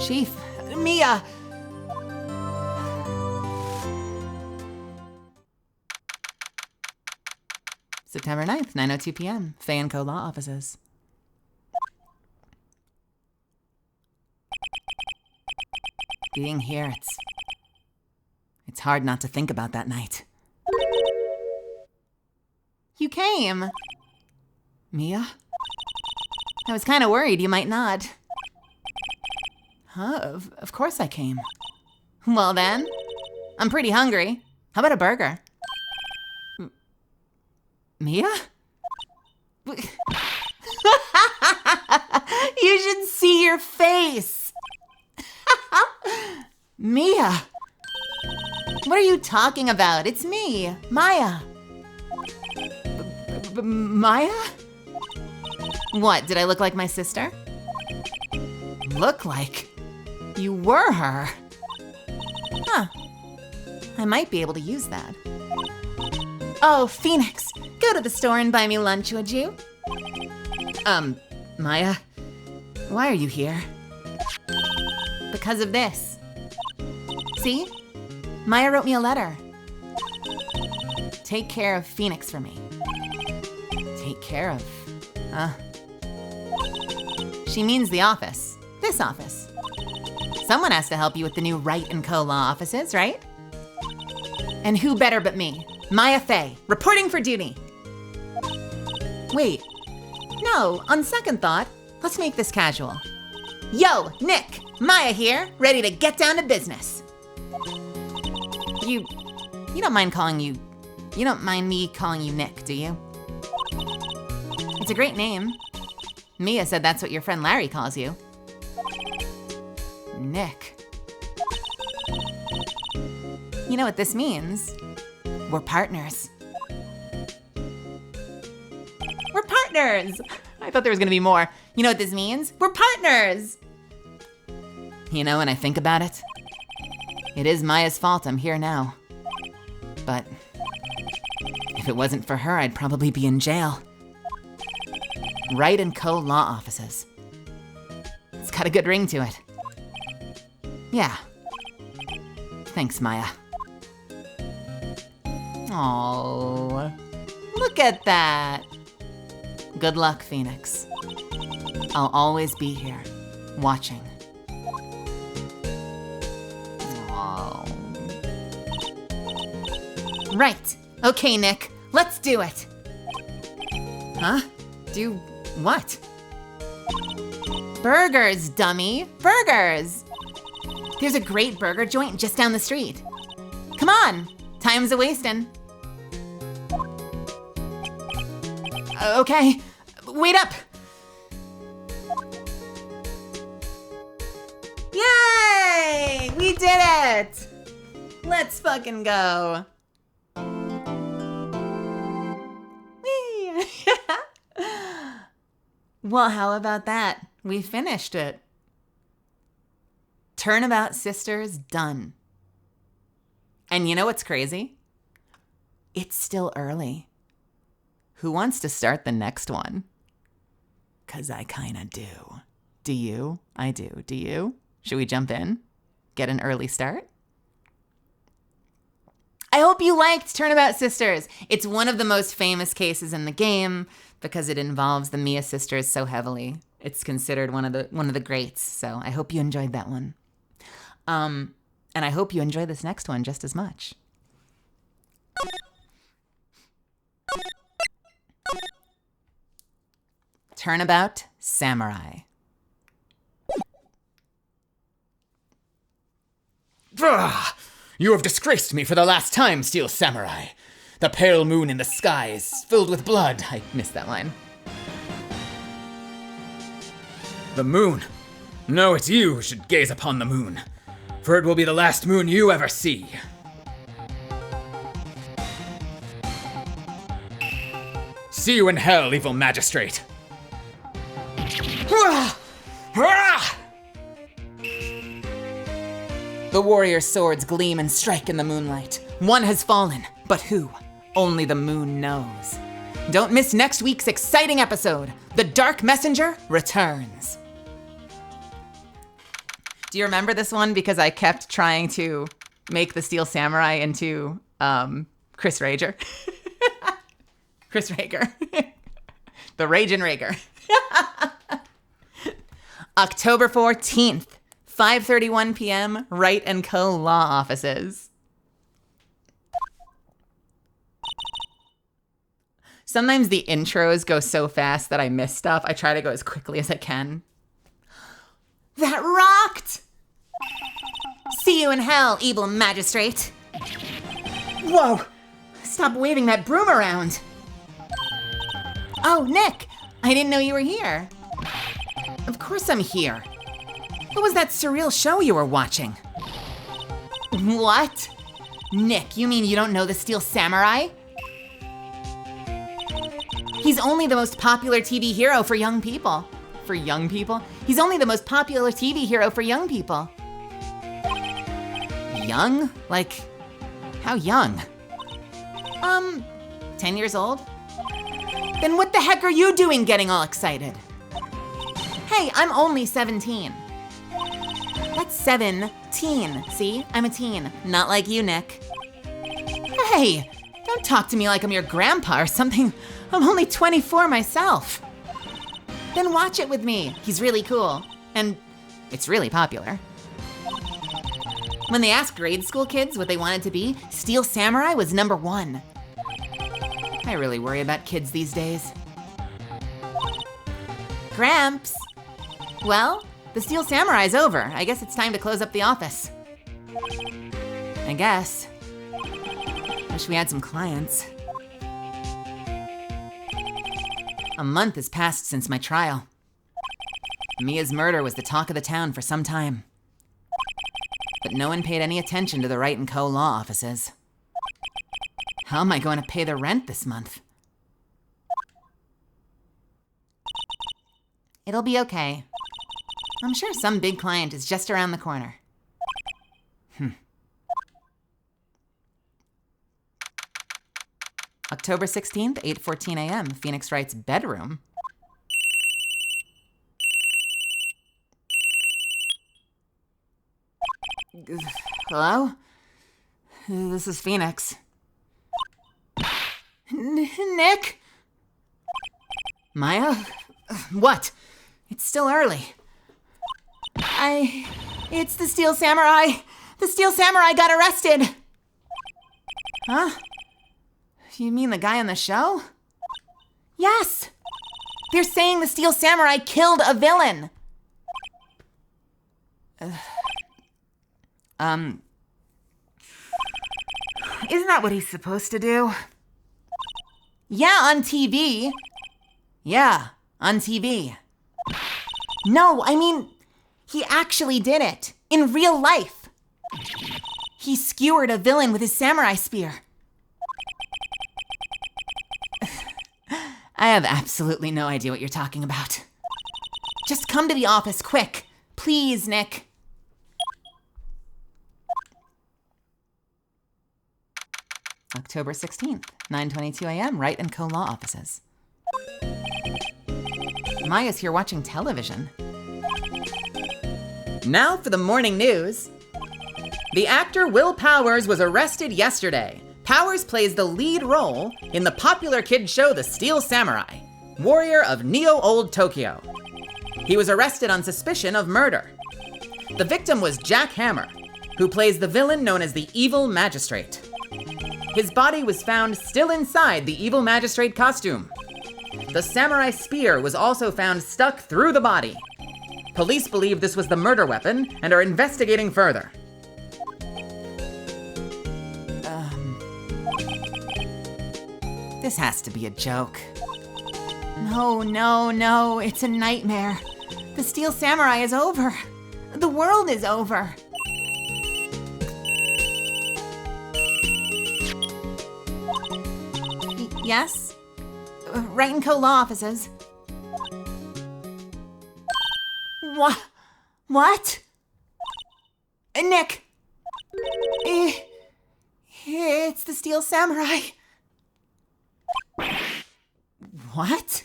Chief. Mia! September 9th, 9:02 p.m., Fae & Co. Law Offices. Being here, it's hard not to think about that night. You came. Mia? I was kind of worried you might not. Huh? Of course I came. Well then, I'm pretty hungry. How about a burger? Mia? You should see your face. Mia. What are you talking about? It's me, Maya. Maya? What, did I look like my sister? Look like? You were her. Huh. I might be able to use that. Oh, Phoenix, go to the store and buy me lunch, would you? Maya, why are you here? Because of this. See? Maya wrote me a letter. Take care of Phoenix for me. Take care of, She means the office. This office. Someone has to help you with the new Wright & Co. Law offices, right? And who better but me? Maya Fae, reporting for duty. Wait, no, on second thought, let's make this casual. Yo, Nick, Maya here, ready to get down to business. You don't mind me calling you Nick, do you? It's a great name. Mia said that's what your friend Larry calls you. Nick. You know what this means? We're partners. We're partners! I thought there was gonna be more. You know what this means? We're partners! You know, when I think about it, it is Maya's fault I'm here now. But if it wasn't for her, I'd probably be in jail. Wright & Co. Law offices. It's got a good ring to it. Yeah. Thanks, Maya. Oh, look at that. Good luck, Phoenix. I'll always be here, watching. Right. Okay, Nick. Let's do it. Huh? Do what? Burgers, dummy. Burgers. There's a great burger joint just down the street. Come on. Time's a-wasting. Okay. Wait up. Yay! We did it! Let's fucking go. Whee! Well, how about that? We finished it. Turnabout Sisters done. And you know what's crazy? It's still early. Who wants to start the next one? 'Cause I kinda do. Do you? I do. Do you? Should we jump in? Get an early start? I hope you liked Turnabout Sisters. It's one of the most famous cases in the game because it involves the Mia sisters so heavily. It's considered one of the greats. So I hope you enjoyed that one. And I hope you enjoy this next one just as much. Turnabout Samurai. Ugh! You have disgraced me for the last time, Steel Samurai. The pale moon in the sky is filled with blood. I missed that line. The moon? No, it's you who should gaze upon the moon, for it will be the last moon you ever see. See you in hell, evil magistrate. The warrior swords gleam and strike in the moonlight. One has fallen, but who? Only the moon knows. Don't miss next week's exciting episode. The Dark Messenger returns. Do you remember this one? Because I kept trying to make the Steel Samurai into Chris Rager. Chris Rager. The Ragin' Rager. October 14th. 5:31 p.m., Wright & Co. Law Offices. Sometimes the intros go so fast that I miss stuff. I try to go as quickly as I can. That rocked! See you in hell, evil magistrate. Whoa! Stop waving that broom around. Oh, Nick! I didn't know you were here. Of course I'm here. What was that surreal show you were watching? What? Nick, you mean you don't know the Steel Samurai? He's only the most popular TV hero for young people. For young people? He's only the most popular TV hero for young people. Young? Like, how young? 10 years old? Then what the heck are you doing getting all excited? Hey, I'm only 17. That's 17. See? I'm a teen. Not like you, Nick. Hey, don't talk to me like I'm your grandpa or something. I'm only 24 myself. Then watch it with me. He's really cool. And it's really popular. When they asked grade school kids what they wanted to be, Steel Samurai was number 1. I really worry about kids these days. Gramps. Well, the Steel Samurai's over. I guess it's time to close up the office. I guess. Wish we had some clients. A month has passed since my trial. Mia's murder was the talk of the town for some time. But no one paid any attention to the Wright & Co. law offices. How am I going to pay the rent this month? It'll be okay. I'm sure some big client is just around the corner. October 16th, 8:14 a.m., Phoenix Wright's bedroom. Hello? This is Phoenix. Nick? Maya? What? It's still early. It's the Steel Samurai. The Steel Samurai got arrested. Huh? You mean the guy on the show? Yes! They're saying the Steel Samurai killed a villain. Isn't that what he's supposed to do? Yeah, on TV. Yeah, on TV. No, I mean, he actually did it. In real life. He skewered a villain with his samurai spear. I have absolutely no idea what you're talking about. Just come to the office, quick. Please, Nick. October 16th, 9:22 a.m., Wright & Co. Law Offices. Maya's here watching television. Now for the morning news. The actor Will Powers was arrested yesterday. Powers plays the lead role in the popular kids show The Steel Samurai, warrior of Neo-Old Tokyo. He was arrested on suspicion of murder. The victim was Jack Hammer, who plays the villain known as the Evil Magistrate. His body was found still inside the Evil Magistrate costume. The samurai spear was also found stuck through the body. Police believe this was the murder weapon and are investigating further. This has to be a joke. No, it's a nightmare. The Steel Samurai is over. The world is over. Yes? Wright & Co. Law Offices. What? Nick! It's the Steel Samurai. What?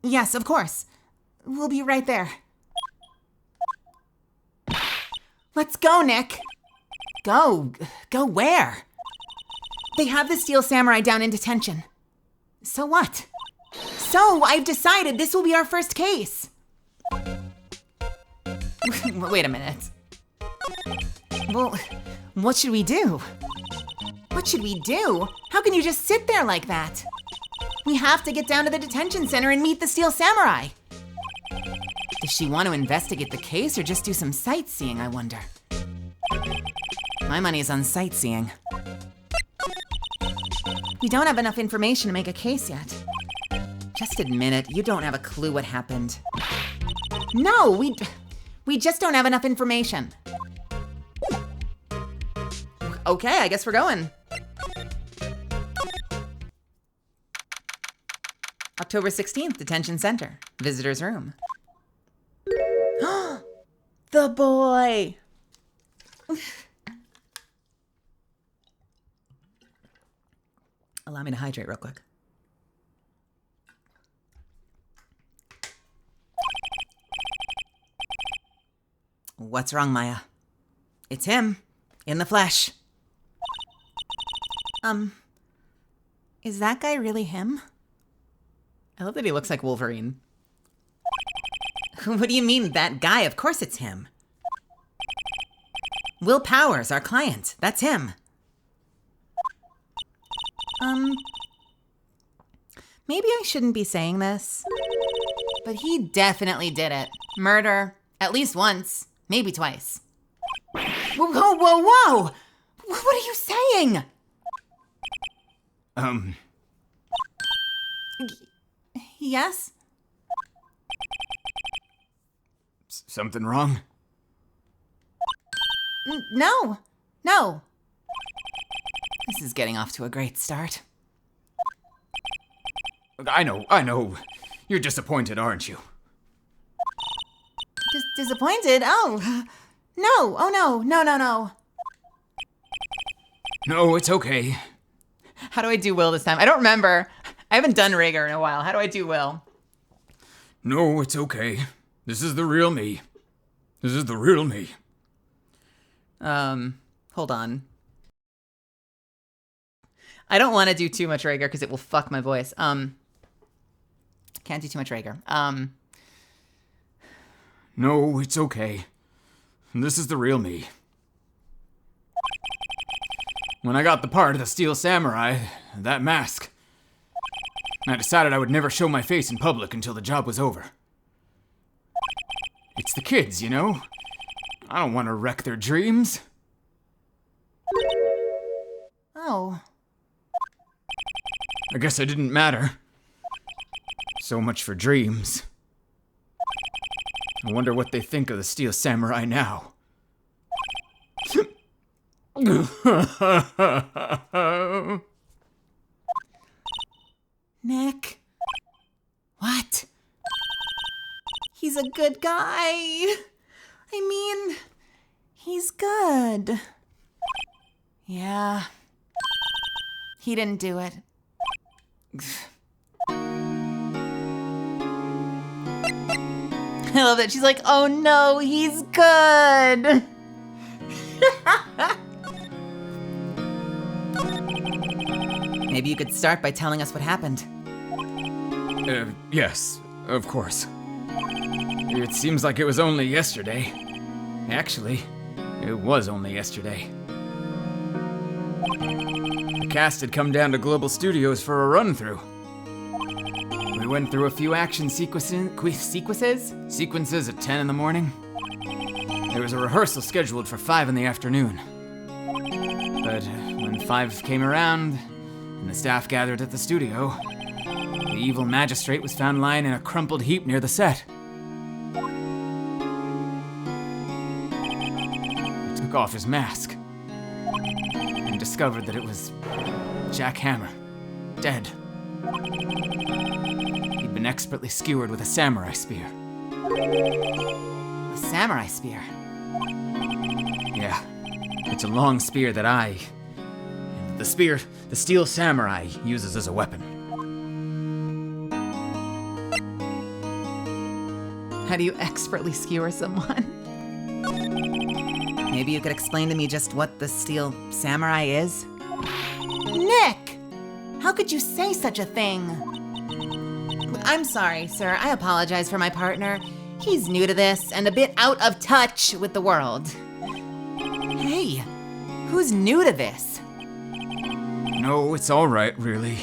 Yes, of course. We'll be right there. Let's go, Nick. Go where? They have the Steel Samurai down in detention. So what? So I've decided this will be our first case. Wait a minute. Well, what should we do? What should we do? How can you just sit there like that? We have to get down to the detention center and meet the Steel Samurai. Does she want to investigate the case or just do some sightseeing, I wonder? My money is on sightseeing. We don't have enough information to make a case yet. Just admit it, you don't have a clue what happened. No, we just don't have enough information. Okay, I guess we're going. October 16th, Detention Center, Visitor's Room. The boy! Allow me to hydrate real quick. What's wrong, Maya? It's him, in the flesh. Is that guy really him? I love that he looks like Wolverine. What do you mean, that guy? Of course it's him. Will Powers, our client. That's him. Maybe I shouldn't be saying this, but he definitely did it. Murder. At least once. Maybe twice. Whoa! What are you saying? Yes? Something wrong? No. This is getting off to a great start. I know. You're disappointed, aren't you? Disappointed? Oh, no. No, it's okay. How do I do Will this time? I don't remember. I haven't done Rhaegar in a while. How do I do Will? No, it's okay. This is the real me. This is the real me. Hold on. I don't want to do too much Rhaegar because it will fuck my voice. Can't do too much Rhaegar. No, it's okay. This is the real me. When I got the part of the Steel Samurai, that mask, I decided I would never show my face in public until the job was over. It's the kids, you know? I don't want to wreck their dreams. Oh. I guess I didn't matter. So much for dreams. I wonder what they think of the Steel Samurai now. Nick? What? He's a good guy. I mean, he's good. Yeah. He didn't do it. I love that. She's like, oh no, he's good. Maybe you could start by telling us what happened. Yes, of course. It seems like it was only yesterday. Actually, it was only yesterday. The cast had come down to Global Studios for a run-through. We went through a few action sequences at 10 in the morning. There was a rehearsal scheduled for 5 in the afternoon. But when 5 came around, and the staff gathered at the studio, the evil magistrate was found lying in a crumpled heap near the set. He took off his mask and discovered that it was Jack Hammer, dead. He'd been expertly skewered with a samurai spear. A samurai spear. Yeah, it's a long spear that the Steel Samurai uses as a weapon. How do you expertly skewer someone? Maybe you could explain to me just what the Steel Samurai is? Nick! How could you say such a thing? I'm sorry, sir. I apologize for my partner. He's new to this and a bit out of touch with the world. Hey, who's new to this? No, it's all right, really.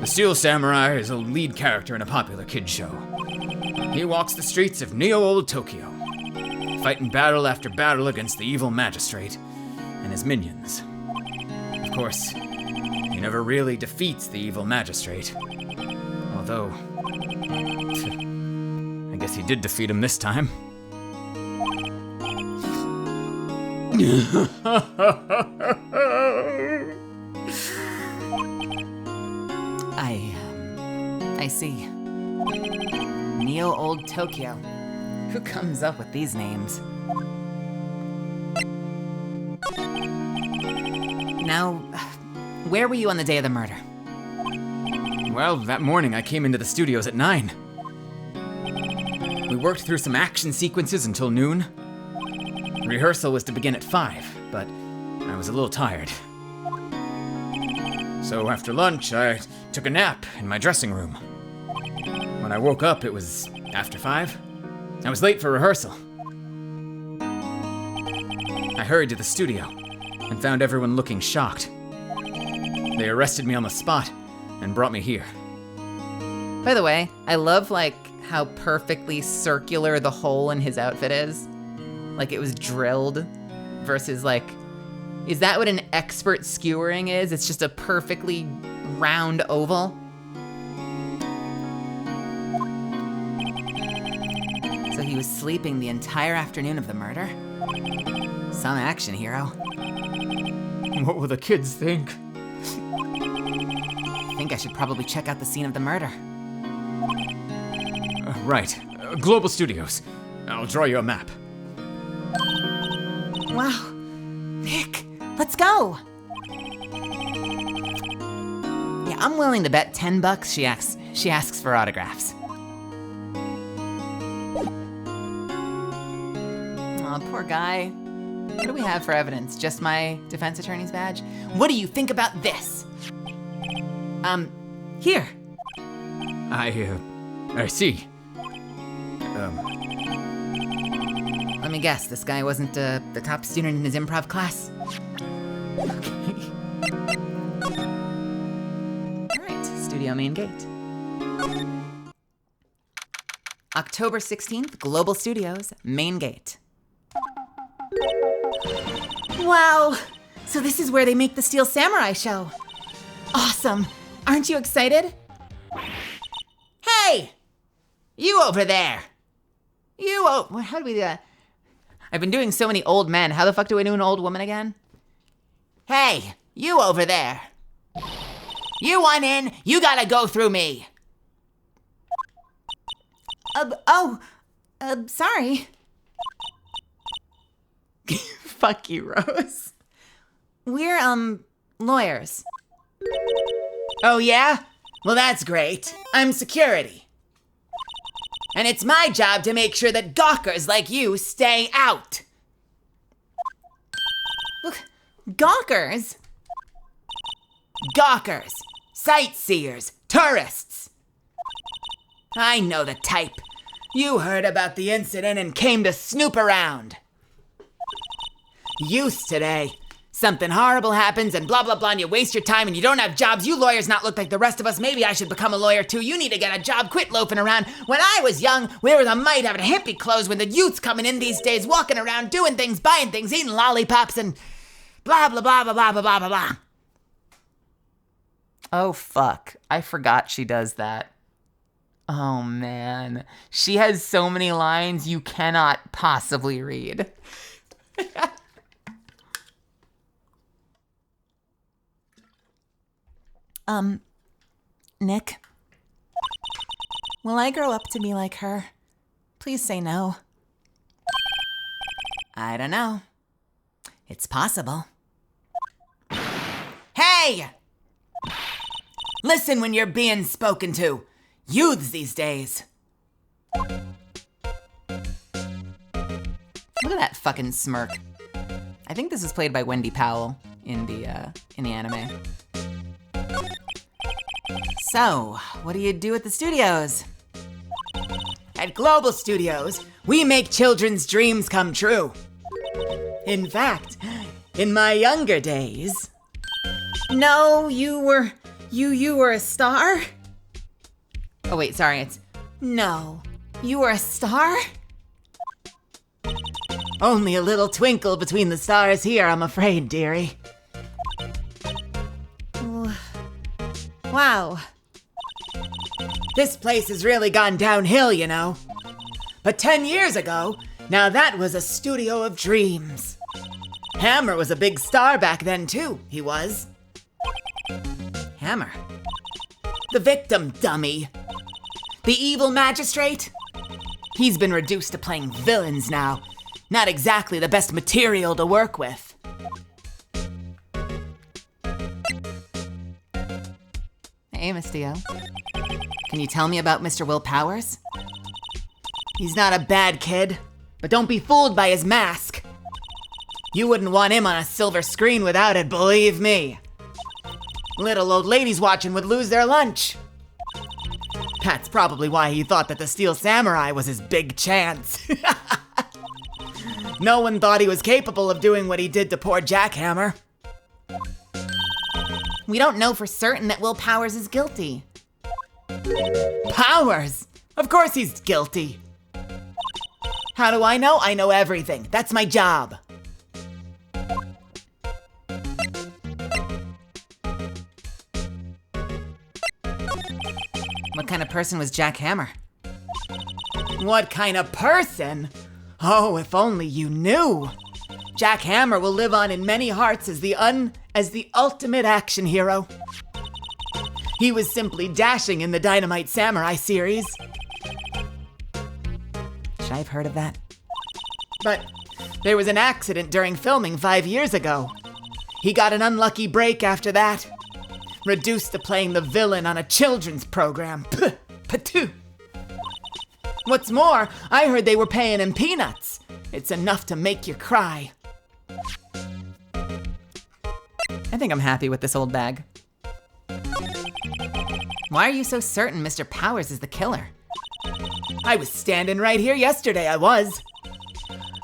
The Steel Samurai is a lead character in a popular kids show. He walks the streets of Neo Old Tokyo, fighting battle after battle against the evil magistrate and his minions. Of course, he never really defeats the evil magistrate. Although, I guess he did defeat him this time. I see. Neo Old Tokyo. Who comes up with these names? Now, where were you on the day of the murder? Well, that morning I came into the studios at 9. We worked through some action sequences until noon. Rehearsal was to begin at 5, but I was a little tired. So after lunch, I took a nap in my dressing room. When I woke up, it was after 5. I was late for rehearsal. I hurried to the studio and found everyone looking shocked. They arrested me on the spot and brought me here. By the way, I love how perfectly circular the hole in his outfit is. Like it was drilled versus is that what an expert skewering is? It's just a perfectly round oval. So he was sleeping the entire afternoon of the murder? Some action hero. What will the kids think? I think I should probably check out the scene of the murder. Right. Global Studios. I'll draw you a map. Wow. Nick, let's go. Yeah, I'm willing to bet $10 she asks for autographs. Aw, poor guy. What do we have for evidence? Just my defense attorney's badge? What do you think about this? Here. I see. Let me guess, this guy wasn't the top student in his improv class? Alright, studio main gate. October 16th, Global Studios, main gate. Wow! So this is where they make the Steel Samurai show. Awesome! Aren't you excited? Hey! You over there! How do we do that? I've been doing so many old men. How the fuck do I do an old woman again? Hey! You over there! You want in? You gotta go through me! Sorry. Fuck you, Rose. We're, lawyers. Oh, yeah? Well, that's great. I'm security. And it's my job to make sure that gawkers like you stay out. Look, gawkers? Gawkers. Sightseers. Tourists. I know the type. You heard about the incident and came to snoop around. Youth today. Something horrible happens and blah, blah, blah, and you waste your time and you don't have jobs. You lawyers not look like the rest of us. Maybe I should become a lawyer too. You need to get a job. Quit loafing around. When I was young, we were the mite having hippie clothes when the youth's coming in these days, walking around, doing things, buying things, eating lollipops and blah, blah, blah, blah, blah, blah, blah, blah, blah. Oh, fuck. I forgot she does that. Oh, man. She has so many lines you cannot possibly read. Nick, will I grow up to be like her? Please say no. I don't know. It's possible. Hey! Listen when you're being spoken to. Youths these days. Look at that fucking smirk. I think this is played by Wendy Powell in the anime. So, what do you do at the studios? At Global Studios, we make children's dreams come true. In fact, in my younger days... No, you were a star? Oh wait, sorry, it's... No, you were a star? Only a little twinkle between the stars here, I'm afraid, dearie. Wow. This place has really gone downhill, you know. But 10 years ago, now that was a studio of dreams. Hammer was a big star back then too, he was. Hammer? The victim, dummy. The evil magistrate? He's been reduced to playing villains now. Not exactly the best material to work with. Hey, Miss Dio. Can you tell me about Mr. Will Powers? He's not a bad kid, but don't be fooled by his mask. You wouldn't want him on a silver screen without it, believe me. Little old ladies watching would lose their lunch. That's probably why he thought that the Steel Samurai was his big chance. No one thought he was capable of doing what he did to poor Jackhammer. We don't know for certain that Will Powers is guilty. Powers? Of course he's guilty. How do I know? I know everything. That's my job. What kind of person was Jackhammer? What kind of person? Oh, if only you knew. Jackhammer will live on in many hearts as the ultimate action hero. He was simply dashing in the Dynamite Samurai series. Should I have heard of that? But there was an accident during filming 5 years ago. He got an unlucky break after that. Reduced to playing the villain on a children's program. Patoo. What's more, I heard they were paying him peanuts. It's enough to make you cry. I think I'm happy with this old bag. Why are you so certain Mr. Powers is the killer? I was standing right here yesterday, I was.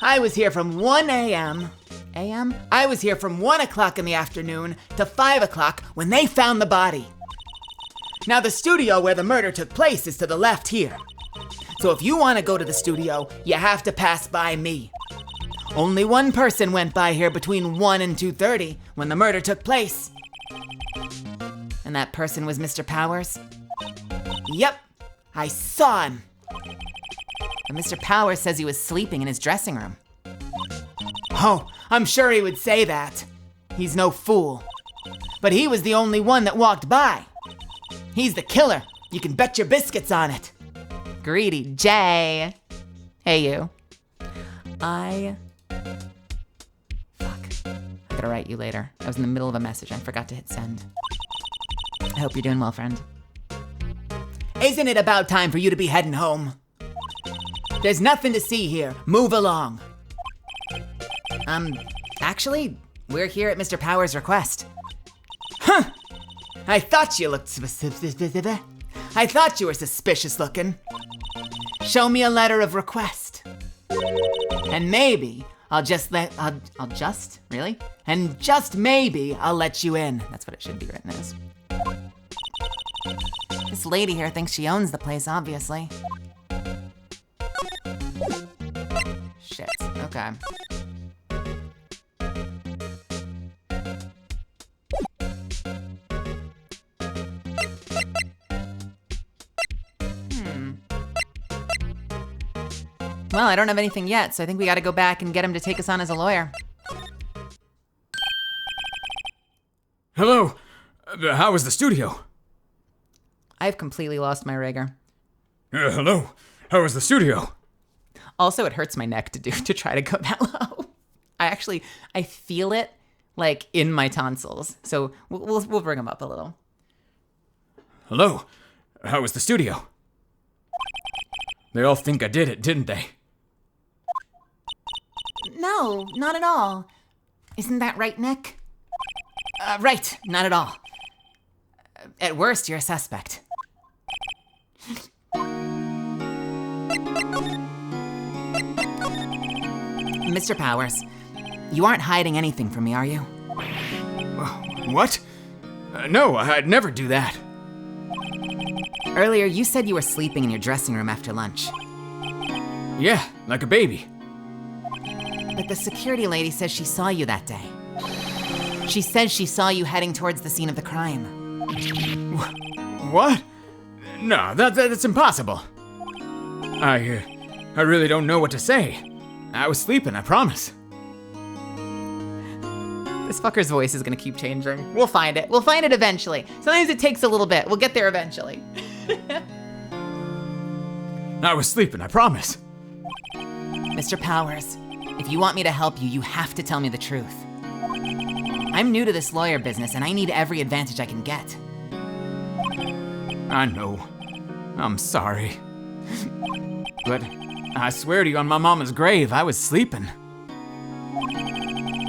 I was here from 1 a.m. a.m.? I was here from 1 o'clock in the afternoon to 5 o'clock when they found the body. Now, the studio where the murder took place is to the left here. So if you want to go to the studio, you have to pass by me. Only one person went by here between 1 and 2:30 when the murder took place. And that person was Mr. Powers? Yep, I saw him. And Mr. Powers says he was sleeping in his dressing room. Oh, I'm sure he would say that. He's no fool. But he was the only one that walked by. He's the killer. You can bet your biscuits on it. Greedy Jay. Hey, you. Fuck. I gotta write you later. I was in the middle of a message. I forgot to hit send. I hope you're doing well, friend. Isn't it about time for you to be heading home? There's nothing to see here. Move along. Actually, we're here at Mr. Powers' request. Huh! I thought you looked I thought you were suspicious looking. Show me a letter of request. And maybe I'll just really? And just maybe I'll let you in. That's what it should be written as. This lady here thinks she owns the place, obviously. Shit, okay. Well, I don't have anything yet, so I think we gotta go back and get him to take us on as a lawyer. Hello. How was the studio? I've completely lost my rigor. Hello. How was the studio? Also, it hurts my neck to try to go that low. I feel it like in my tonsils. So we'll bring them up a little. Hello. How was the studio? They all think I did it, didn't they? No, not at all. Isn't that right, Nick? Right, not at all. At worst, you're a suspect. Mr. Powers, you aren't hiding anything from me, are you? What? No, I'd never do that. Earlier, you said you were sleeping in your dressing room after lunch. Yeah, like a baby. But the security lady says she saw you that day. She says she saw you heading towards the scene of the crime. What? No, that's impossible. I really don't know what to say. I was sleeping, I promise. This fucker's voice is gonna keep changing. We'll find it. We'll find it eventually. Sometimes it takes a little bit. We'll get there eventually. I was sleeping, I promise. Mr. Powers, if you want me to help you, you have to tell me the truth. I'm new to this lawyer business and I need every advantage I can get. I know. I'm sorry. But I swear to you on my mama's grave, I was sleeping.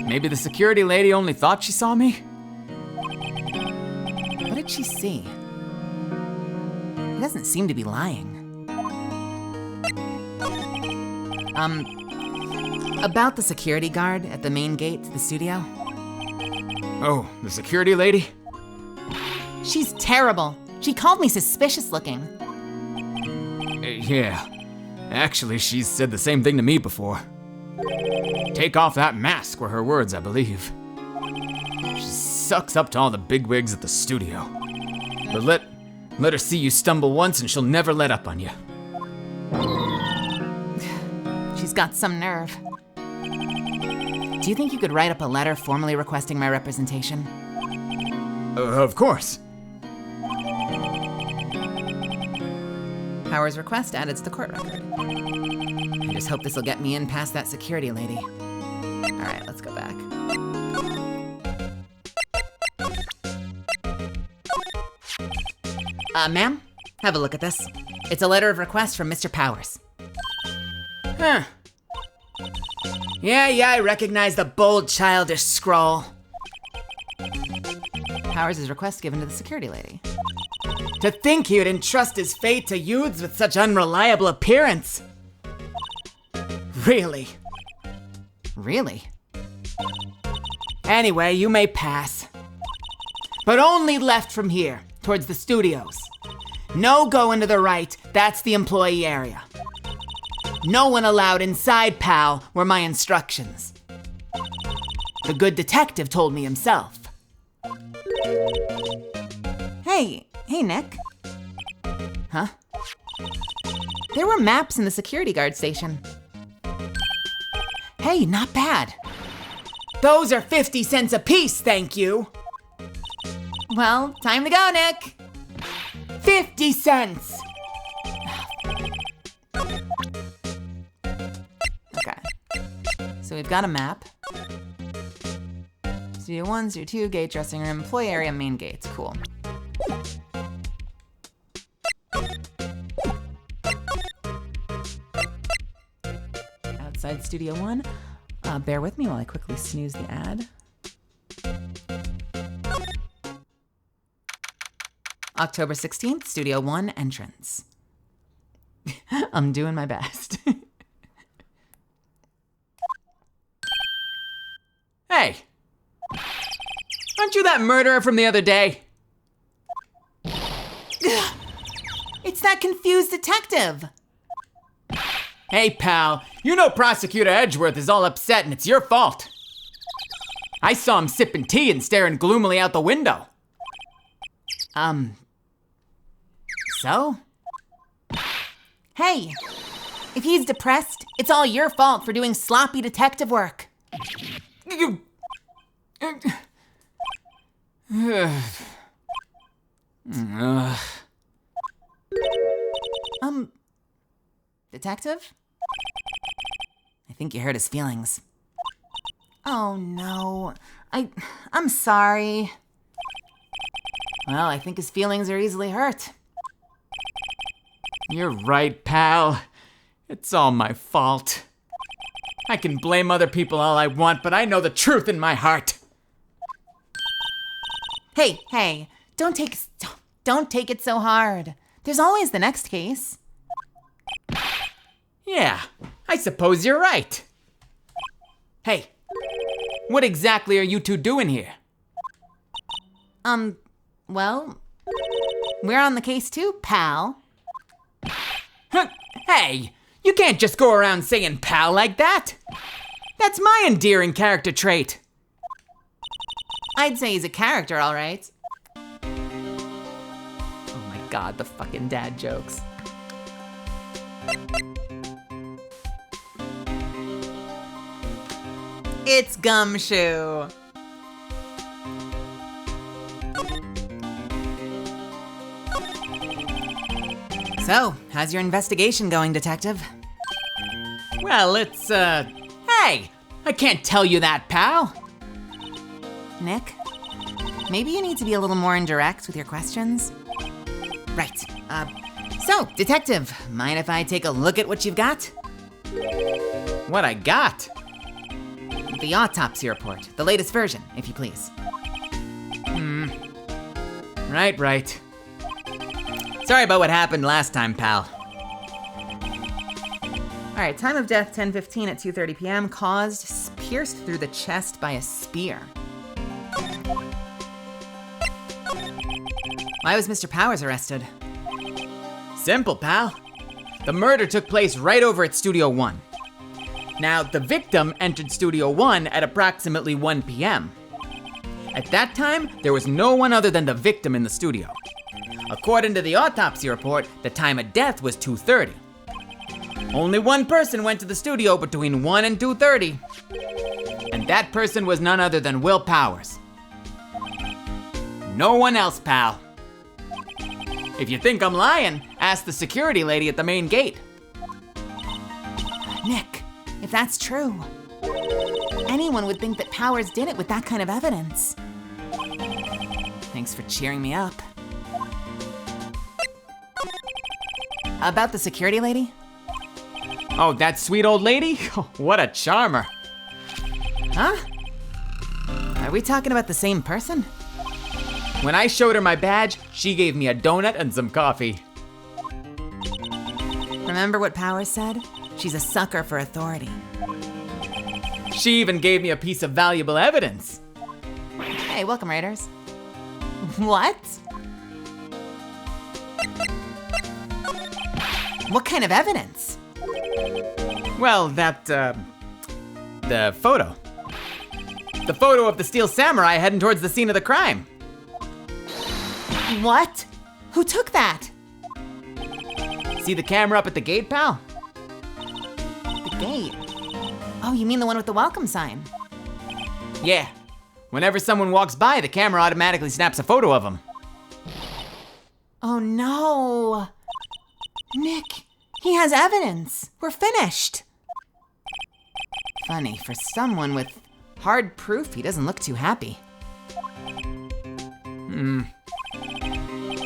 Maybe the security lady only thought she saw me? What did she see? He doesn't seem to be lying. About the security guard at the main gate to the studio? Oh, the security lady? She's terrible. She called me suspicious looking. Yeah. Actually, she's said the same thing to me before. Take off that mask were her words, I believe. She sucks up to all the bigwigs at the studio. But let her see you stumble once and she'll never let up on you. She's got some nerve. Do you think you could write up a letter formally requesting my representation? Of course. Powers' request added to the court record. I just hope this will get me in past that security lady. All right, let's go back. Ma'am, have a look at this. It's a letter of request from Mr. Powers. Huh. Yeah, I recognize the bold, childish scrawl. Powers' request given to the security lady. To think he would entrust his fate to youths with such unreliable appearance. Really? Really? Anyway, you may pass. But only left from here, towards the studios. No going to the right, that's the employee area. No one allowed inside, pal, were my instructions. The good detective told me himself. Hey, Nick. Huh? There were maps in the security guard station. Hey, not bad. Those are 50 cents apiece, thank you. Well, time to go, Nick. 50 cents! Okay. So we've got a map. Studio 1, Studio 2, gate, dressing room, employee area, main gates. Cool. Outside Studio 1. Bear with me while I quickly snooze the ad. October 16th, Studio 1 entrance. I'm doing my best. Hey! Aren't you that murderer from the other day? It's that confused detective. Hey, pal, you know Prosecutor Edgeworth is all upset and it's your fault. I saw him sipping tea and staring gloomily out the window. So? Hey, if he's depressed, it's all your fault for doing sloppy detective work. You... Detective? I think you hurt his feelings. Oh no, I'm sorry. Well, I think his feelings are easily hurt. You're right, pal. It's all my fault. I can blame other people all I want, but I know the truth in my heart. Hey, don't take it so hard. There's always the next case. Yeah, I suppose you're right. Hey, what exactly are you two doing here? Well, we're on the case too, pal. Hey, you can't just go around saying pal like that. That's my endearing character trait. I'd say he's a character, all right. Oh my god, the fucking dad jokes. It's Gumshoe. So, how's your investigation going, detective? Well, it's, hey, I can't tell you that, pal. Nick, maybe you need to be a little more indirect with your questions. Right, so, detective, mind if I take a look at what you've got? What I got? The autopsy report, the latest version, if you please. Right. Sorry about what happened last time, pal. All right, time of death 10:15 at 2:30 p.m. Caused pierced through the chest by a spear. Why was Mr. Powers arrested? Simple, pal. The murder took place right over at Studio 1. Now, the victim entered Studio 1 at approximately 1 p.m. At that time, there was no one other than the victim in the studio. According to the autopsy report, the time of death was 2:30. Only one person went to the studio between 1 and 2:30. And that person was none other than Will Powers. No one else, pal. If you think I'm lying, ask the security lady at the main gate. Nick, if that's true, anyone would think that Powers did it with that kind of evidence. Thanks for cheering me up. About the security lady? Oh, that sweet old lady? What a charmer. Huh? Are we talking about the same person? When I showed her my badge, she gave me a donut and some coffee. Remember what Powers said? She's a sucker for authority. She even gave me a piece of valuable evidence. welcome, Raiders. What? What kind of evidence? Well, the photo. The photo of the Steel Samurai heading towards the scene of the crime. What? Who took that? See the camera up at the gate, pal? The gate. Oh, you mean the one with the welcome sign? Yeah. Whenever someone walks by, the camera automatically snaps a photo of them. Oh no. Nick, he has evidence. We're finished. Funny, for someone with hard proof, he doesn't look too happy.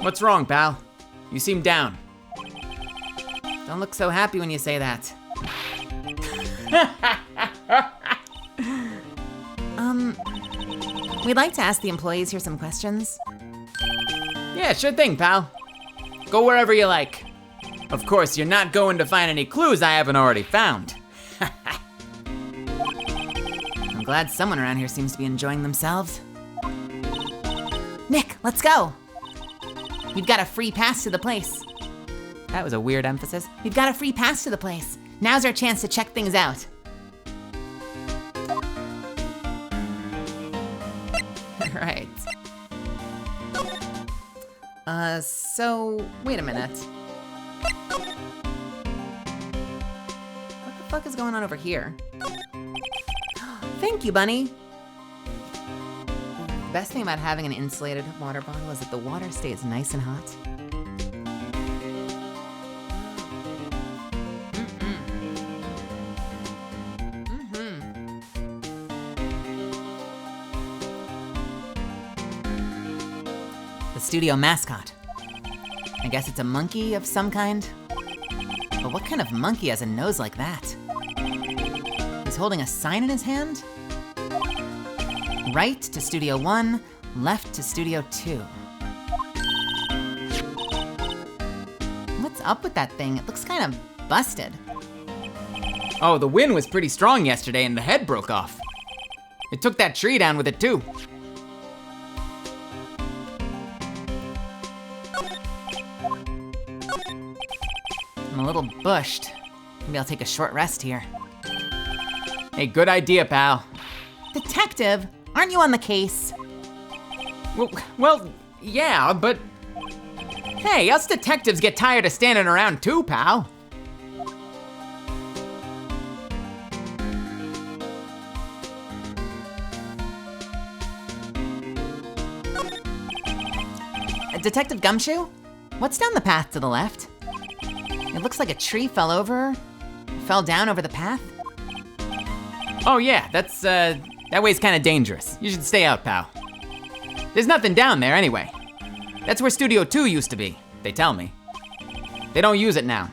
What's wrong, pal? You seem down. Don't look so happy when you say that. We'd like to ask the employees here some questions. Yeah, sure thing, pal. Go wherever you like. Of course, you're not going to find any clues I haven't already found. I'm glad someone around here seems to be enjoying themselves. Nick, let's go. We've got a free pass to the place. That was a weird emphasis. We've got a free pass to the place. Now's our chance to check things out. Right. So, wait a minute. What the fuck is going on over here? Thank you, Bunny. The best thing about having an insulated water bottle is that the water stays nice and hot. The studio mascot. I guess it's a monkey of some kind. But what kind of monkey has a nose like that? He's holding a sign in his hand? Right to Studio 1, left to Studio 2. What's up with that thing? It looks kind of busted. Oh, the wind was pretty strong yesterday and the head broke off. It took that tree down with it too. I'm a little bushed. Maybe I'll take a short rest here. Hey, good idea, pal. Detective, aren't you on the case? Well, yeah, but... Hey, us detectives get tired of standing around too, pal. Detective Gumshoe? What's down the path to the left? It looks like a tree fell down over the path. Oh yeah, that way's kinda dangerous. You should stay out, pal. There's nothing down there anyway. That's where Studio 2 used to be, they tell me. They don't use it now.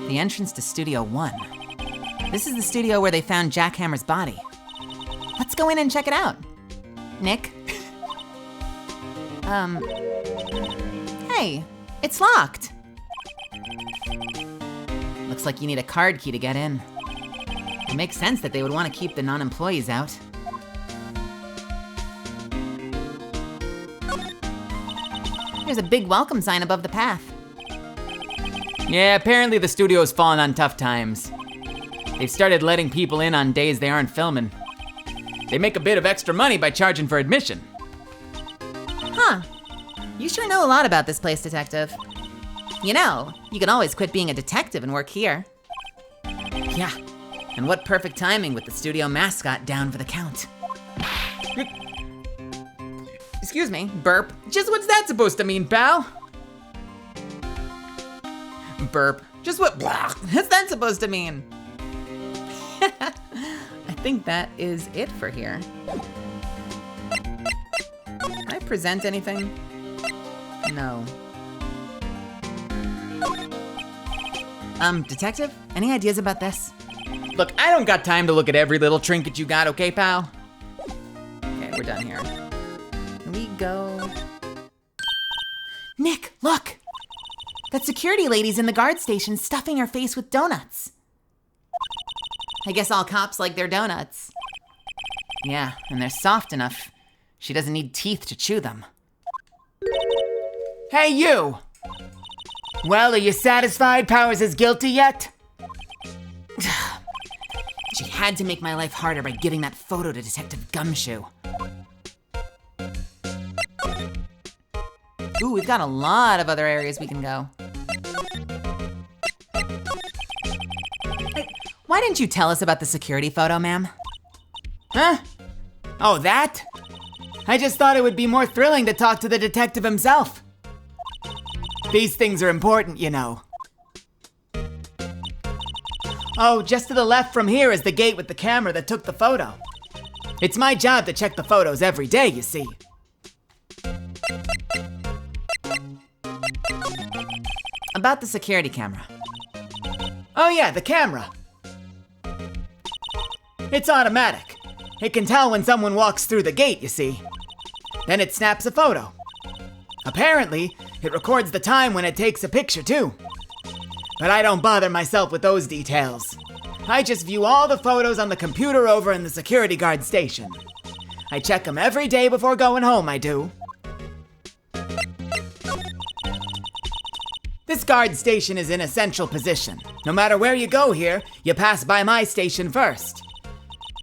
The entrance to Studio 1. This is the studio where they found Jack Hammer's body. Let's go in and check it out. Nick? Hey, it's locked. Looks like you need a card key to get in. It makes sense that they would want to keep the non-employees out. There's a big welcome sign above the path. Yeah, apparently the studio's fallen on tough times. They've started letting people in on days they aren't filming. They make a bit of extra money by charging for admission. Huh. You sure know a lot about this place, Detective. You know, you can always quit being a detective and work here. Yeah, and what perfect timing with the studio mascot down for the count. Excuse me, burp. Just what's that supposed to mean, pal? Burp. Just what's that supposed to mean? I think that is it for here. Can I present anything? No. Detective, any ideas about this? Look, I don't got time to look at every little trinket you got, okay, pal? Okay, we're done here. Can we go? Nick, look! That security lady's in the guard station stuffing her face with donuts. I guess all cops like their donuts. Yeah, and they're soft enough. She doesn't need teeth to chew them. Hey, you! Well, are you satisfied Powers is guilty yet? She had to make my life harder by giving that photo to Detective Gumshoe. Ooh, we've got a lot of other areas we can go. Hey, why didn't you tell us about the security photo, ma'am? Huh? Oh, that? I just thought it would be more thrilling to talk to the detective himself. These things are important, you know. Oh, just to the left from here is the gate with the camera that took the photo. It's my job to check the photos every day, you see. About the security camera. Oh yeah, the camera. It's automatic. It can tell when someone walks through the gate, you see. Then it snaps a photo. Apparently, it records the time when it takes a picture too. But I don't bother myself with those details. I just view all the photos on the computer over in the security guard station. I check them every day before going home, I do. This guard station is in a central position. No matter where you go here, you pass by my station first.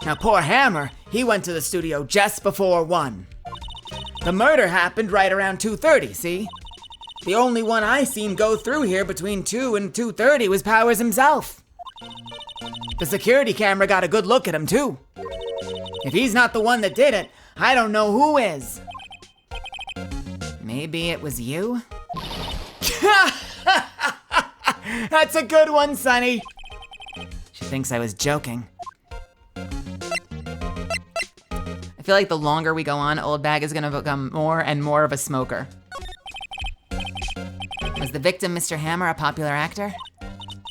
Now poor Hammer, he went to the studio just before 1. The murder happened right around 2:30, see? The only one I seen go through here between 2 and 2:30 was Powers himself. The security camera got a good look at him too. If he's not the one that did it, I don't know who is. Maybe it was you? That's a good one, Sonny. She thinks I was joking. I feel like the longer we go on, Old Bag is gonna become more and more of a smoker. Was the victim Mr. Hammer a popular actor?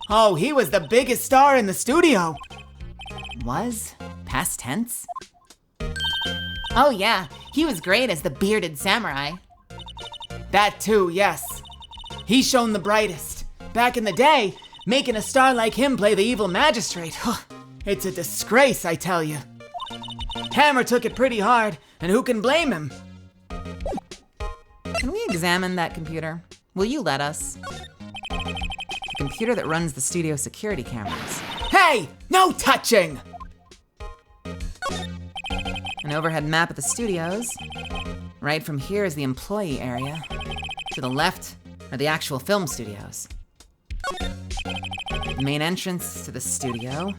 Oh, he was the biggest star in the studio. Was? Past tense? Oh yeah, he was great as the bearded samurai. That too, yes. He's shown the brightest. Back in the day, making a star like him play the evil magistrate, it's a disgrace, I tell you. Hammer took it pretty hard, and who can blame him? Can we examine that computer? Will you let us? The computer that runs the studio security cameras. Hey, no touching! An overhead map of the studios. Right from here is the employee area. To the left are the actual film studios. The main entrance to the studio.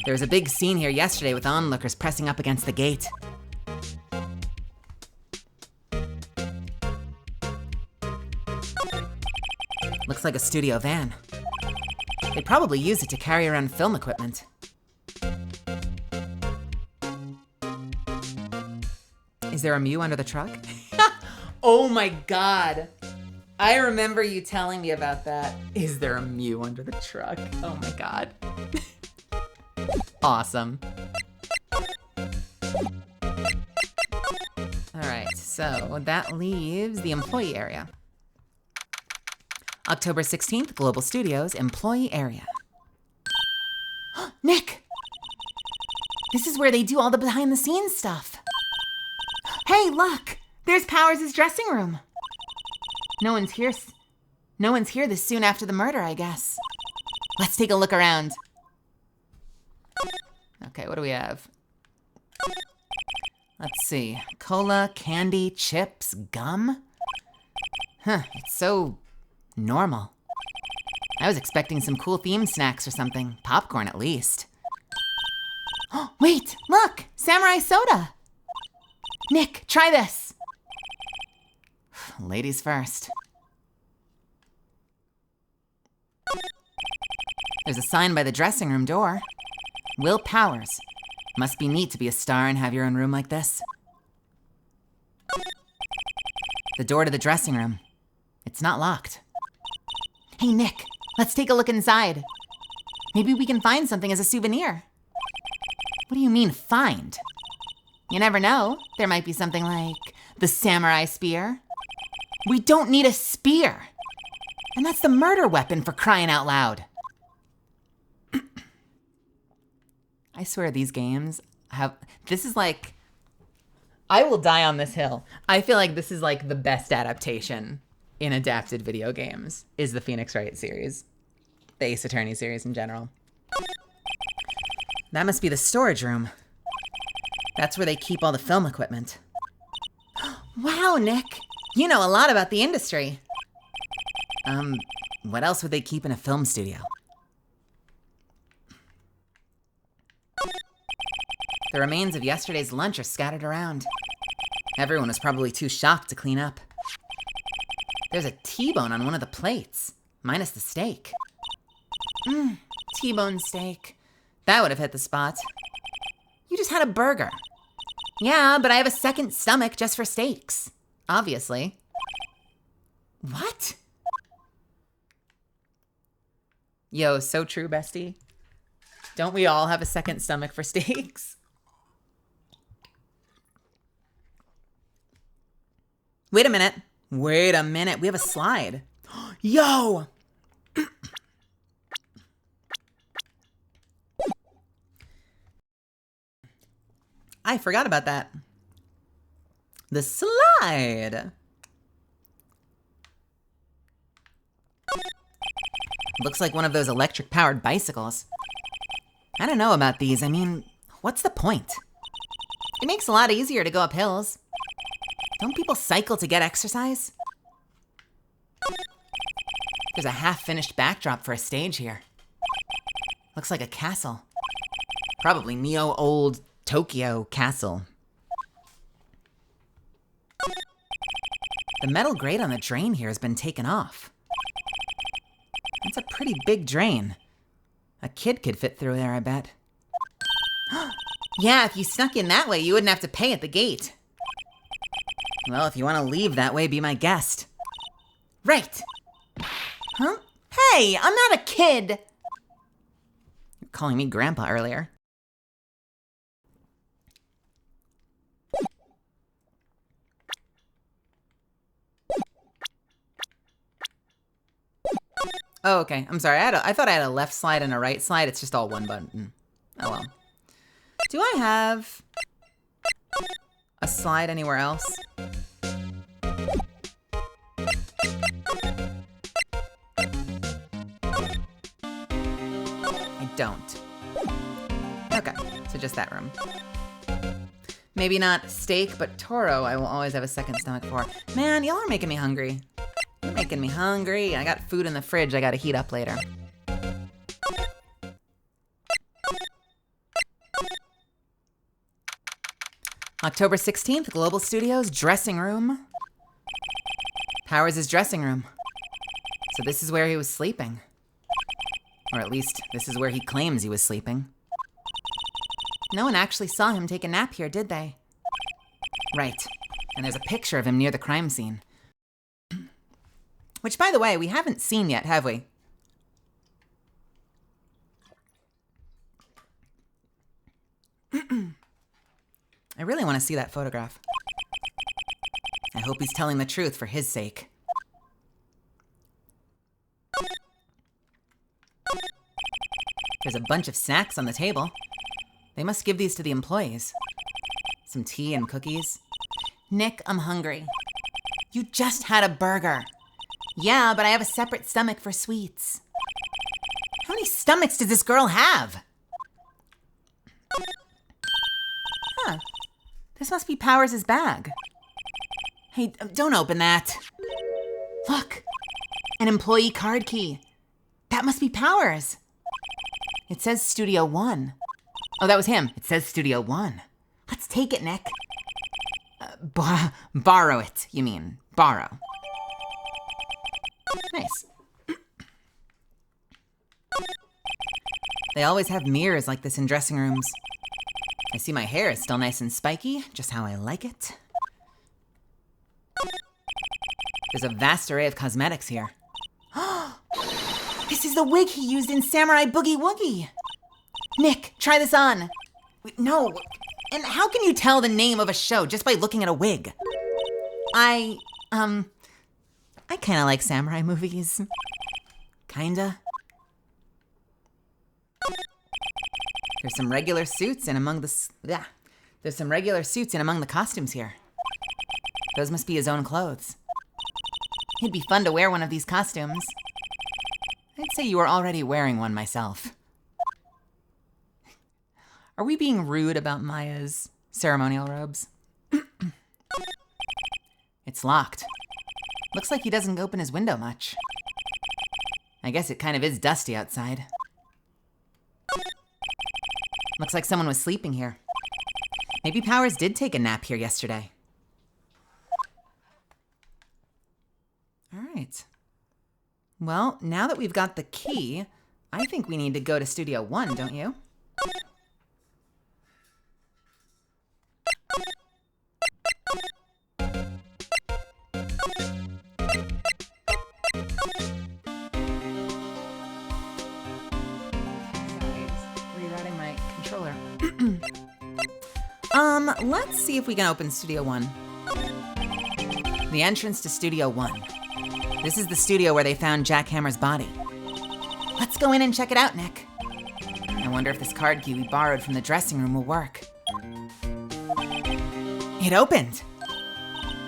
There was a big scene here yesterday with onlookers pressing up against the gate. Looks like a studio van. They probably use it to carry around film equipment. Is there a Mew under the truck? Oh my god. I remember you telling me about that. Is there a Mew under the truck? Oh my god. Awesome. Alright, so that leaves the employee area. October 16th, Global Studios, employee area. Nick! This is where they do all the behind the scenes stuff. Hey, look! There's Powers' dressing room. No one's here this soon after the murder, I guess. Let's take a look around. Okay, what do we have? Let's see. Cola, candy, chips, gum? Huh, it's so normal. I was expecting some cool themed snacks or something. Popcorn, at least. Oh, wait, look! Samurai soda! Nick, try this! Ladies first. There's a sign by the dressing room door. Will Powers. Must be neat to be a star and have your own room like this. The door to the dressing room. It's not locked. Hey, Nick, let's take a look inside. Maybe we can find something as a souvenir. What do you mean, find? You never know. There might be something like the samurai spear. We don't need a spear. And that's the murder weapon, for crying out loud. I swear these games have... This is like... I will die on this hill. I feel like this is like the best adaptation in adapted video games, is the Phoenix Wright series. The Ace Attorney series in general. That must be the storage room. That's where they keep all the film equipment. Wow, Nick. You know a lot about the industry. What else would they keep in a film studio? The remains of yesterday's lunch are scattered around. Everyone was probably too shocked to clean up. There's a T-bone on one of the plates, minus the steak. T-bone steak. That would have hit the spot. You just had a burger. Yeah, but I have a second stomach just for steaks. Obviously. What? Yo, so true, bestie. Don't we all have a second stomach for steaks? Wait a minute. Wait a minute. We have a slide. Yo! I forgot about that. The slide. Looks like one of those electric-powered bicycles. I don't know about these. I mean, what's the point? It makes it a lot easier to go up hills. Don't people cycle to get exercise? There's a half-finished backdrop for a stage here. Looks like a castle. Probably Neo Old Tokyo Castle. The metal grate on the drain here has been taken off. That's a pretty big drain. A kid could fit through there, I bet. Yeah, if you snuck in that way, you wouldn't have to pay at the gate. Well, if you want to leave that way, be my guest. Right. Huh? Hey, I'm not a kid. You were calling me grandpa earlier. Oh, okay. I'm sorry. I thought I had a left slide and a right slide. It's just all one button. Oh, well. Do I have a slide anywhere else? I don't. Okay, so just that room. Maybe not steak, but Toro I will always have a second stomach for. Man, y'all are making me hungry. You're making me hungry. I got food in the fridge I gotta heat up later. October 16th, Global Studios, dressing room. Powers' dressing room. So this is where he was sleeping. Or at least, this is where he claims he was sleeping. No one actually saw him take a nap here, did they? Right. And there's a picture of him near the crime scene. Which, by the way, we haven't seen yet, have we? I really want to see that photograph. I hope he's telling the truth for his sake. There's a bunch of snacks on the table. They must give these to the employees. Some tea and cookies. Nick, I'm hungry. You just had a burger. Yeah, but I have a separate stomach for sweets. How many stomachs does this girl have? Huh. This must be Powers' bag. Hey, don't open that. Look, an employee card key. That must be Powers. It says Studio One. Oh, that was him. It says Studio One. Let's take it, Nick. Borrow it, you mean. Borrow. Nice. They always have mirrors like this in dressing rooms. I see my hair is still nice and spiky, just how I like it. There's a vast array of cosmetics here. This is the wig he used in Samurai Boogie Woogie. Nick, try this on. Wait, no. And how can you tell the name of a show just by looking at a wig? I kind of like samurai movies. Kinda. There's some regular suits in among the There's some regular suits in among the costumes here. Those must be his own clothes. It'd be fun to wear one of these costumes. I'd say you were already wearing one myself. Are we being rude about Maya's ceremonial robes? It's locked. Looks like he doesn't open his window much. I guess it kind of is dusty outside. Looks like someone was sleeping here. Maybe Powers did take a nap here yesterday. All right. Well, now that we've got the key, I think we need to go to Studio 1, don't you? Rerouting my controller. Let's see if we can open Studio 1. The entrance to Studio 1. This is the studio where they found Jack Hammer's body. Let's go in and check it out, Nick. I wonder if this card key we borrowed from the dressing room will work. It opened.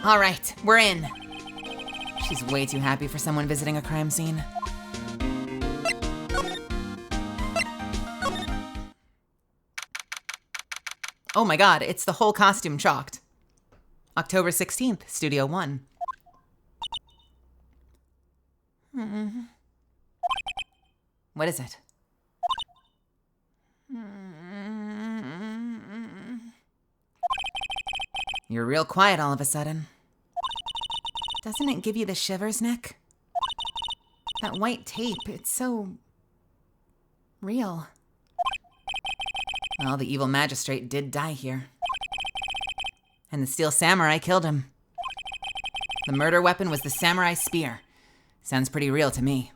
All right, we're in. She's way too happy for someone visiting a crime scene. Oh my God, it's the whole costume chalked. October 16th, Studio 1. What is it? You're real quiet all of a sudden. Doesn't it give you the shivers, Nick? That white tape, it's so real. Well, the evil magistrate did die here. And the steel samurai killed him. The murder weapon was the samurai spear. Sounds pretty real to me.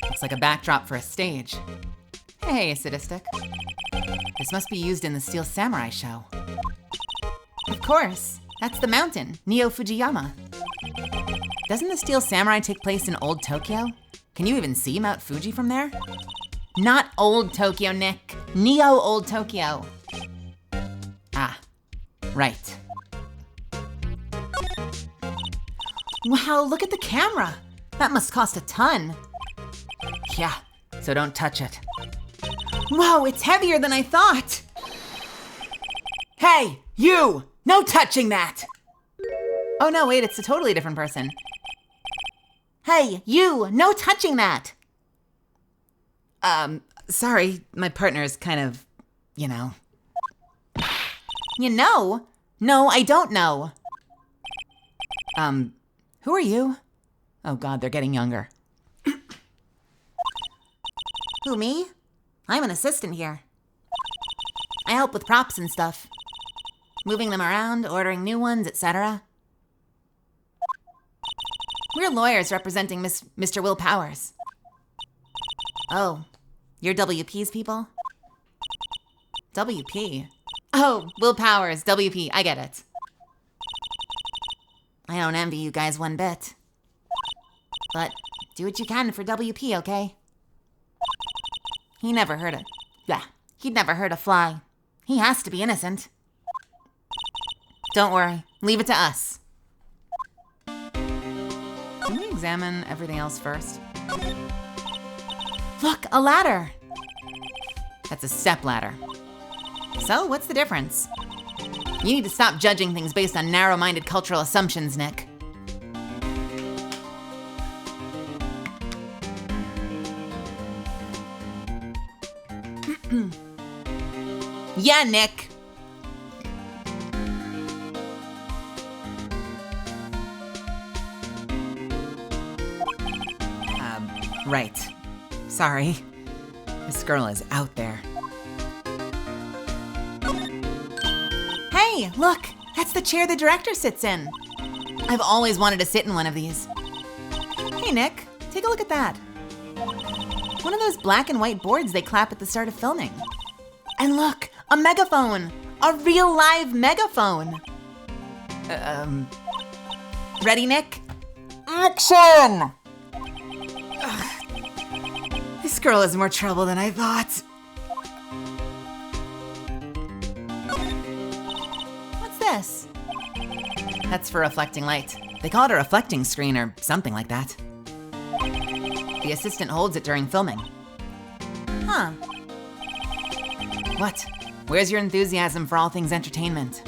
Looks like a backdrop for a stage. Hey, Sadistic. This must be used in the Steel Samurai show. Of course. That's the mountain, Neo Fujiyama. Doesn't the Steel Samurai take place in Old Tokyo? Can you even see Mount Fuji from there? Not Old Tokyo, Nick. Neo Old Tokyo. Ah, right. Wow, look at the camera. That must cost a ton. Yeah, so don't touch it. Whoa, it's heavier than I thought. Hey, you! No touching that! Oh no, wait, it's a totally different person. Hey, you! No touching that! Sorry, my partner is kind of, you know. You know? No, I don't know. Who are you? Oh God, they're getting younger. Who, me? I'm an assistant here. I help with props and stuff. Moving them around, ordering new ones, etc. We're lawyers representing Mr. Will Powers. Oh, you're WP's people? WP? Oh, Will Powers, WP, I get it. I don't envy you guys one bit. But do what you can for WP, okay? He'd never hurt a fly. He has to be innocent. Don't worry, leave it to us. Can we examine everything else first? Look, a ladder. That's a step ladder. So, what's the difference? You need to stop judging things based on narrow-minded cultural assumptions, Nick. Yeah, Nick. Right. Sorry. This girl is out there. Hey, look! That's the chair the director sits in. I've always wanted to sit in one of these. Hey, Nick, take a look at that. One of those black and white boards they clap at the start of filming. And look, a megaphone! A real live megaphone! Ready, Nick? Action! This girl is more trouble than I thought. What's this? That's for reflecting light. They call it a reflecting screen or something like that. The assistant holds it during filming. Huh. What? Where's your enthusiasm for all things entertainment?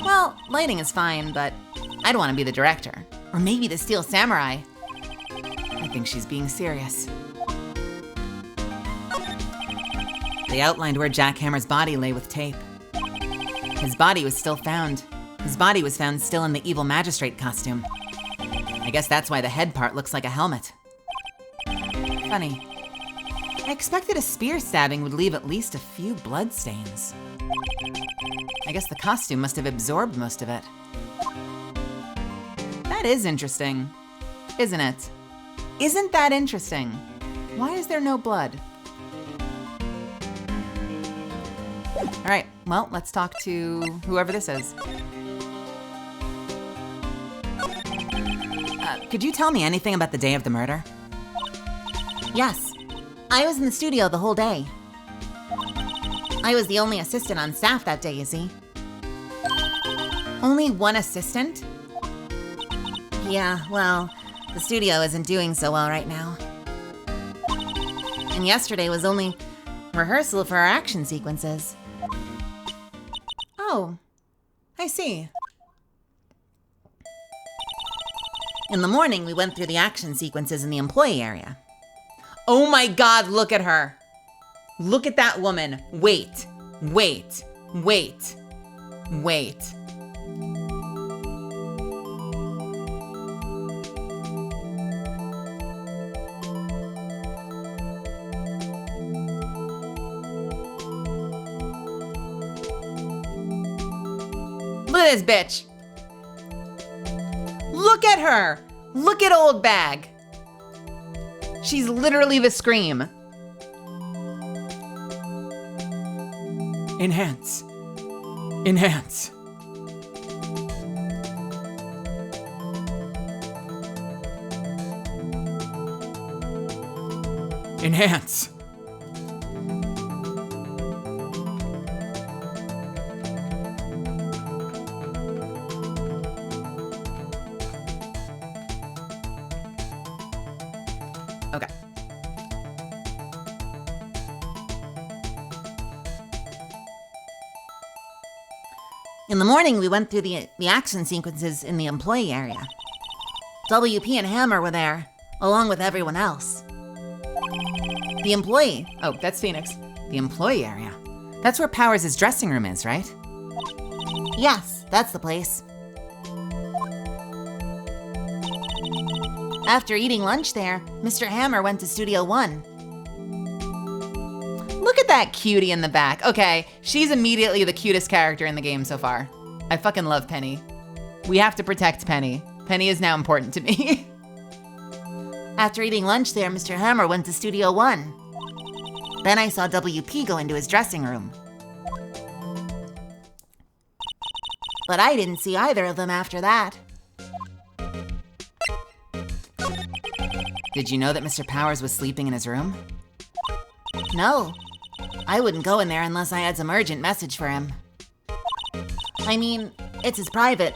Well, lighting is fine, but I'd want to be the director. Or maybe the Steel Samurai. I think she's being serious. They outlined where Jack Hammer's body lay with tape. His body was still found. His body was found still in the evil magistrate costume. I guess that's why the head part looks like a helmet. Funny. I expected a spear stabbing would leave at least a few blood stains. I guess the costume must have absorbed most of it. That is interesting, isn't it? Isn't that interesting? Why is there no blood? All right, well, let's talk to whoever this is. Could you tell me anything about the day of the murder? Yes, I was in the studio the whole day. I was the only assistant on staff that day, you see. Only one assistant? Yeah, well, the studio isn't doing so well right now. And yesterday was only rehearsal for our action sequences. Oh, I see. In the morning, we went through the action sequences in the employee area. Oh my God, look at her. Look at that woman. Wait, wait, wait, wait. Look at this bitch. Look at her. Look at old bag. She's literally the Scream. Enhance. Enhance. Enhance. Okay. In the morning, we went through the action sequences in the employee area. WP and Hammer were there, along with everyone else. The employee. Oh, that's Phoenix. The employee area. That's where Powers' dressing room is, right? Yes, that's the place. After eating lunch there, Mr. Hammer went to Studio 1. Look at that cutie in the back. Okay, she's immediately the cutest character in the game so far. I fucking love Penny. We have to protect Penny. Penny is now important to me. After eating lunch there, Mr. Hammer went to Studio 1. Then I saw WP go into his dressing room. But I didn't see either of them after that. Did you know that Mr. Powers was sleeping in his room? No. I wouldn't go in there unless I had some urgent message for him. I mean, it's his private.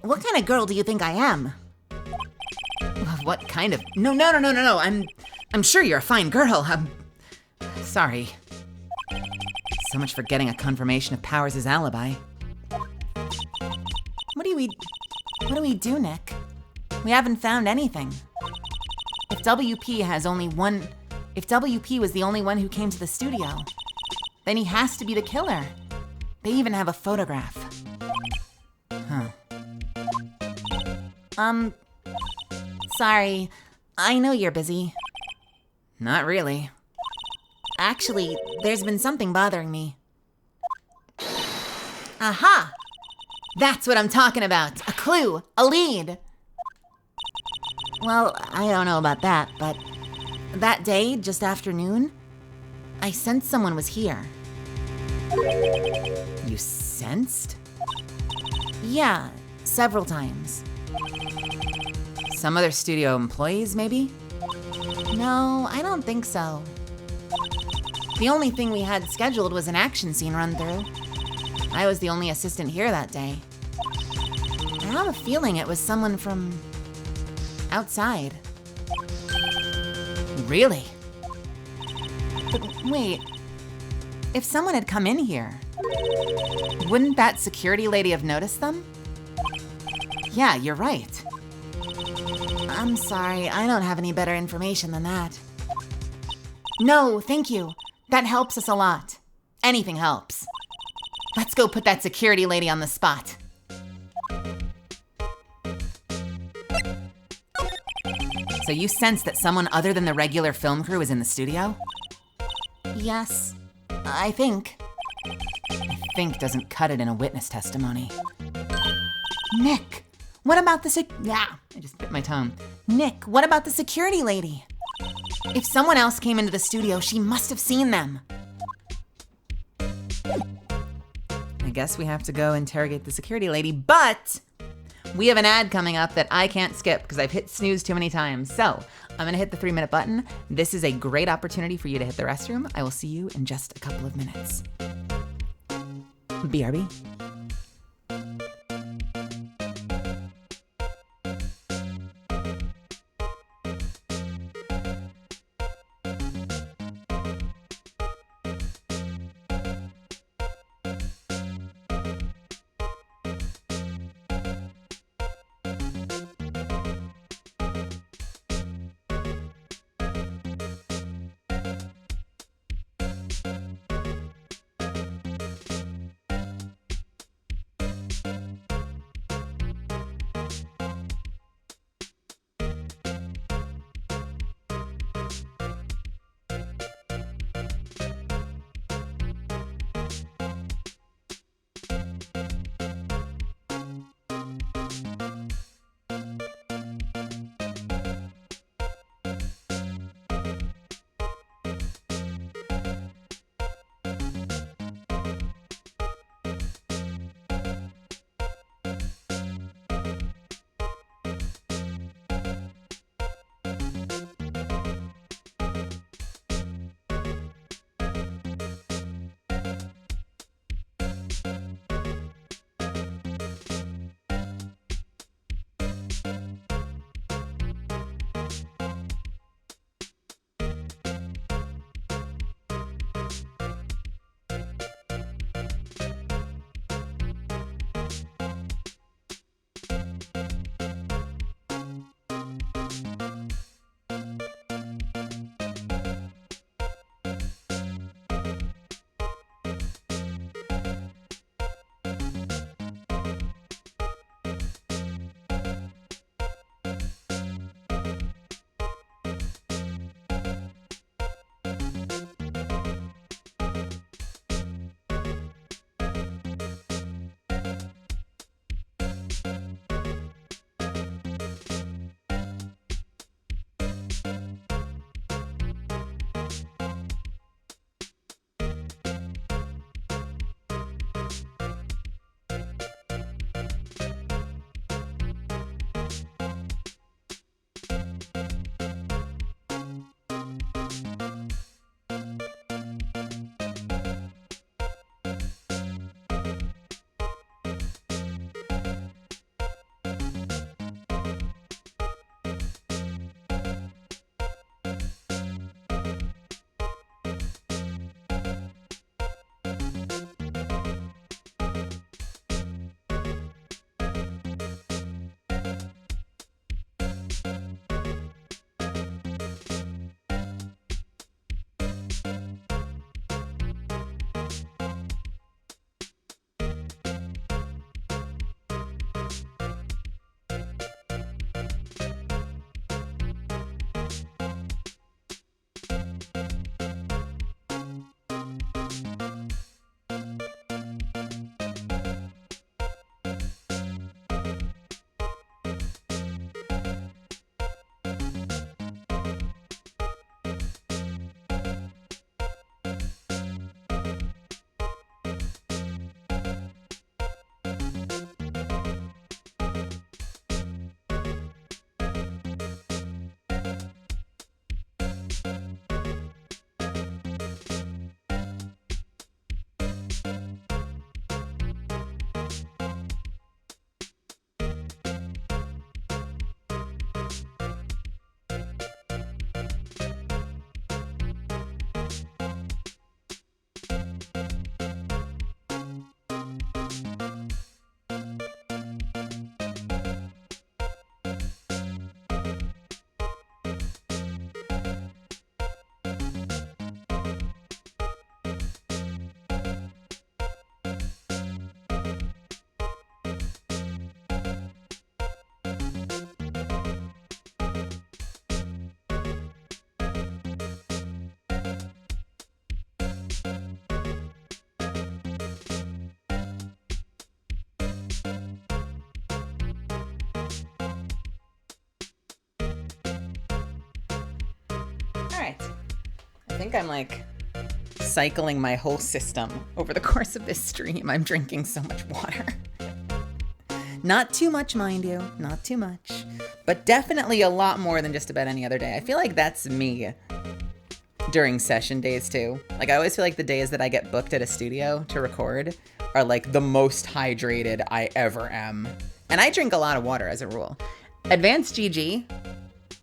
What kind of girl do you think I am? What kind of? No. I'm sure you're a fine girl. Sorry. So much for getting a confirmation of Powers' alibi. What do we do, Nick? We haven't found anything. If WP was the only one who came to the studio, then he has to be the killer. They even have a photograph. Huh. Sorry. I know you're busy. Not really. Actually, there's been something bothering me. Aha! That's what I'm talking about. A clue. A lead. Well, I don't know about that, but that day, just after noon, I sensed someone was here. You sensed? Yeah, several times. Some other studio employees, maybe? No, I don't think so. The only thing we had scheduled was an action scene run-through. I was the only assistant here that day. I have a feeling it was someone from outside. Really? But wait, if someone had come in here, wouldn't that security lady have noticed them? Yeah, you're right. I'm sorry, I don't have any better information than that. No, thank you. That helps us a lot. Anything helps. Let's go put that security lady on the spot. So you sense that someone other than the regular film crew is in the studio? Yes, I think. I think doesn't cut it in a witness testimony. Nick, what about the I just bit my tongue. Nick, what about the security lady? If someone else came into the studio, she must have seen them. I guess we have to go interrogate the security lady, but we have an ad coming up that I can't skip because I've hit snooze too many times. So I'm gonna hit the 3-minute button. This is a great opportunity for you to hit the restroom. I will see you in just a couple of minutes. BRB. All right. I think I'm like cycling my whole system over the course of this stream. I'm drinking so much water. Not too much, mind you. Not too much. But definitely a lot more than just about any other day. I feel like that's me during session days too. Like I always feel like the days that I get booked at a studio to record are like the most hydrated I ever am. And I drink a lot of water as a rule. Advanced GG,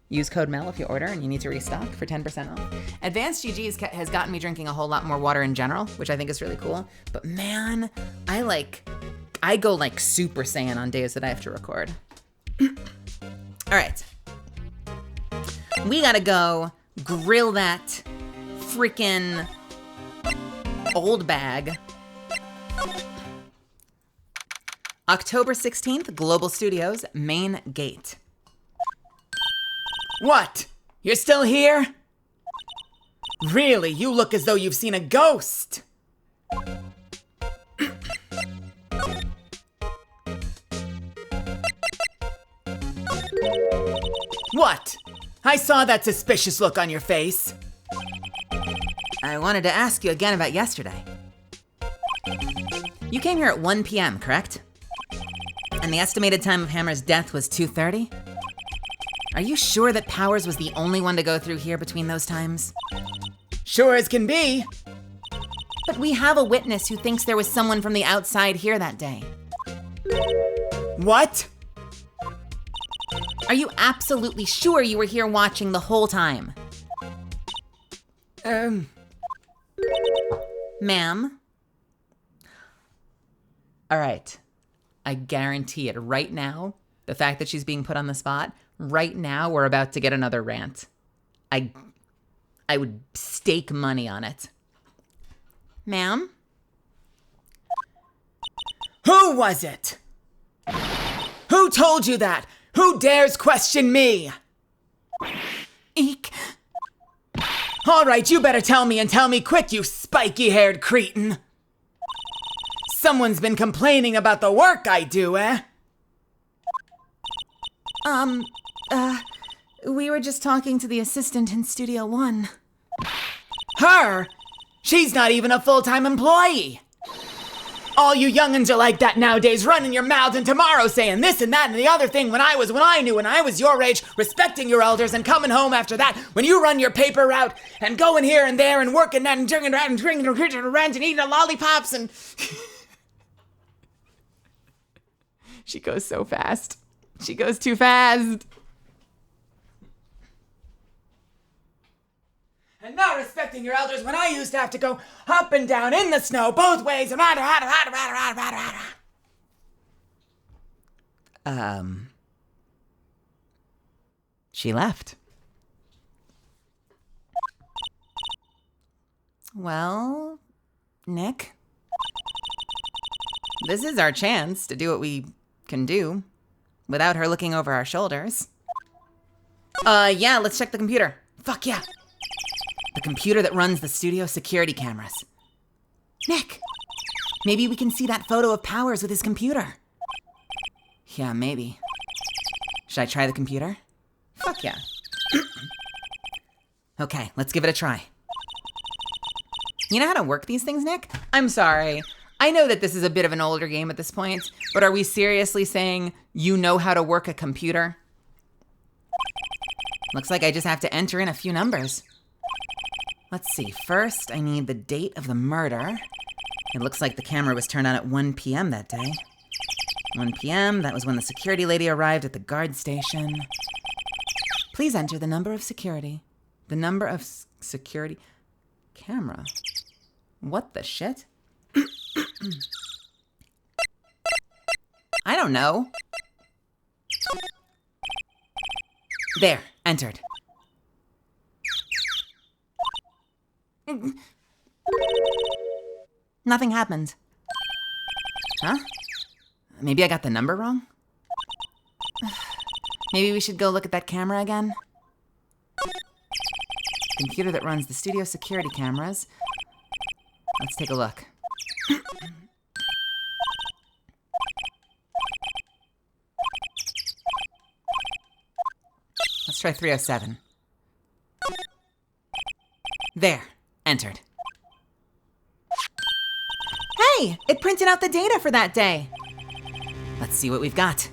use code MEL if you order and you need to restock for 10% off. Advanced GG has gotten me drinking a whole lot more water in general, which I think is really cool. But man, I go like Super Saiyan on days that I have to record. All right. We gotta go grill that freaking old bag. October 16th, Global Studios, main gate. What? You're still here? Really, you look as though you've seen a ghost. What? I saw that suspicious look on your face. I wanted to ask you again about yesterday. You came here at 1 p.m., correct? And the estimated time of Hammer's death was 2:30? Are you sure that Powers was the only one to go through here between those times? Sure as can be. But we have a witness who thinks there was someone from the outside here that day. What? Are you absolutely sure you were here watching the whole time? Ma'am? All right. I guarantee it right now, the fact that she's being put on the spot, right now we're about to get another rant. I would stake money on it. Ma'am? Who was it? Who told you that? Who dares question me? Eek. All right, you better tell me and tell me quick, you spiky-haired cretin. Someone's been complaining about the work I do, eh? We were just talking to the assistant in Studio One. Her? She's not even a full-time employee. All you young'uns are like that nowadays, running your mouths and tomorrow saying this and that and the other thing when I was your age, respecting your elders and coming home after that when you run your paper route and going here and there and working that and drinking around and drinking around and eating lollipops and... She goes so fast. She goes too fast. And not respecting your elders when I used to have to go up and down in the snow both ways. She left. Well, Nick, this is our chance to do what we can do without her looking over our shoulders. Yeah, let's check the computer. Fuck yeah. The computer that runs the studio security cameras. Nick, maybe we can see that photo of Powers with his computer. Yeah, maybe. Should I try the computer? Fuck yeah. Okay, let's give it a try. You know how to work these things, Nick? I'm sorry. I know that this is a bit of an older game at this point, but are we seriously saying you know how to work a computer? Looks like I just have to enter in a few numbers. Let's see, first I need the date of the murder. It looks like the camera was turned on at 1 p.m. that day. 1 p.m., that was when the security lady arrived at the guard station. Please enter the number of security. The number of security... Camera? What the shit? I don't know. There, entered. Nothing happened. Huh? Maybe I got the number wrong? Maybe we should go look at that camera again? Computer that runs the studio security cameras. Let's take a look. Let's try 307. There, entered. Hey, it printed out the data for that day. Let's see what we've got.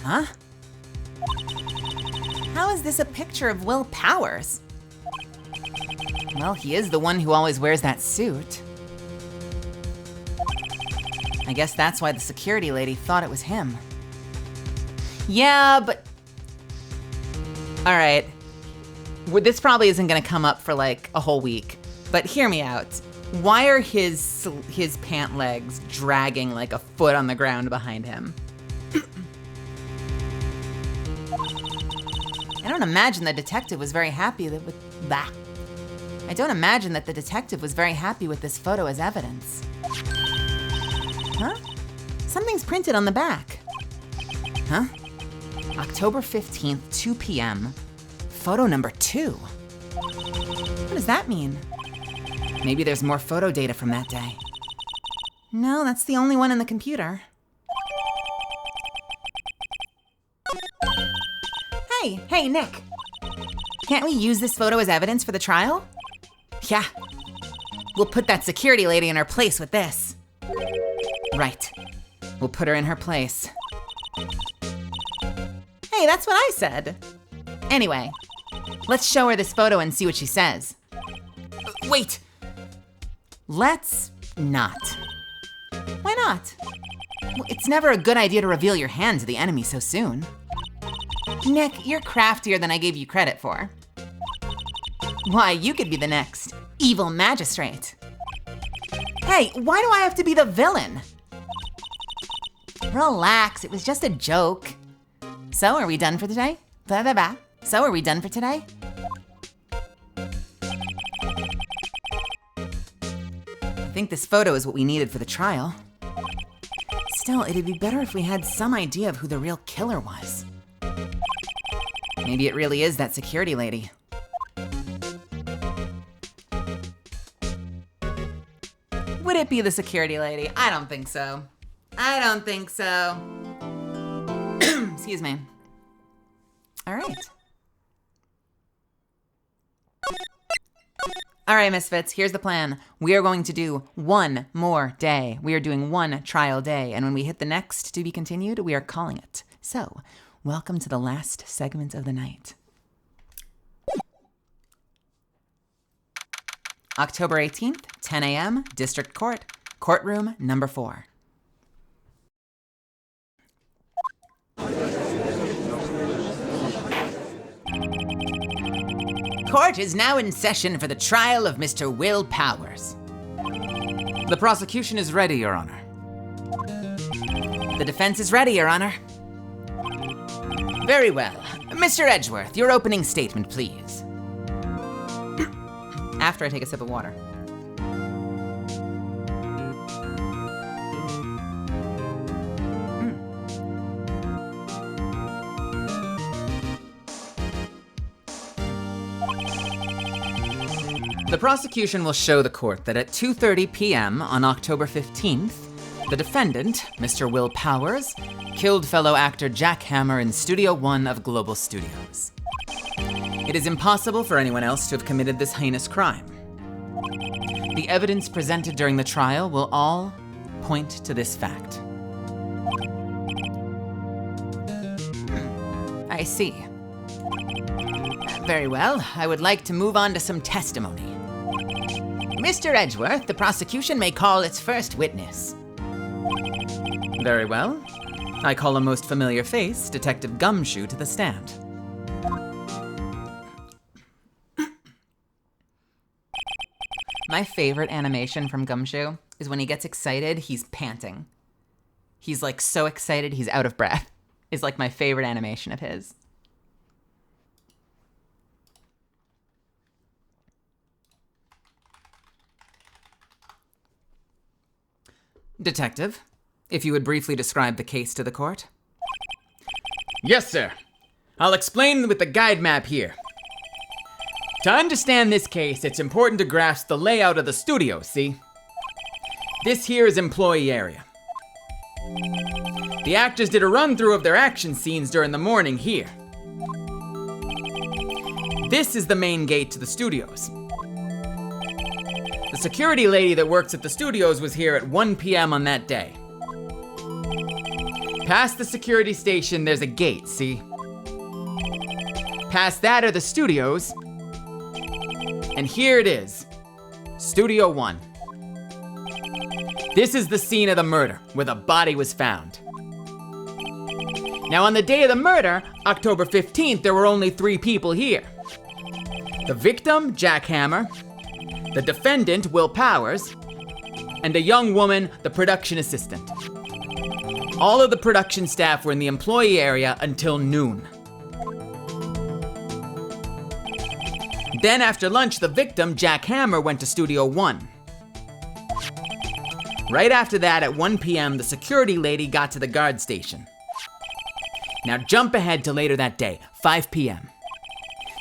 Huh? How is this a picture of Will Powers? Well, he is the one who always wears that suit. I guess that's why the security lady thought it was him. Yeah, but... All right. Well, this probably isn't gonna come up for like a whole week, but hear me out. Why are his pant legs dragging like a foot on the ground behind him? I don't imagine the detective was very happy with that. I don't imagine that the detective was very happy with this photo as evidence. Huh? Something's printed on the back. Huh? October 15th, 2 p.m. Photo number 2. What does that mean? Maybe there's more photo data from that day. No, that's the only one in the computer. Hey, Nick. Can't we use this photo as evidence for the trial? Yeah. We'll put that security lady in her place with this. Right. We'll put her in her place. Hey, that's what I said. Anyway, let's show her this photo and see what she says. Wait. Let's not. Why not? Well, it's never a good idea to reveal your hand to the enemy so soon. Nick, you're craftier than I gave you credit for. Why, you could be the next evil magistrate. Hey, why do I have to be the villain? Relax, it was just a joke. So, are we done for today? So, are we done for today? I think this photo is what we needed for the trial. Still, it'd be better if we had some idea of who the real killer was. Maybe it really is that security lady. Would it be the security lady? I don't think so. I don't think so. Excuse me. All right. All right, Misfits, here's the plan. We are going to do one more day. We are doing one trial day, and when we hit the next to be continued, we are calling it. So, welcome to the last segment of the night. October 18th, 10 a.m., District Court, courtroom number 4. Court is now in session for the trial of Mr. Will Powers. The prosecution is ready, Your Honor. The defense is ready, Your Honor. Very well. Mr. Edgeworth, your opening statement, please. After I take a sip of water. The prosecution will show the court that at 2:30 p.m. on October 15th, the defendant, Mr. Will Powers, killed fellow actor Jack Hammer in Studio One of Global Studios. It is impossible for anyone else to have committed this heinous crime. The evidence presented during the trial will all point to this fact. I see. Very well, I would like to move on to some testimony. Mr. Edgeworth, the prosecution may call its first witness. Very well. I call a most familiar face, Detective Gumshoe, to the stand. My favorite animation from Gumshoe is when he gets excited, he's panting. He's like so excited, he's out of breath. It's like my favorite animation of his. Detective, if you would briefly describe the case to the court. Yes, sir. I'll explain with the guide map here. To understand this case, it's important to grasp the layout of the studio, see? This here is employee area. The actors did a run-through of their action scenes during the morning here. This is the main gate to the studios. The security lady that works at the studios was here at 1 p.m. on that day. Past the security station, there's a gate, see? Past that are the studios. And here it is, Studio 1. This is the scene of the murder, where the body was found. Now on the day of the murder, October 15th, there were only 3 people here. The victim, Jack Hammer, the defendant, Will Powers, and a young woman, the production assistant. All of the production staff were in the employee area until noon. Then after lunch, the victim, Jack Hammer, went to Studio 1. Right after that, at 1 p.m., the security lady got to the guard station. Now jump ahead to later that day, 5 p.m.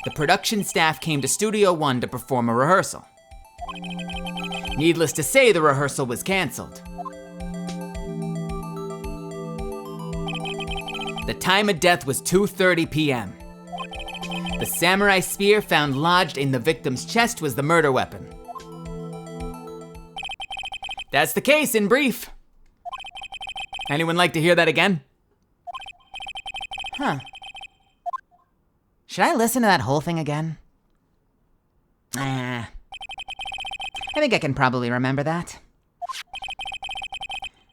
The production staff came to Studio 1 to perform a rehearsal. Needless to say, the rehearsal was canceled. The time of death was 2:30 p.m. The samurai spear found lodged in the victim's chest was the murder weapon. That's the case in brief. Anyone like to hear that again? Huh. Should I listen to that whole thing again? I think I can probably remember that.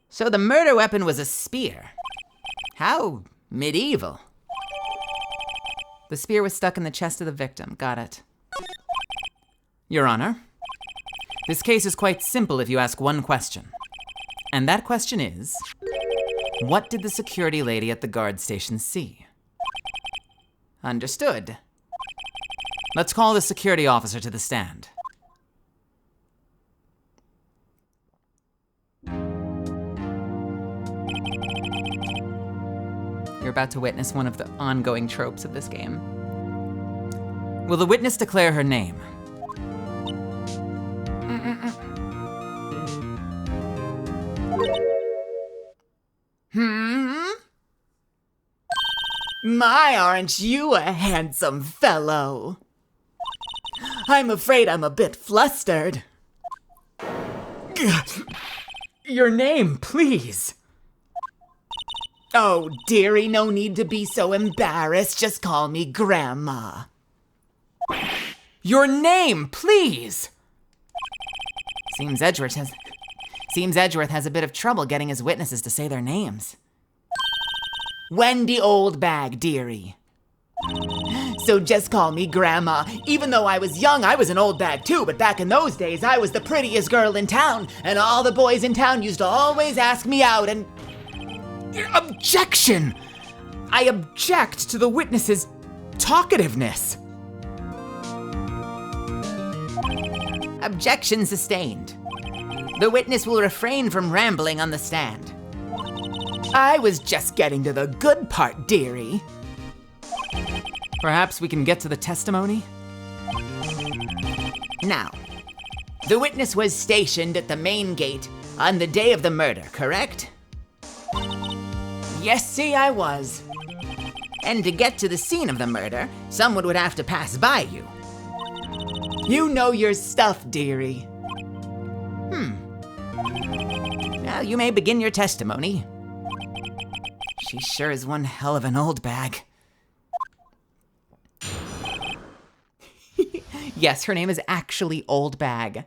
So the murder weapon was a spear. How medieval. The spear was stuck in the chest of the victim. Got it. Your Honor, this case is quite simple if you ask one question. And that question is, what did the security lady at the guard station see? Understood. Let's call the security officer to the stand. You're about to witness one of the ongoing tropes of this game. Will the witness declare her name? My, aren't you a handsome fellow? I'm afraid I'm a bit flustered. Your name, please. Oh, dearie, no need to be so embarrassed. Just call me Grandma. Your name, please. Seems Edgeworth has a bit of trouble getting his witnesses to say their names. Wendy Oldbag, dearie. So just call me Grandma. Even though I was young, I was an old bag too, but back in those days, I was the prettiest girl in town, and all the boys in town used to always ask me out and... Objection! I object to the witness's talkativeness. Objection sustained. The witness will refrain from rambling on the stand. I was just getting to the good part, dearie. Perhaps we can get to the testimony? Now, the witness was stationed at the main gate on the day of the murder, correct? Yes, see, I was. And to get to the scene of the murder, someone would have to pass by you. You know your stuff, dearie. Well, you may begin your testimony. She sure is one hell of an old bag. Yes, her name is actually Old Bag.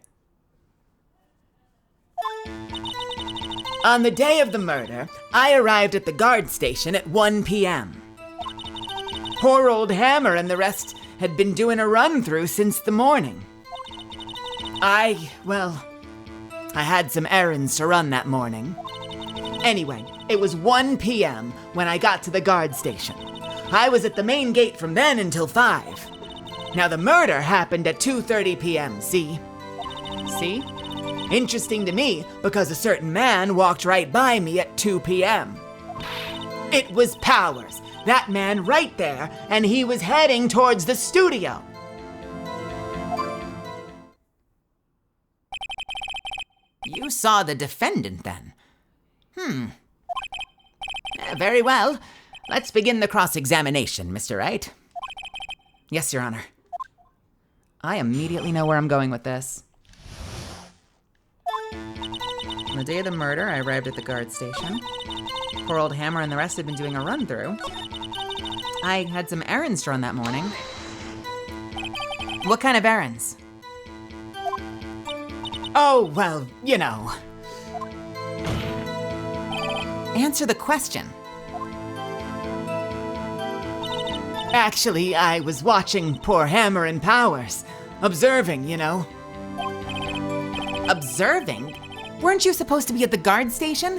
On the day of the murder, I arrived at the guard station at 1 p.m. Poor old Hammer and the rest had been doing a run-through since the morning. I had some errands to run that morning. Anyway, it was 1 p.m. when I got to the guard station. I was at the main gate from then until 5. Now the murder happened at 2:30 p.m., see? See? Interesting to me because a certain man walked right by me at 2 p.m. It was Powers, that man right there, and he was heading towards the studio. You saw the defendant then? Very well. Let's begin the cross-examination, Mr. Wright. Yes, Your Honor. I immediately know where I'm going with this. On the day of the murder, I arrived at the guard station. Poor old Hammer and the rest had been doing a run-through. I had some errands to run that morning. What kind of errands? Oh, well, you know. Answer the question. Actually, I was watching poor Hammer and Powers. Observing, you know. Observing? Weren't you supposed to be at the guard station?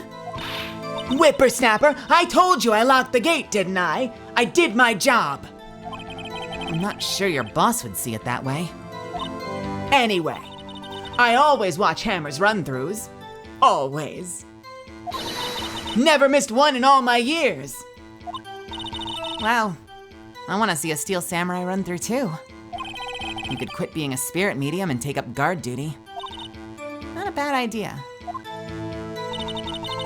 Whippersnapper, I told you I locked the gate, didn't I? I did my job. I'm not sure your boss would see it that way. Anyway, I always watch Hammer's run-throughs. Always. Never missed one in all my years. Wow. I want to see a Steel Samurai run through too. You could quit being a spirit medium and take up guard duty. Not a bad idea.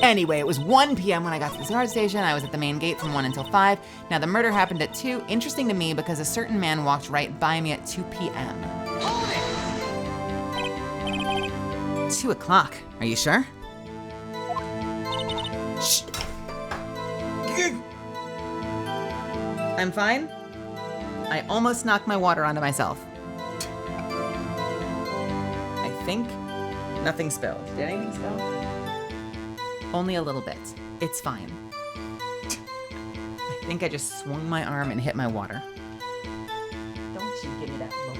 Anyway, it was 1 p.m. when I got to the guard station. I was at the main gate from 1 until 5. Now, the murder happened at 2. Interesting to me because a certain man walked right by me at 2 p.m. 2 o'clock. Are you sure? Shh. I'm fine. I almost knocked my water onto myself. I think nothing spilled. Did anything spill? Only a little bit. It's fine. I think I just swung my arm and hit my water. Don't you give me that look.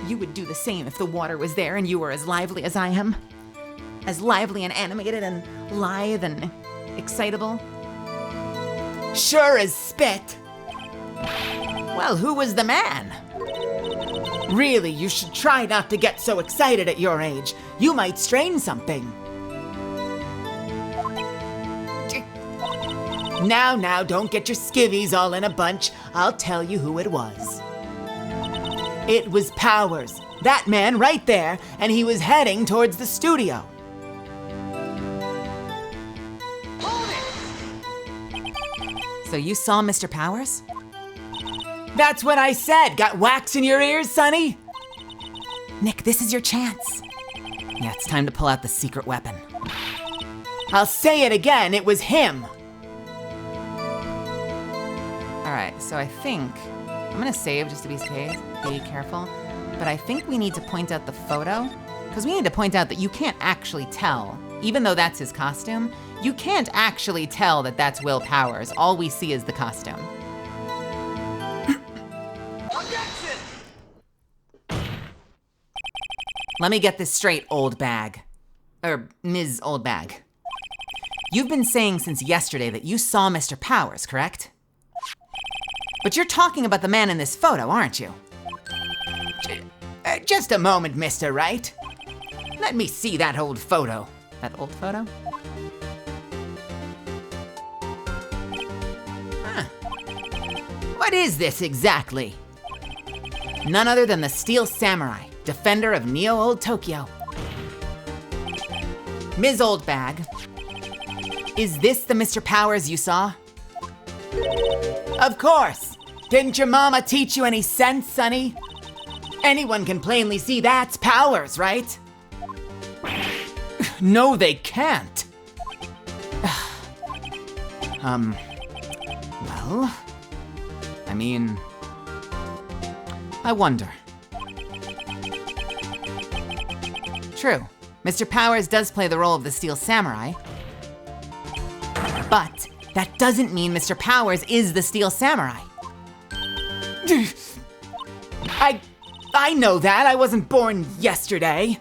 You would do the same if the water was there and you were as lively as I am. As lively and animated and lithe and excitable. Sure as spit. Well, who was the man? Really, you should try not to get so excited at your age. You might strain something. Now, don't get your skivvies all in a bunch. I'll tell you who it was. It was Powers, that man right there, and he was heading towards the studio. So you saw Mr. Powers? That's what I said. Got wax in your ears, Sonny? Nick, this is your chance. Yeah, it's time to pull out the secret weapon. I'll say it again, it was him. All right, so I think I'm gonna save just to be safe, be careful. But I think we need to point out the photo, because we need to point out that you can't actually tell, even though that's his costume, you can't actually tell that that's Will Powers. All we see is the costume. Objection! Let me get this straight, old bag. Or Ms. Old Bag. You've been saying since yesterday that you saw Mr. Powers, correct? But you're talking about the man in this photo, aren't you? Just a moment, Mr. Wright. Let me see that old photo. That old photo? Huh. What is this exactly? None other than the Steel Samurai, defender of Neo Old Tokyo. Ms. Old Bag, is this the Mr. Powers you saw? Of course. Didn't your mama teach you any sense, Sonny? Anyone can plainly see that's Powers, right? No, they can't. Well, I mean, I wonder. True, Mr. Powers does play the role of the Steel Samurai, but that doesn't mean Mr. Powers is the Steel Samurai. I know that. I wasn't born yesterday.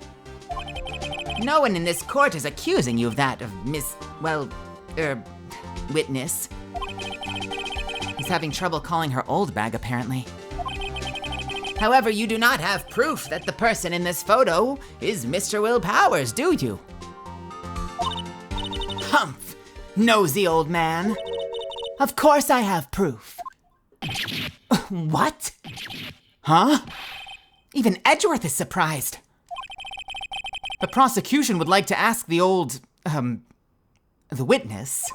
No one in this court is accusing you of that, witness. He's having trouble calling her Old Bag, apparently. However, you do not have proof that the person in this photo is Mr. Will Powers, do you? Humph, nosy old man. Of course I have proof. What? Huh? Even Edgeworth is surprised. The prosecution would like to ask the witness.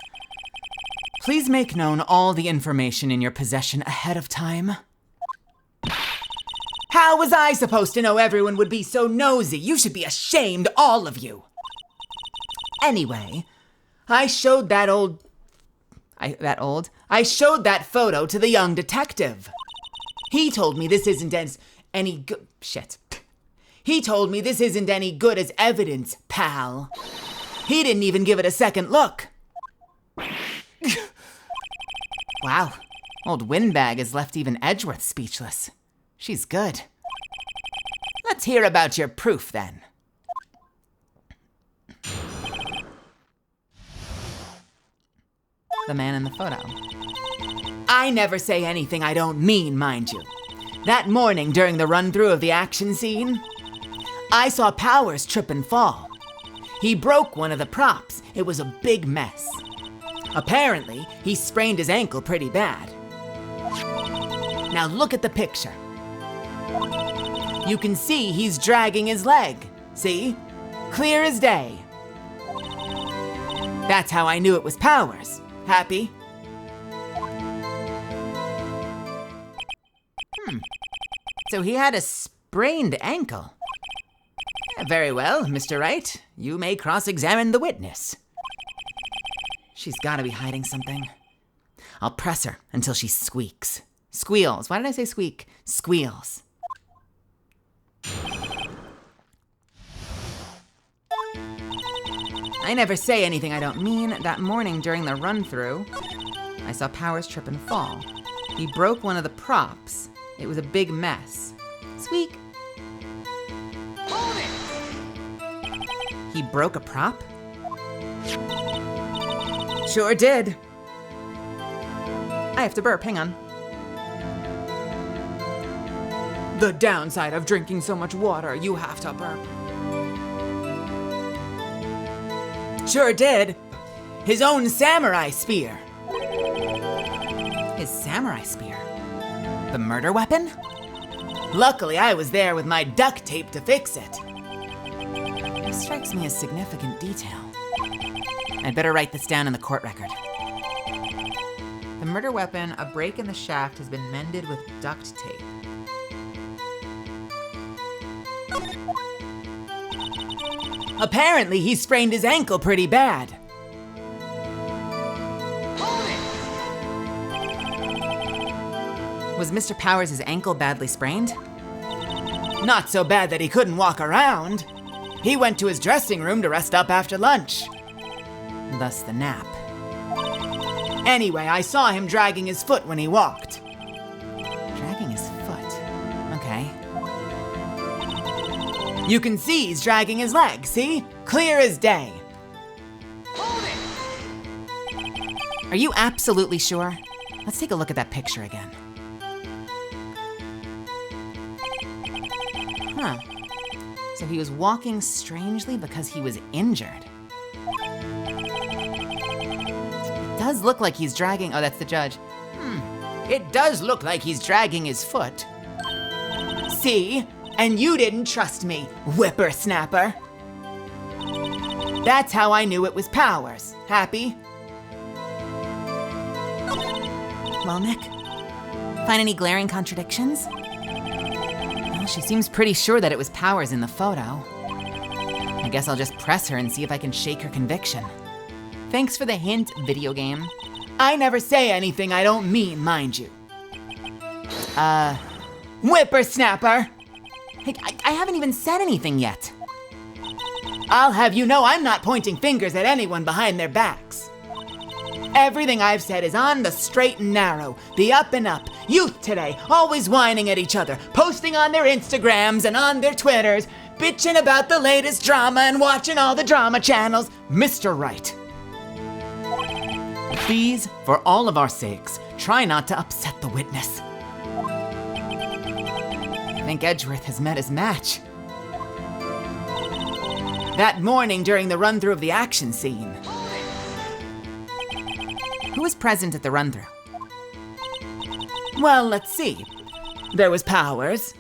Please make known all the information in your possession ahead of time. How was I supposed to know everyone would be so nosy? You should be ashamed, all of you. Anyway, I showed that photo to the young detective. He told me this isn't any good. Shit. He told me this isn't any good as evidence, pal. He didn't even give it a second look. Wow, old Windbag has left even Edgeworth speechless. She's good. Let's hear about your proof then. The man in the photo. I never say anything I don't mean, mind you. That morning during the run-through of the action scene, I saw Powers trip and fall. He broke one of the props. It was a big mess. Apparently, he sprained his ankle pretty bad. Now look at the picture. You can see he's dragging his leg. See? Clear as day. That's how I knew it was Powers. Happy? So he had a sprained ankle. Very well, Mr. Wright. You may cross-examine the witness. She's gotta be hiding something. I'll press her until she squeaks. Squeals. Why did I say squeak? Squeals. I never say anything I don't mean. That morning during the run-through, I saw Powers trip and fall. He broke one of the props. It was a big mess. Squeak. Hold it! He broke a prop? Sure did. I have to burp, hang on. The downside of drinking so much water, you have to burp. Sure did. His own samurai spear. His samurai spear? The murder weapon? Luckily, I was there with my duct tape to fix it. This strikes me as significant detail. I'd better write this down in the court record. The murder weapon, a break in the shaft, has been mended with duct tape. Apparently, he sprained his ankle pretty bad. Hold it! Was Mr. Powers' ankle badly sprained? Not so bad that he couldn't walk around. He went to his dressing room to rest up after lunch. Thus the nap. Anyway, I saw him dragging his foot when he walked. Dragging his foot? Okay. You can see he's dragging his leg, see? Clear as day. Hold it! Are you absolutely sure? Let's take a look at that picture again. Huh. So he was walking strangely because he was injured. It does look like he's dragging... Oh, that's the judge. It does look like he's dragging his foot. See? And you didn't trust me, whippersnapper. That's how I knew it was Powers. Happy? Well, Nick, find any glaring contradictions? Well, she seems pretty sure that it was Powers in the photo. I guess I'll just press her and see if I can shake her conviction. Thanks for the hint, video game. I never say anything I don't mean, mind you. Whippersnapper! Hey, I haven't even said anything yet. I'll have you know I'm not pointing fingers at anyone behind their backs. Everything I've said is on the straight and narrow, the up and up. Youth today, always whining at each other, posting on their Instagrams and on their Twitters, bitching about the latest drama and watching all the drama channels. Mr. Wright. Please, for all of our sakes, try not to upset the witness. I think Edgeworth has met his match. That morning during the run-through of the action scene. Who was present at the run-through? Well, let's see. There was Powers.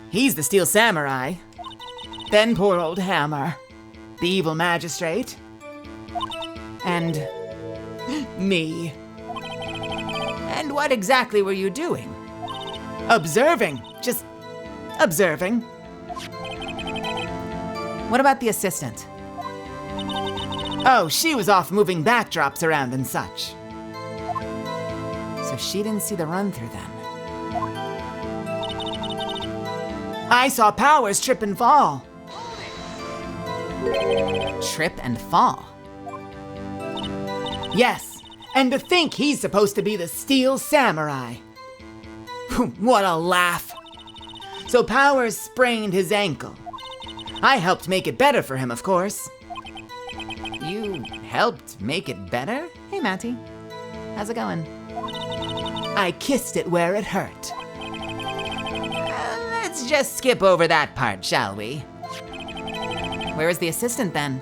He's the Steel Samurai. Then poor old Hammer. The evil magistrate. And me. And what exactly were you doing? Observing. Just observing. What about the assistant? Oh, she was off moving backdrops around and such. So she didn't see the run-through then. I saw Powers trip and fall. Trip and fall. Yes, and to think he's supposed to be the Steel Samurai. What a laugh. So Powers sprained his ankle. I helped make it better for him, of course. You helped make it better? Hey, Matty. How's it going? I kissed it where it hurt. Let's just skip over that part, shall we? Where is the assistant then?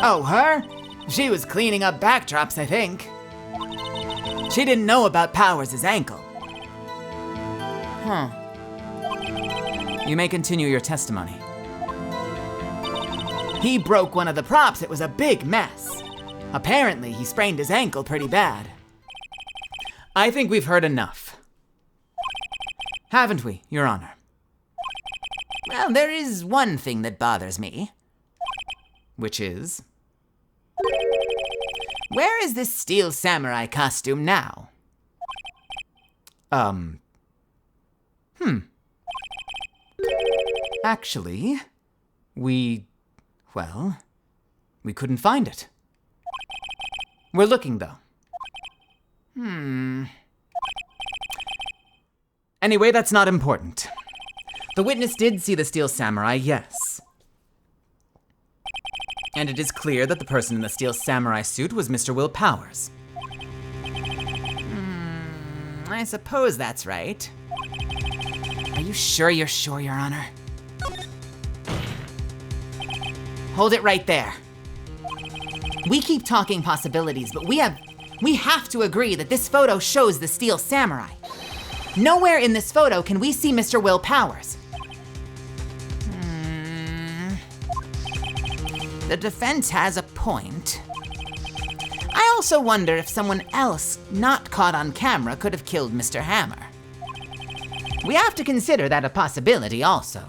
Oh, her? She was cleaning up backdrops, I think. She didn't know about Powers' ankle. Huh. You may continue your testimony. He broke one of the props. It was a big mess. Apparently, he sprained his ankle pretty bad. I think we've heard enough. Haven't we, Your Honor? Well, there is one thing that bothers me. Which is? Where is this Steel Samurai costume now? Actually, we couldn't find it. We're looking, though. Anyway, that's not important. The witness did see the Steel Samurai, yes. And it is clear that the person in the Steel Samurai suit was Mr. Will Powers. I suppose that's right. Are you sure you're sure, Your Honor? Hold it right there. We keep talking possibilities, but we have to agree that this photo shows the Steel Samurai. Nowhere in this photo can we see Mr. Will Powers. The defense has a point. I also wonder if someone else not caught on camera could have killed Mr. Hammer. We have to consider that a possibility also.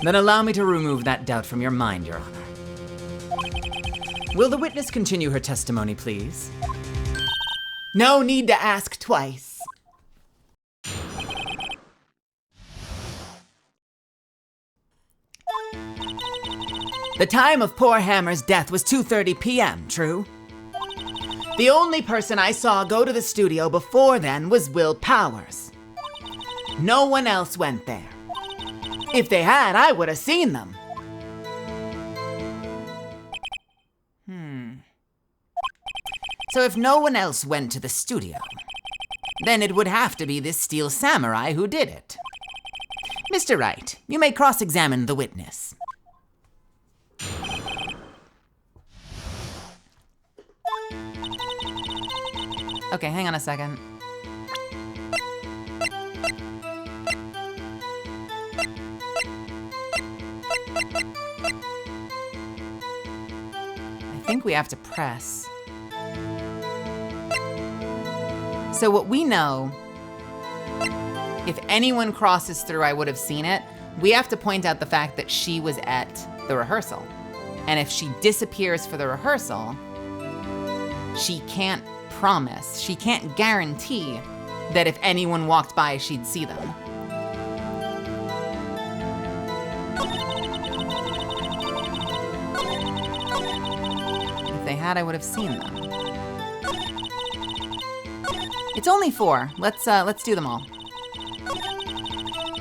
Then allow me to remove that doubt from your mind, Your Honor. Will the witness continue her testimony, please? No need to ask twice. The time of poor Hammer's death was 2:30 p.m., true? The only person I saw go to the studio before then was Will Powers. No one else went there. If they had, I would have seen them. So if no one else went to the studio, then it would have to be this Steel Samurai who did it. Mr. Wright, you may cross-examine the witness. Okay, hang on a second. I think we have to press. So what we know, if anyone crosses through, I would have seen it. We have to point out the fact that she was at the rehearsal. And if she disappears for the rehearsal, she can't promise, she can't guarantee that if anyone walked by, she'd see them. If they had, I would have seen them. It's only 4. Let's do them all.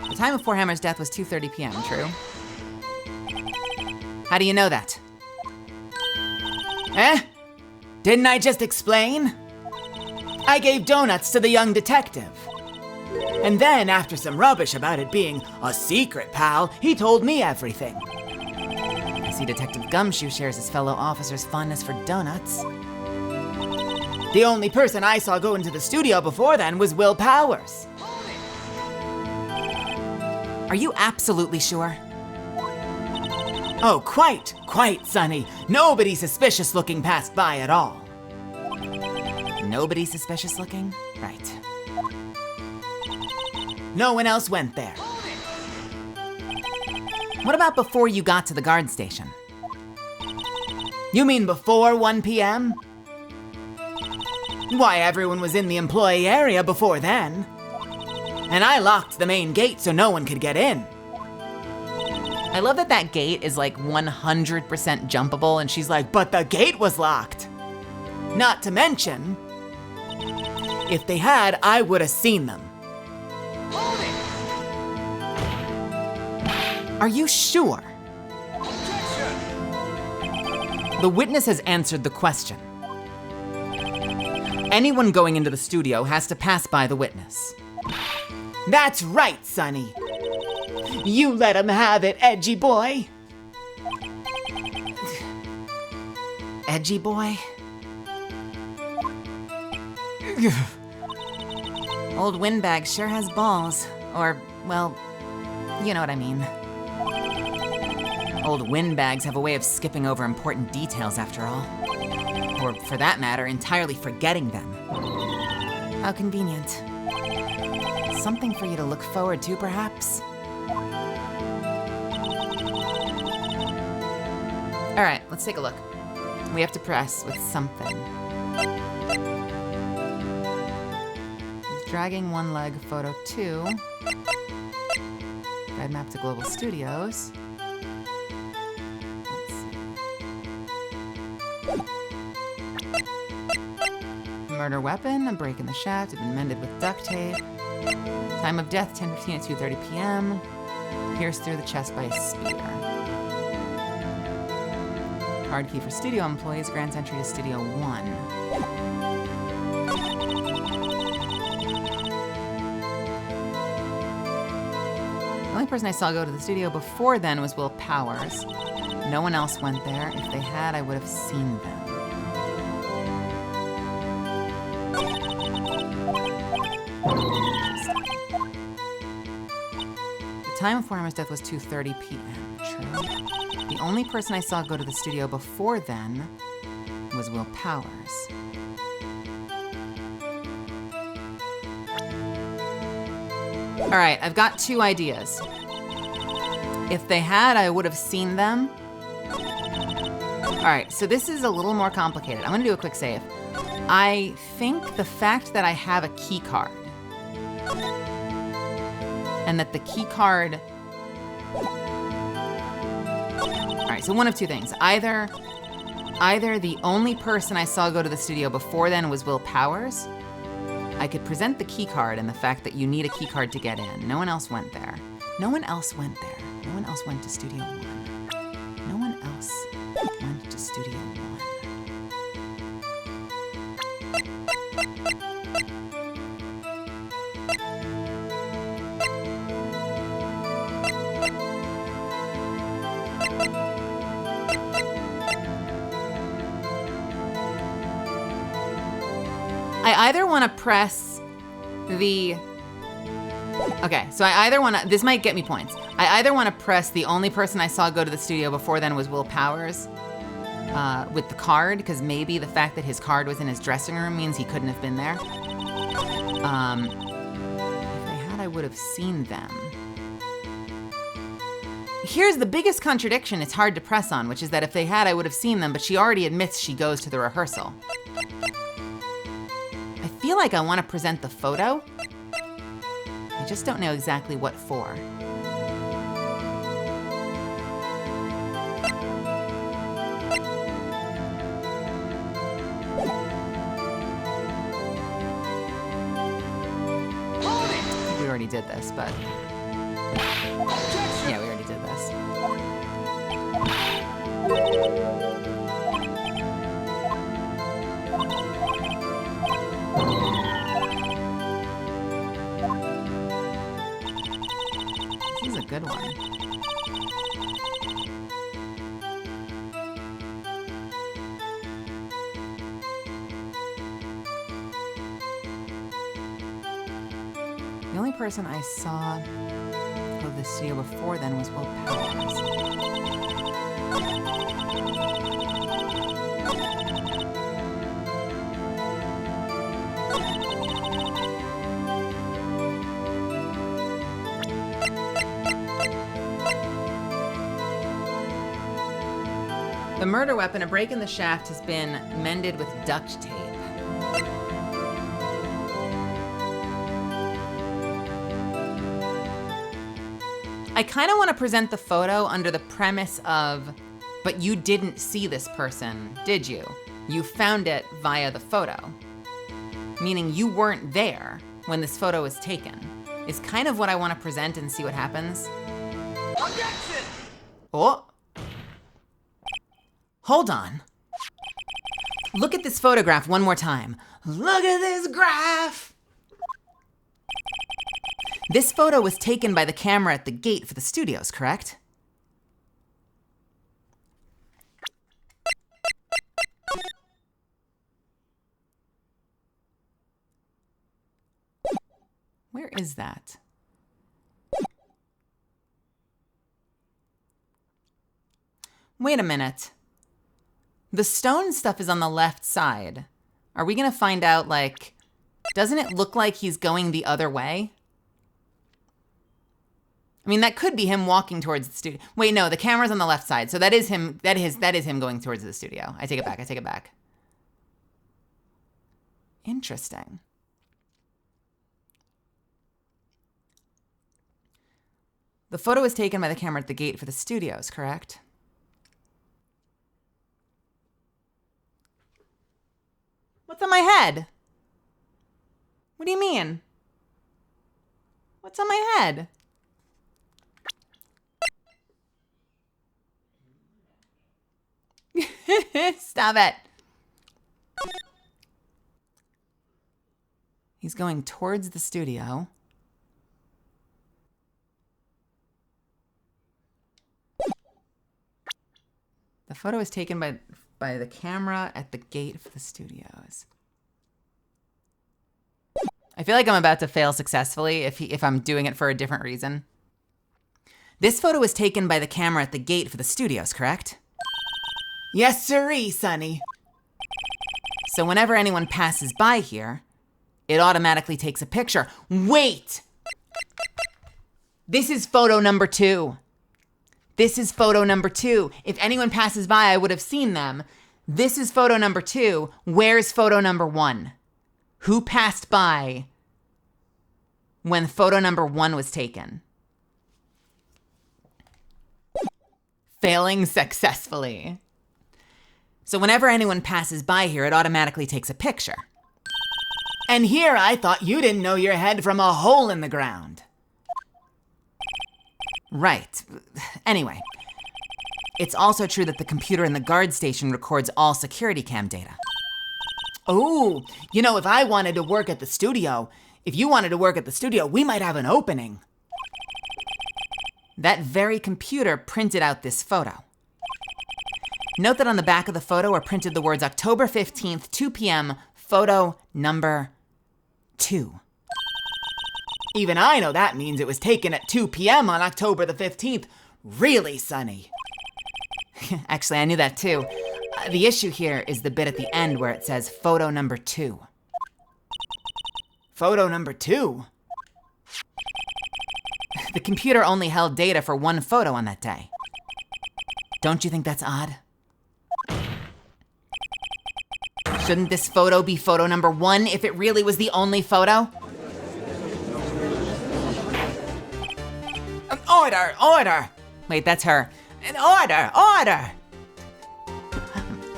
The time of poor Hammer's death was 2:30 p.m., true? How do you know that? Didn't I just explain? I gave donuts to the young detective. And then, after some rubbish about it being a secret, pal, he told me everything. I see Detective Gumshoe shares his fellow officer's fondness for donuts. The only person I saw go into the studio before then was Will Powers. Are you absolutely sure? Oh, quite, Sonny. Nobody suspicious looking passed by at all. Nobody suspicious looking? Right. No one else went there. What about before you got to the guard station? You mean before 1 p.m.? Why, everyone was in the employee area before then. And I locked the main gate so no one could get in. I love that that gate is like 100% jumpable, and she's like, But the gate was locked. Not to mention, if they had, I would have seen them. Hold it! are you sure? Objection! The witness has answered the question. Anyone going into the studio has to pass by the witness. That's right, Sonny. You let him have it, edgy boy. Edgy boy? Old Windbag sure has balls. Or, well, you know what I mean. Old Windbags have a way of skipping over important details after all. Or, for that matter, entirely forgetting them. How convenient. Something for you to look forward to, perhaps? All right, let's take a look. We have to press with something. He's dragging one leg, photo 2. Guide map to Global Studios. Let's see. Murder weapon, a break in the shaft, had been mended with duct tape. Time of death, 10:15 at 2:30 p.m. Pierced through the chest by a spear. Card key for studio employees, grants entry to Studio 1. The only person I saw go to the studio before then was Will Powers. No one else went there. If they had, I would have seen them. The time of Former's death was 2:30 p.m. True. The only person I saw go to the studio before then was Will Powers. All right, I've got 2 ideas. If they had, I would have seen them. All right, so this is a little more complicated. I'm gonna do a quick save. I think the fact that I have a key card and that the key card... All right, so one of 2 things. Either the only person I saw go to the studio before then was Will Powers. I could present the key card and the fact that you need a key card to get in. No one else went there. No one else went there. No one else went to Studio 1. No one else went to Studio 1. I either want to press the... Okay, so I either want to... This might get me points. I either want to press the only person I saw go to the studio before then was Will Powers with the card, because maybe the fact that his card was in his dressing room means he couldn't have been there. If they had, I would have seen them. Here's the biggest contradiction it's hard to press on, which is that if they had, I would have seen them, but she already admits she goes to the rehearsal. I feel like I want to present the photo. I just don't know exactly what for. We already did this, but... Yeah, we already did this. This is a good one. The only person I saw go to the studio before then was Will Powers. The murder weapon, a break in the shaft, has been mended with duct tape. I kind of want to present the photo under the premise of, but you didn't see this person, did you? You found it via the photo. Meaning you weren't there when this photo was taken. Is kind of what I want to present and see what happens. Objection! Oh. Hold on. Look at this photograph one more time. Look at this graph. This photo was taken by the camera at the gate for the studios, correct? Where is that? Wait a minute. The stone stuff is on the left side. Are we gonna find out, like, doesn't it look like he's going the other way? I mean, that could be him walking towards the studio. Wait, no, the camera's on the left side, so that is him. That is him going towards the studio. I take it back. I take it back. Interesting. The photo was taken by the camera at the gate for the studios, correct? What's on my head? What do you mean? What's on my head? Stop it. He's going towards the studio. The photo was taken by the camera at the gate for the studios. I feel like I'm about to fail successfully if I'm doing it for a different reason. This photo was taken by the camera at the gate for the studios, correct? Yes, sirree, Sonny. So whenever anyone passes by here, it automatically takes a picture. Wait! This is photo number 2. This is photo number 2. If anyone passes by, I would have seen them. This is photo number 2. Where's photo number 1? Who passed by when photo number 1 was taken? Failing successfully. So whenever anyone passes by here, it automatically takes a picture. And here I thought you didn't know your head from a hole in the ground. Right. Anyway, it's also true that the computer in the guard station records all security cam data. Oh, you know, if I wanted to work at the studio, if you wanted to work at the studio, we might have an opening. That very computer printed out this photo. Note that on the back of the photo are printed the words October 15th, 2 p.m., photo number 2. Even I know that means it was taken at 2 p.m. on October the 15th. Really, Sonny? Actually, I knew that too. The issue here is the bit at the end where it says photo number 2. Photo number 2? The computer only held data for one photo on that day. Don't you think that's odd? Shouldn't this photo be photo number 1 if it really was the only photo? Order! Order! Wait, that's her. An order! Order!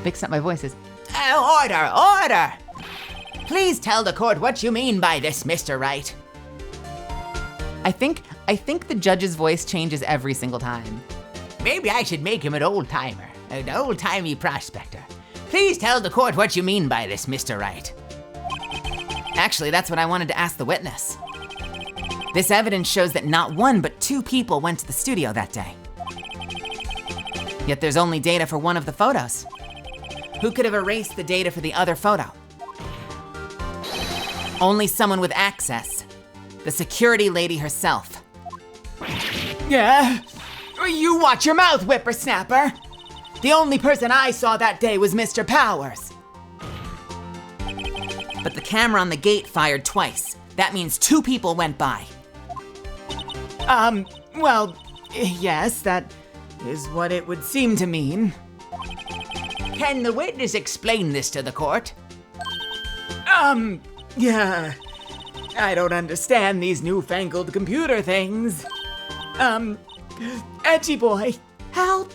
Fixing up my voices. Order! Order! Please tell the court what you mean by this, Mr. Wright. I think the judge's voice changes every single time. Maybe I should make him an old-timer, an old-timey prospector. Please tell the court what you mean by this, Mr. Wright. Actually, that's what I wanted to ask the witness. This evidence shows that not 1 but 2 people went to the studio that day. Yet there's only data for one of the photos. Who could have erased the data for the other photo? Only someone with access. The security lady herself. Yeah? You watch your mouth, whippersnapper! The only person I saw that day was Mr. Powers. But the camera on the gate fired twice. That means 2 people went by. Well, yes, that is what it would seem to mean. Can the witness explain this to the court? Yeah. I don't understand these newfangled computer things. Edgy boy, help!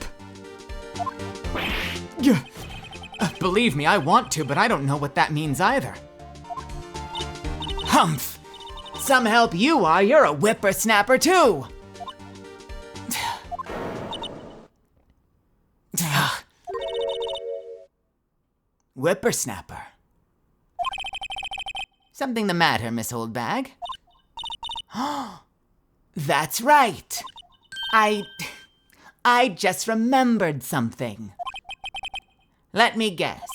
Believe me, I want to, but I don't know what that means either. Humph! Some help you are, you're a whippersnapper too! Whippersnapper. Something the matter, Miss Oldbag? That's right. I just remembered something. Let me guess.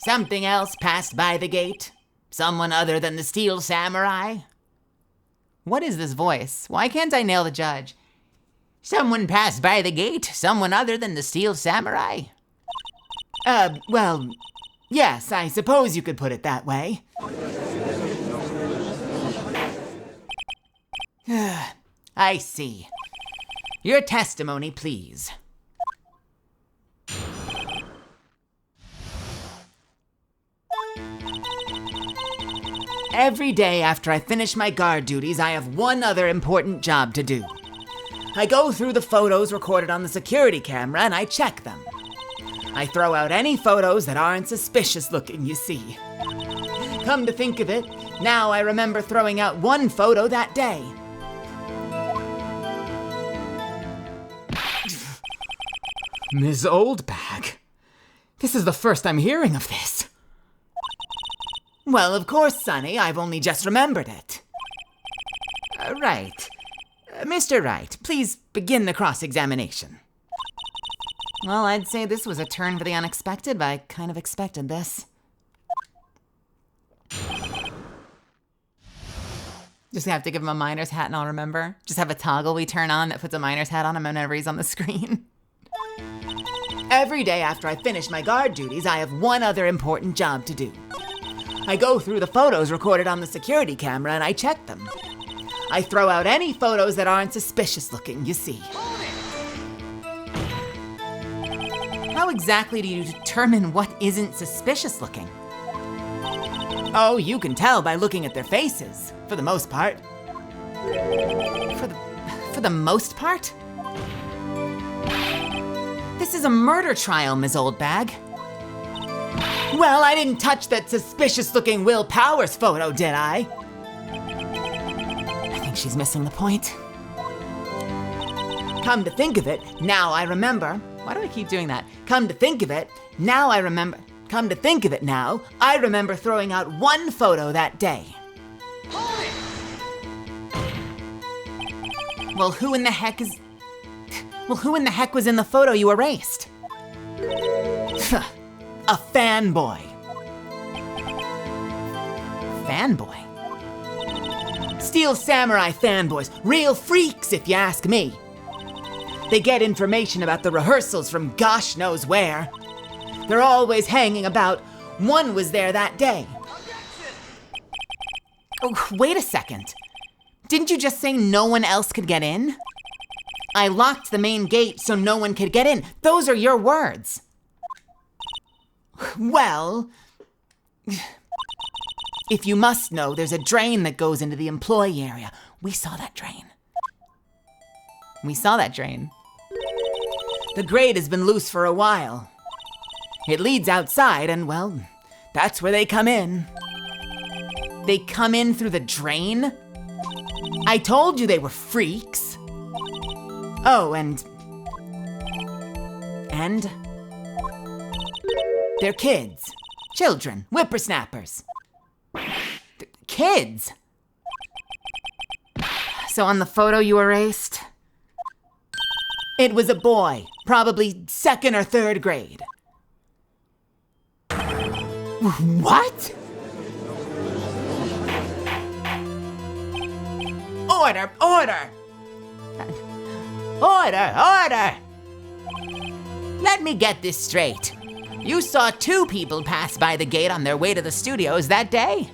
Something else passed by the gate? Someone other than the Steel Samurai? What is this voice? Why can't I nail the judge? Someone passed by the gate? Someone other than the Steel Samurai? Well, yes, I suppose you could put it that way. I see. Your testimony, please. Every day after I finish my guard duties, I have one other important job to do. I go through the photos recorded on the security camera and I check them. I throw out any photos that aren't suspicious looking, you see. Come to think of it, now I remember throwing out one photo that day. Ms. Oldbag, this is the first I'm hearing of this. Well, of course, Sonny, I've only just remembered it. Right. Mr. Wright, please begin the cross-examination. Well, I'd say this was a turn for the unexpected, but I kind of expected this. Just have to give him a miner's hat and I'll remember. Just have a toggle we turn on that puts a miner's hat on him whenever he's on the screen. Every day after I finish my guard duties, I have one other important job to do. I go through the photos recorded on the security camera and I check them. I throw out any photos that aren't suspicious looking, you see. How exactly do you determine what isn't suspicious looking? Oh, you can tell by looking at their faces, for the most part. For the most part? This is a murder trial, Ms. Oldbag. Well, I didn't touch that suspicious-looking Will Powers photo, did I? I think she's missing the point. Come to think of it, now I remember. Why do I keep doing that? Come to think of it, now I remember. Come to think of it now, I remember throwing out one photo that day. Well, who in the heck was in the photo you erased? A fanboy. Fanboy? Steel Samurai fanboys, real freaks if you ask me. They get information about the rehearsals from gosh knows where. They're always hanging about. One was there that day. Oh, wait a second. Didn't you just say no one else could get in? I locked the main gate so no one could get in. Those are your words. Well, if you must know, there's a drain that goes into the employee area. We saw that drain. We saw that drain. The grate has been loose for a while. It leads outside and, well, that's where they come in. They come in through the drain? I told you they were freaks. Oh, and they're kids. Children. Whippersnappers. Kids? So on the photo you erased? It was a boy, probably second or third grade. What? Order! Order! Order! Order! Let me get this straight. You saw two people pass by the gate on their way to the studios that day.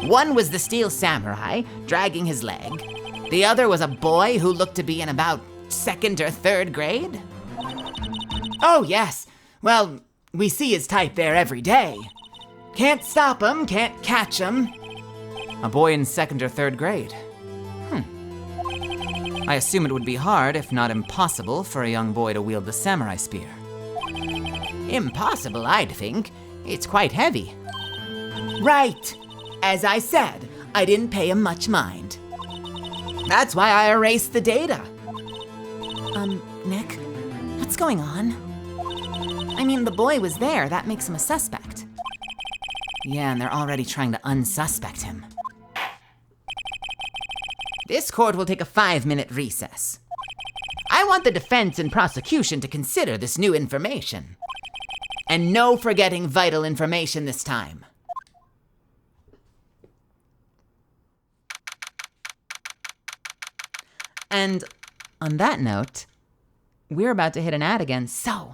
One was the Steel Samurai, dragging his leg. The other was a boy who looked to be in about second or third grade. Oh, yes. Well, We see his type there every day. Can't stop him, can't catch him. A boy in 2nd or 3rd grade. I assume it would be hard, if not impossible, for a young boy to wield the samurai spear. Impossible, I'd think. It's quite heavy. Right. As I said, I didn't pay him much mind. That's why I erased the data. Nick, what's going on? I mean, the boy was there. That makes him a suspect. Yeah, and they're already trying to unsuspect him. This court will take a 5-minute recess. I want the defense and prosecution to consider this new information. And no forgetting vital information this time. And on that note, we're about to hit an ad again. So,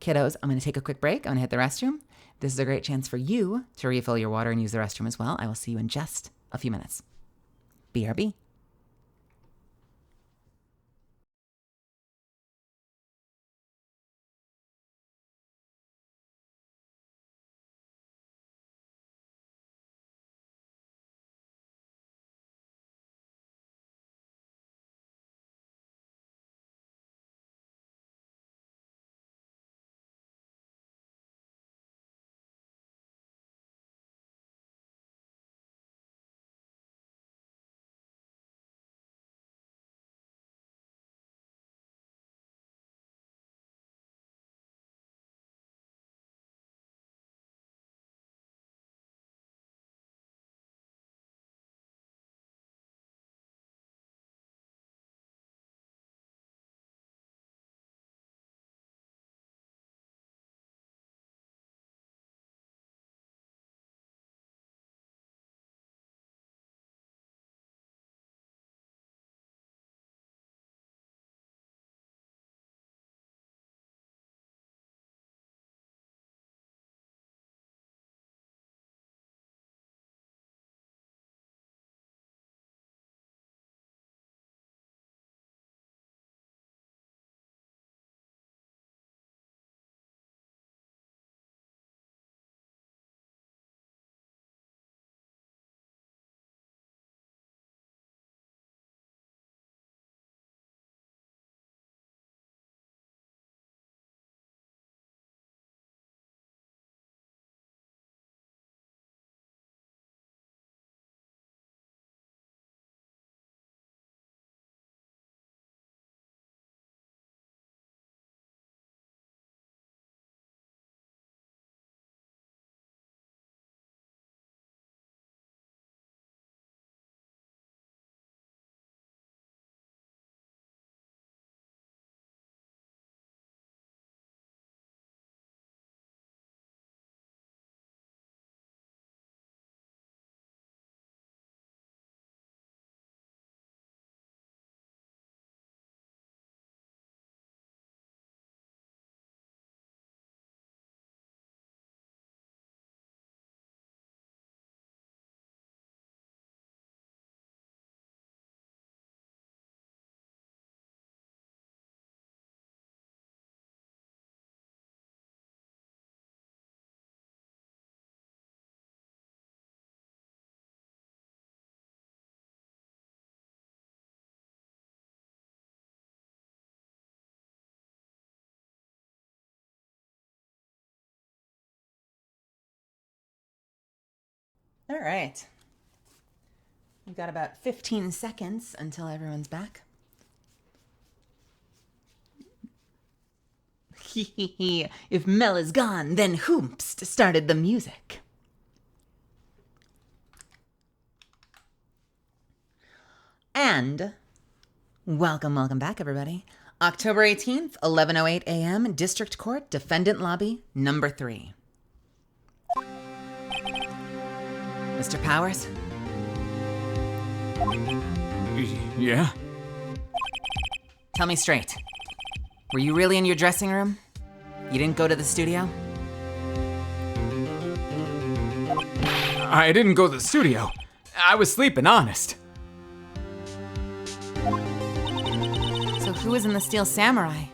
kiddos, I'm going to take a quick break. I'm going to hit the restroom. This is a great chance for you to refill your water and use the restroom as well. I will see you in just a few minutes. BRB. All right. We've got about 15 seconds until everyone's back. If Mel is gone, then Hoomst started the music. And welcome back, everybody. October 18th, 11:08 a.m., District Court, Defendant Lobby, number 3. Mr. Powers? Yeah? Tell me straight. Were you really in your dressing room? You didn't go to the studio? I didn't go to the studio. I was sleeping, honest. So who was in the Steel Samurai?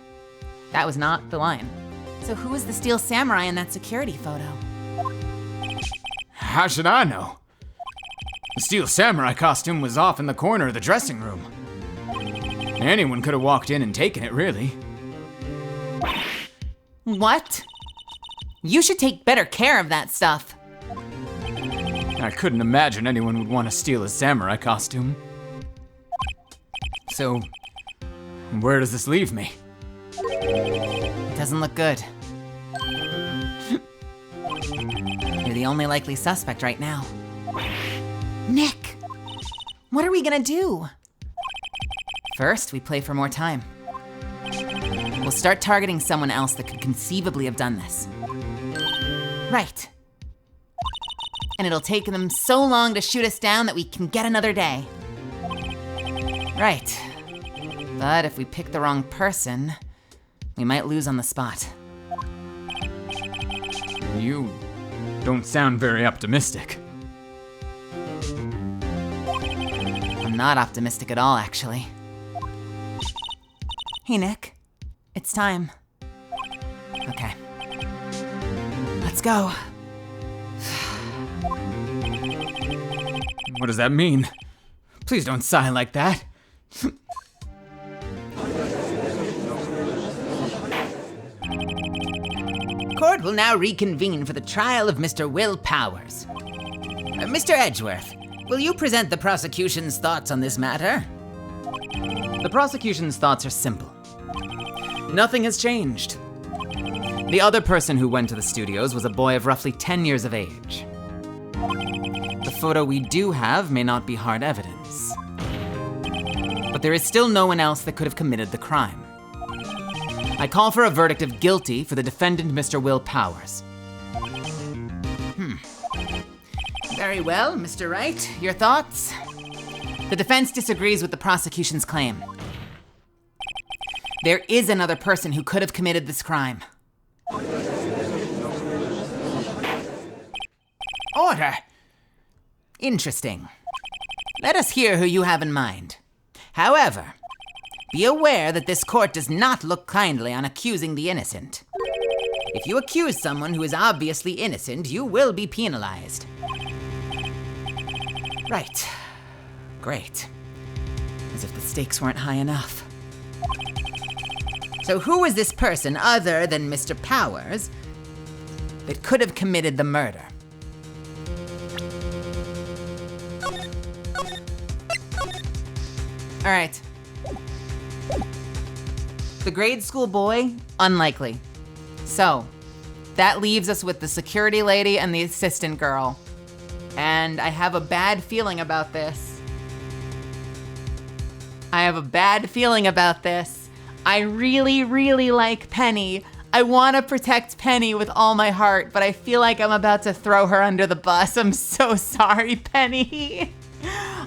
That was not the line. So who is the Steel Samurai in that security photo? How should I know? The Steel Samurai costume was off in the corner of the dressing room. Anyone could have walked in and taken it, really. What? You should take better care of that stuff. I couldn't imagine anyone would want to steal a samurai costume. So, where does this leave me? It doesn't look good. You're the only likely suspect right now. Nick! What are we gonna do? First, we play for more time. We'll start targeting someone else that could conceivably have done this. Right. And it'll take them so long to shoot us down that we can get another day. Right. But if we pick the wrong person, we might lose on the spot. You don't sound very optimistic. I'm not optimistic at all, actually. Hey, Nick. It's time. Okay. Let's go. What does that mean? Please don't sigh like that. Court will now reconvene for the trial of Mr. Will Powers. Mr. Edgeworth, will you present the prosecution's thoughts on this matter? The prosecution's thoughts are simple. Nothing has changed. The other person who went to the studios was a boy of roughly 10 years of age. The photo we do have may not be hard evidence. But there is still no one else that could have committed the crime. I call for a verdict of guilty for the defendant, Mr. Will Powers. Very well, Mr. Wright, your thoughts? The defense disagrees with the prosecution's claim. There is another person who could have committed this crime. Order! Interesting. Let us hear who you have in mind. However, be aware that this court does not look kindly on accusing the innocent. If you accuse someone who is obviously innocent, you will be penalized. Right. Great. As if the stakes weren't high enough. So who is this person other than Mr. Powers that could have committed the murder? All right. The grade school boy, unlikely. So, that leaves us with the security lady and the assistant girl. And I have a bad feeling about this. I really, really like Penny. I want to protect Penny with all my heart, but I feel like I'm about to throw her under the bus. I'm so sorry, Penny.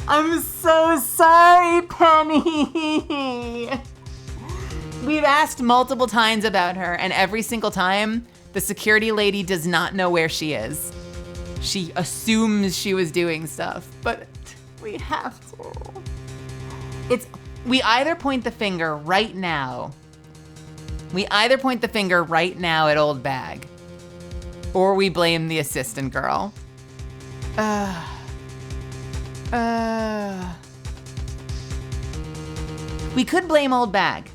I'm so sorry, Penny. We've asked multiple times about her, and every single time, the security lady does not know where she is. She assumes she was doing stuff, but we have to. We either point the finger right now. At Old Bag, or we blame the assistant girl. We could blame Old Bag.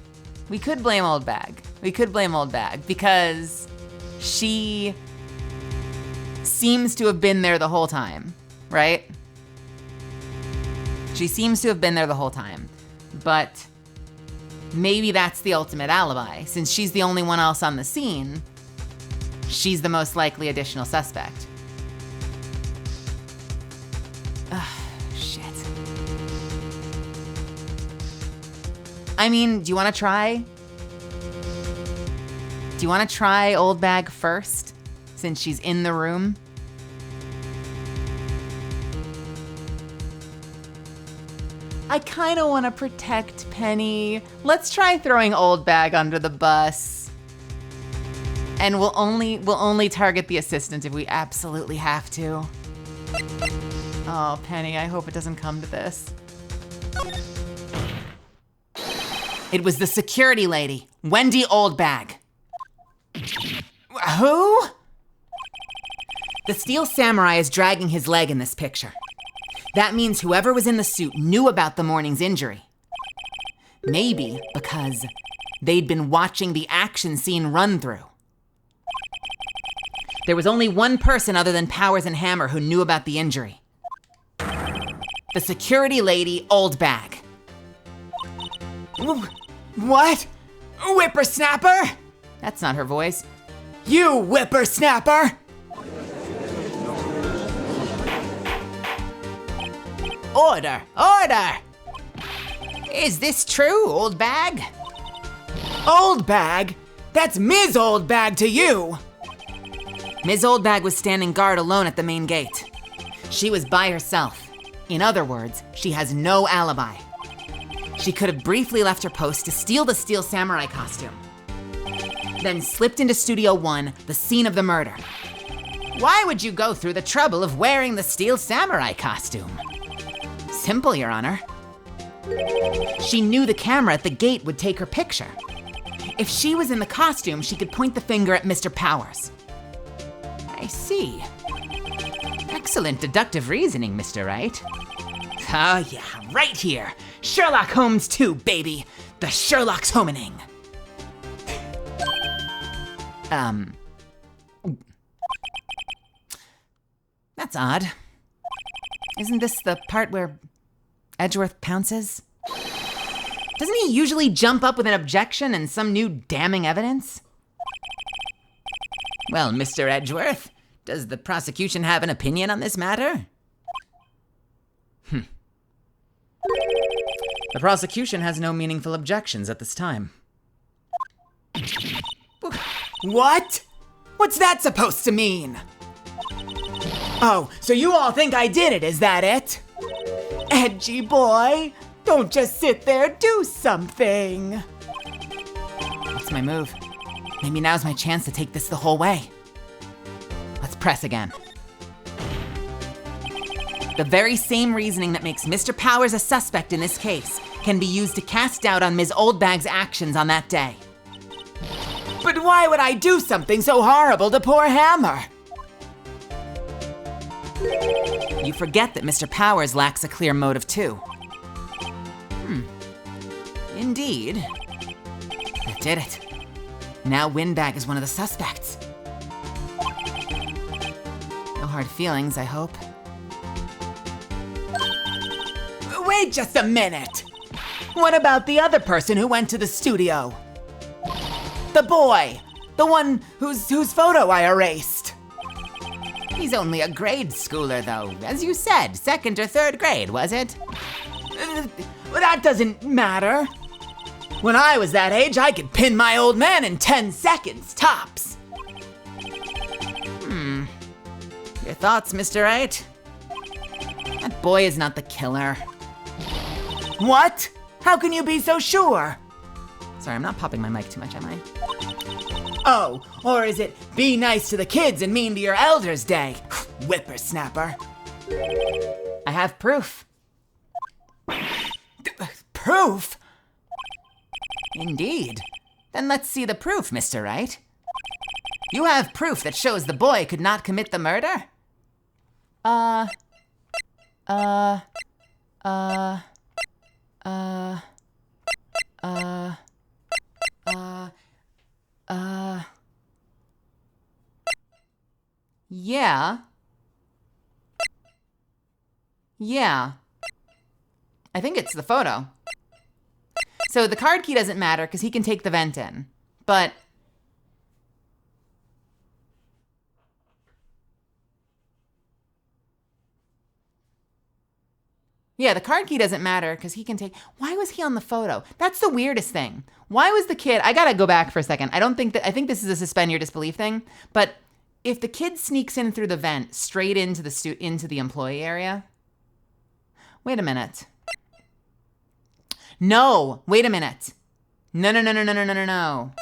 Because she seems to have been there the whole time, right? But maybe that's the ultimate alibi. Since she's the only one else on the scene, she's the most likely additional suspect. Shit. I mean, do you want to try? Old Bag first, since she's in the room? I kind of want to protect Penny. Let's try throwing Old Bag under the bus. And we'll only target the assistant if we absolutely have to. Oh, Penny, I hope it doesn't come to this. It was the security lady, Wendy Old Bag. Who? The Steel Samurai is dragging his leg in this picture. That means whoever was in the suit knew about the morning's injury. Maybe because they'd been watching the action scene run through. There was only one person other than Powers and Hammer who knew about the injury. The security lady, Old Bag. What? Whippersnapper? That's not her voice. You whippersnapper! Order! Order! Is this true, Old Bag? Old Bag? That's Ms. Old Bag to you! Ms. Old Bag was standing guard alone at the main gate. She was by herself. In other words, she has no alibi. She could have briefly left her post to steal the Steel Samurai costume, then slipped into Studio 1, the scene of the murder. Why would you go through the trouble of wearing the Steel Samurai costume? Simple, Your Honor. She knew the camera at the gate would take her picture. If she was in the costume, she could point the finger at Mr. Powers. I see. Excellent deductive reasoning, Mr. Wright. Oh yeah, right here. Sherlock Holmes 2, baby. The Sherlock's Homening. That's odd. Isn't this the part where Edgeworth pounces? Doesn't he usually jump up with an objection and some new damning evidence? Well, Mr. Edgeworth, does the prosecution have an opinion on this matter? The prosecution has no meaningful objections at this time. What? What's that supposed to mean? Oh, so you all think I did it, is that it? Edgy boy, don't just sit there, do something. What's my move? Maybe now's my chance to take this the whole way. Let's press again. The very same reasoning that makes Mr. Powers a suspect in this case can be used to cast doubt on Ms. Oldbag's actions on that day. But why would I do something so horrible to poor Hammer? You forget that Mr. Powers lacks a clear motive too. Indeed. That did it. Now Windbag is one of the suspects. No hard feelings, I hope. Wait just a minute. What about the other person who went to the studio? The boy, the one whose photo I erased. He's only a grade schooler though. As you said, 2nd or 3rd grade, was it? That doesn't matter. When I was that age, I could pin my old man in 10 seconds, tops. Your thoughts, Mr. Wright? That boy is not the killer. What? How can you be so sure? Sorry, I'm not popping my mic too much, am I? Oh, or is it be nice to the kids and mean to your elders day? Whippersnapper. I have proof. Proof? Indeed. Then let's see the proof, Mr. Wright. You have proof that shows the boy could not commit the murder? Yeah. Yeah. I think it's the photo. So the card key doesn't matter because he can take the vent in. But yeah, the card key doesn't matter because he can take. Why was he on the photo? That's the weirdest thing. Why was the kid? I gotta go back for a second. I think this is a suspend your disbelief thing. But if the kid sneaks in through the vent straight into the employee area. Wait a minute. No, wait a minute. No.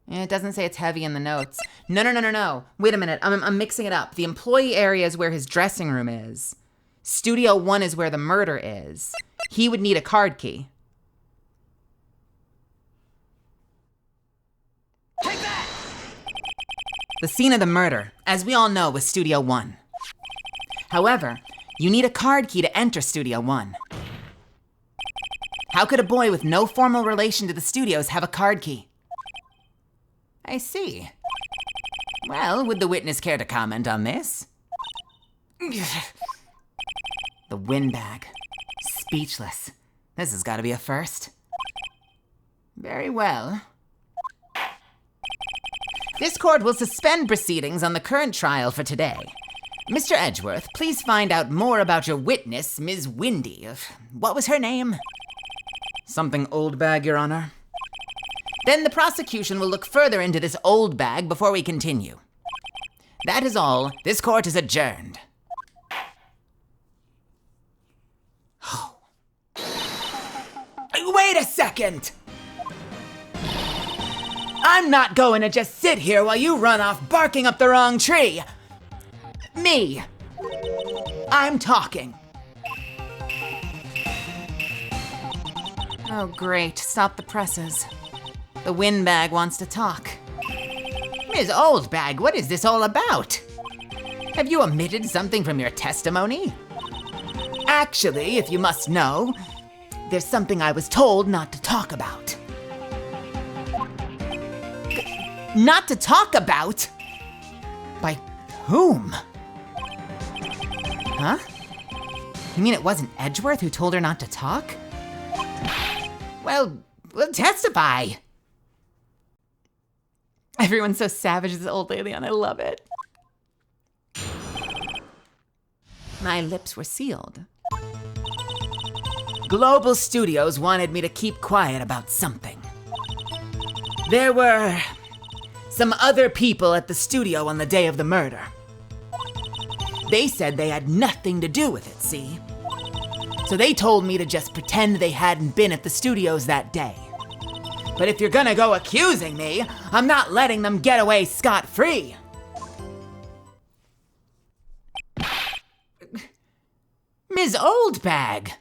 It doesn't say it's heavy in the notes. No. Wait a minute. I'm mixing it up. The employee area is where his dressing room is. Studio 1 is where the murder is. He would need a card key. Take that! The scene of the murder, as we all know, was Studio 1. However, you need a card key to enter Studio 1. How could a boy with no formal relation to the studios have a card key? I see. Well, would the witness care to comment on this? The windbag. Speechless. This has got to be a first. Very well. This court will suspend proceedings on the current trial for today. Mr. Edgeworth, please find out more about your witness, Ms. Windy. What was her name? Something old bag, Your Honor. Then the prosecution will look further into this old bag before we continue. That is all. This court is adjourned. Oh. Wait a second! I'm not going to just sit here while you run off barking up the wrong tree. Me. I'm talking. Oh, great. Stop the presses. The windbag wants to talk. Ms. Oldbag, what is this all about? Have you omitted something from your testimony? Actually, if you must know, there's something I was told not to talk about. Not to talk about? By whom? Huh? You mean it wasn't Edgeworth who told her not to talk? Well, testify. Everyone's so savage, this old lady, and I love it. My lips were sealed. Global Studios wanted me to keep quiet about something. There were some other people at the studio on the day of the murder. They said they had nothing to do with it, see? So they told me to just pretend they hadn't been at the studios that day. But if you're gonna go accusing me, I'm not letting them get away scot-free. Ms. Oldbag,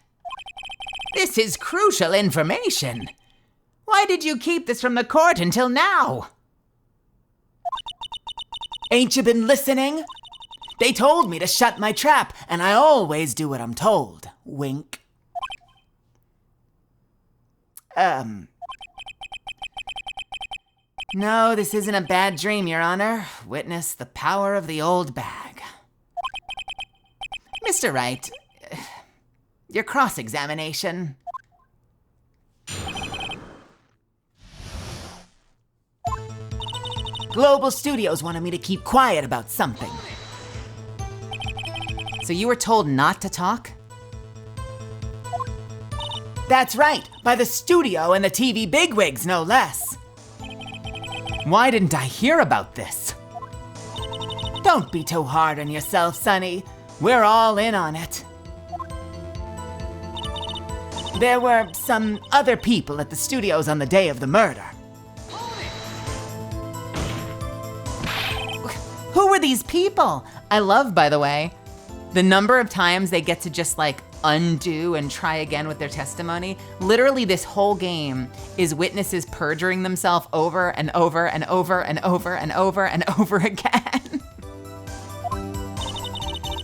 this is crucial information. Why did you keep this from the court until now? Ain't you been listening? They told me to shut my trap, and I always do what I'm told. Wink. No, this isn't a bad dream, Your Honor. Witness the power of the old bag. Mr. Wright, your cross-examination. Global Studios wanted me to keep quiet about something. So you were told not to talk? That's right, by the studio and the TV bigwigs, no less. Why didn't I hear about this? Don't be too hard on yourself, Sonny. We're all in on it. There were some other people at the studios on the day of the murder. Who were these people? I love, by the way, the number of times they get to just like undo and try again with their testimony. Literally, this whole game is witnesses perjuring themselves over and over and over and over and over and over again.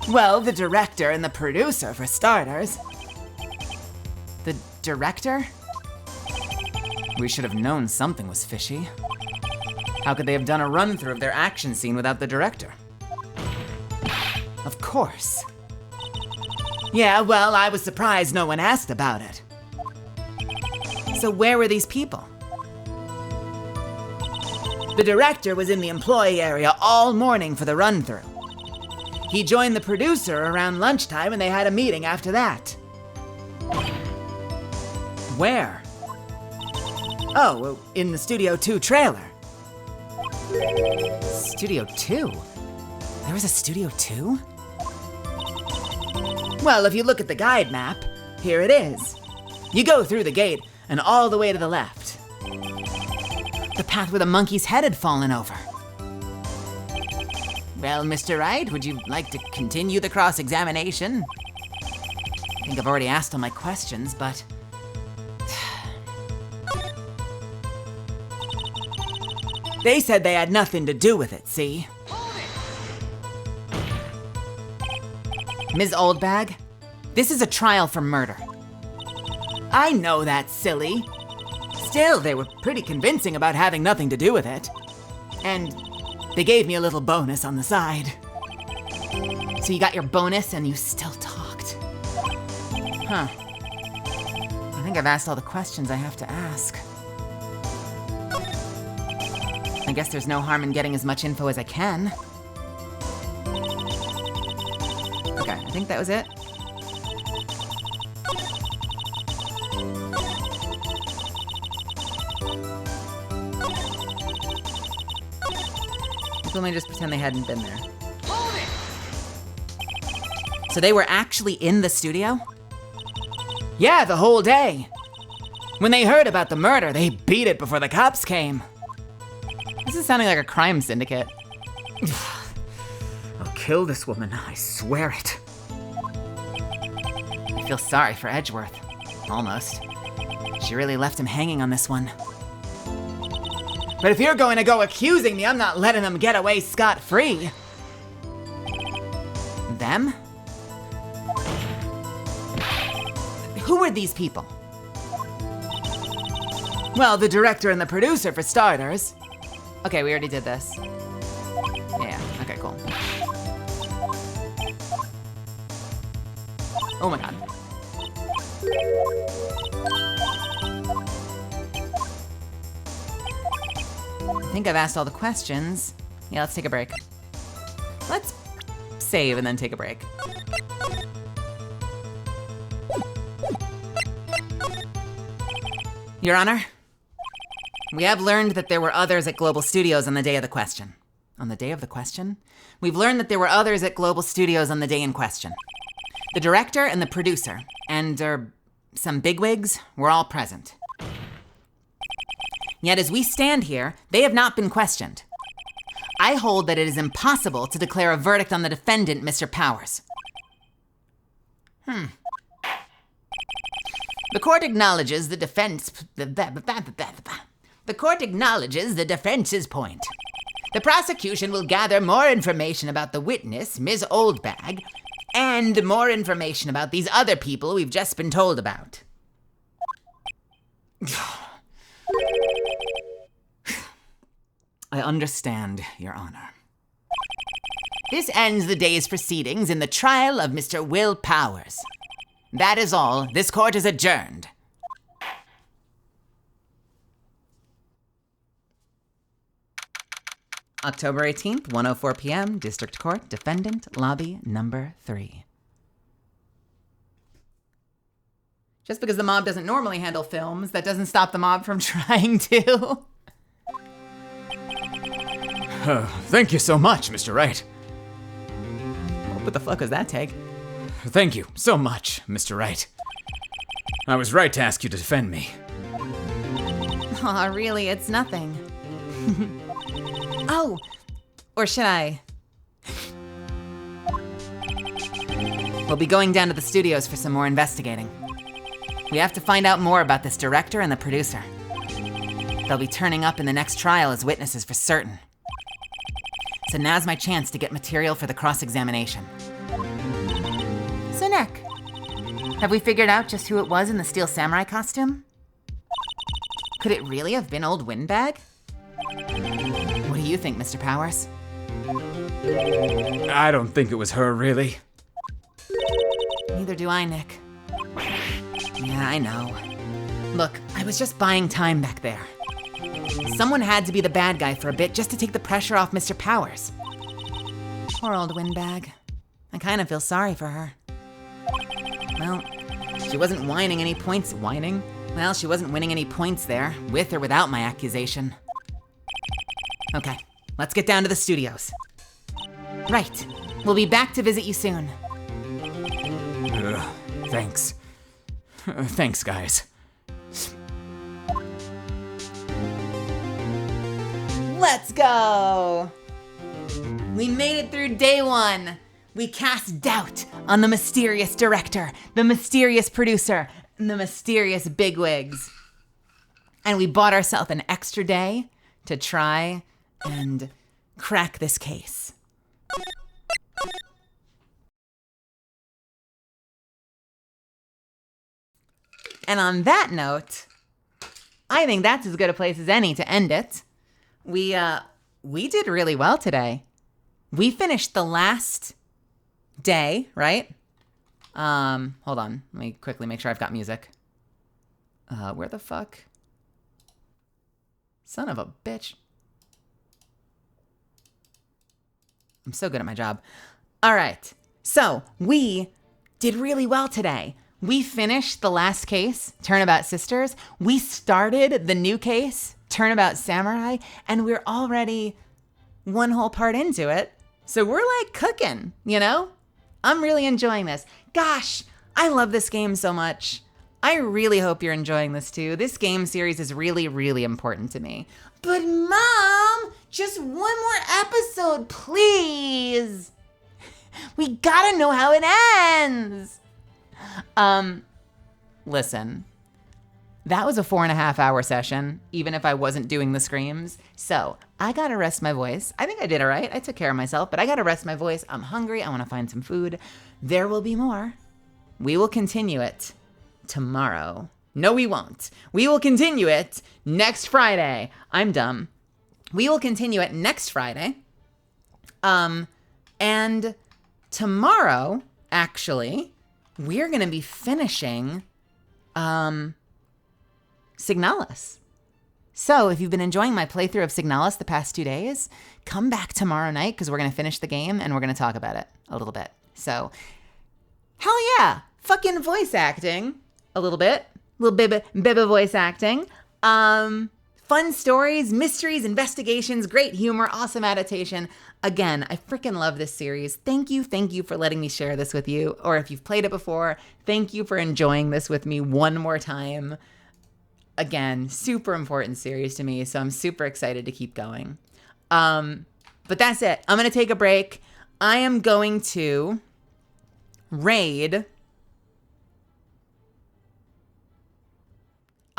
Well, the director and the producer, for starters. The director? We should have known something was fishy. How could they have done a run-through of their action scene without the director? Of course. Yeah, well, I was surprised no one asked about it. So where were these people? The director was in the employee area all morning for the run-through. He joined the producer around lunchtime and they had a meeting after that. Where? Oh, in the Studio 2 trailer. Studio 2? There was a Studio 2? Well, if you look at the guide map, here it is. You go through the gate and all the way to the left. The path where the monkey's head had fallen over. Well, Mr. Wright, would you like to continue the cross-examination? I think I've already asked all my questions, but... They said they had nothing to do with it, see? Ms. Oldbag, this is a trial for murder. I know that's silly. Still, they were pretty convincing about having nothing to do with it. And they gave me a little bonus on the side. So you got your bonus and you still talked. Huh. I think I've asked all the questions I have to ask. I guess there's no harm in getting as much info as I can. Okay, I think that was it. Let me just pretend they hadn't been there. So they were actually in the studio? Yeah, the whole day. When they heard about the murder, they beat it before the cops came. This is sounding like a crime syndicate. I'll kill this woman, I swear it. I feel sorry for Edgeworth. Almost. She really left him hanging on this one. But if you're going to go accusing me, I'm not letting them get away scot-free. Them? Who were these people? Well, the director and the producer, for starters. Okay, we already did this. Yeah, okay, cool. Oh my god. I think I've asked all the questions. Yeah, let's take a break. Let's save and then take a break. Your Honor, we have learned that there were others at Global Studios on the day of the question. On the day of the question? We've learned that there were others at Global Studios on the day in question. The director and the producer, and, some bigwigs, were all present. Yet as we stand here, they have not been questioned. I hold that it is impossible to declare a verdict on the defendant, Mr. Powers. The court acknowledges the defense's point. The prosecution will gather more information about the witness, Ms. Oldbag, and more information about these other people we've just been told about. I understand, Your Honor. This ends the day's proceedings in the trial of Mr. Will Powers. That is all. This court is adjourned. October 18th, 1:04 p.m., District Court, Defendant, Lobby number 3. Just because the mob doesn't normally handle films, that doesn't stop the mob from trying to. Thank you so much, Mr. Wright. What the fuck was that take? Thank you so much, Mr. Wright. I was right to ask you to defend me. Aw, really, it's nothing. Oh, or should I? We'll be going down to the studios for some more investigating. We have to find out more about this director and the producer. They'll be turning up in the next trial as witnesses for certain. So now's my chance to get material for the cross-examination. So Nick, have we figured out just who it was in the Steel Samurai costume? Could it really have been old Windbag? What do you think, Mr. Powers? I don't think it was her, really. Neither do I, Nick. Yeah, I know. Look, I was just buying time back there. Someone had to be the bad guy for a bit just to take the pressure off Mr. Powers. Poor old Windbag. I kind of feel sorry for her. Well, she wasn't whining any points. Whining? Well, she wasn't winning any points there, with or without my accusation. Okay, let's get down to the studios. Right, we'll be back to visit you soon. Thanks. Thanks, guys. Let's go! We made it through day 1. We cast doubt on the mysterious director, the mysterious producer, and the mysterious bigwigs. And we bought ourselves an extra day to try and crack this case. And on that note, I think that's as good a place as any to end it. We did really well today. We finished the last day, right? Hold on. Let me quickly make sure I've got music. Where the fuck? Son of a bitch. I'm so good at my job. All right. So we did really well today. We finished the last case, Turnabout Sisters. We started the new case, Turnabout Samurai, and we're already one whole part into it. So we're like cooking, you know? I'm really enjoying this. Gosh, I love this game so much. I really hope you're enjoying this too. This game series is really, really important to me. But Mom, just one more episode, please. We gotta know how it ends. Listen, that was a 4.5-hour session, even if I wasn't doing the screams. So I gotta rest my voice. I think I did all right. I took care of myself, but I gotta rest my voice. I'm hungry. I wanna find some food. There will be more. We will continue it tomorrow. No, we won't. We will continue it next Friday. I'm dumb. We will continue it next Friday. And tomorrow, actually, we're going to be finishing Signalis. So if you've been enjoying my playthrough of Signalis the past 2 days, come back tomorrow night because we're going to finish the game and we're going to talk about it a little bit. So, hell yeah. Fucking voice acting a little bit. Little bit of voice acting. Fun stories, mysteries, investigations, great humor, awesome adaptation. Again, I freaking love this series. Thank you for letting me share this with you. Or if you've played it before, thank you for enjoying this with me one more time. Again, super important series to me, so I'm super excited to keep going. But that's it. I'm going to take a break. I am going to raid.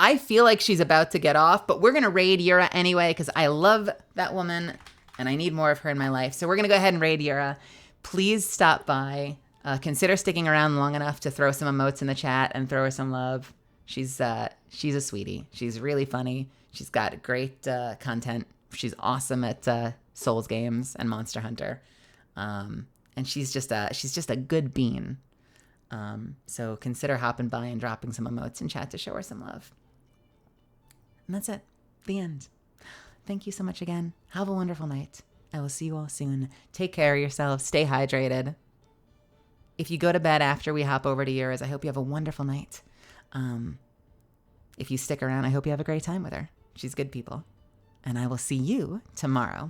I feel like she's about to get off, but we're going to raid Yura anyway because I love that woman and I need more of her in my life. So we're going to go ahead and raid Yura. Please stop by. Consider sticking around long enough to throw some emotes in the chat and throw her some love. She's a sweetie. She's really funny. She's got great content. She's awesome at Souls games and Monster Hunter. And she's just a good bean. So consider hopping by and dropping some emotes in chat to show her some love. And that's it. The end. Thank you so much again. Have a wonderful night. I will see you all soon. Take care of yourselves. Stay hydrated. If you go to bed after we hop over to yours, I hope you have a wonderful night. If you stick around, I hope you have a great time with her. She's good people. And I will see you tomorrow.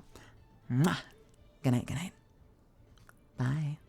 Mwah. Good night, good night. Bye.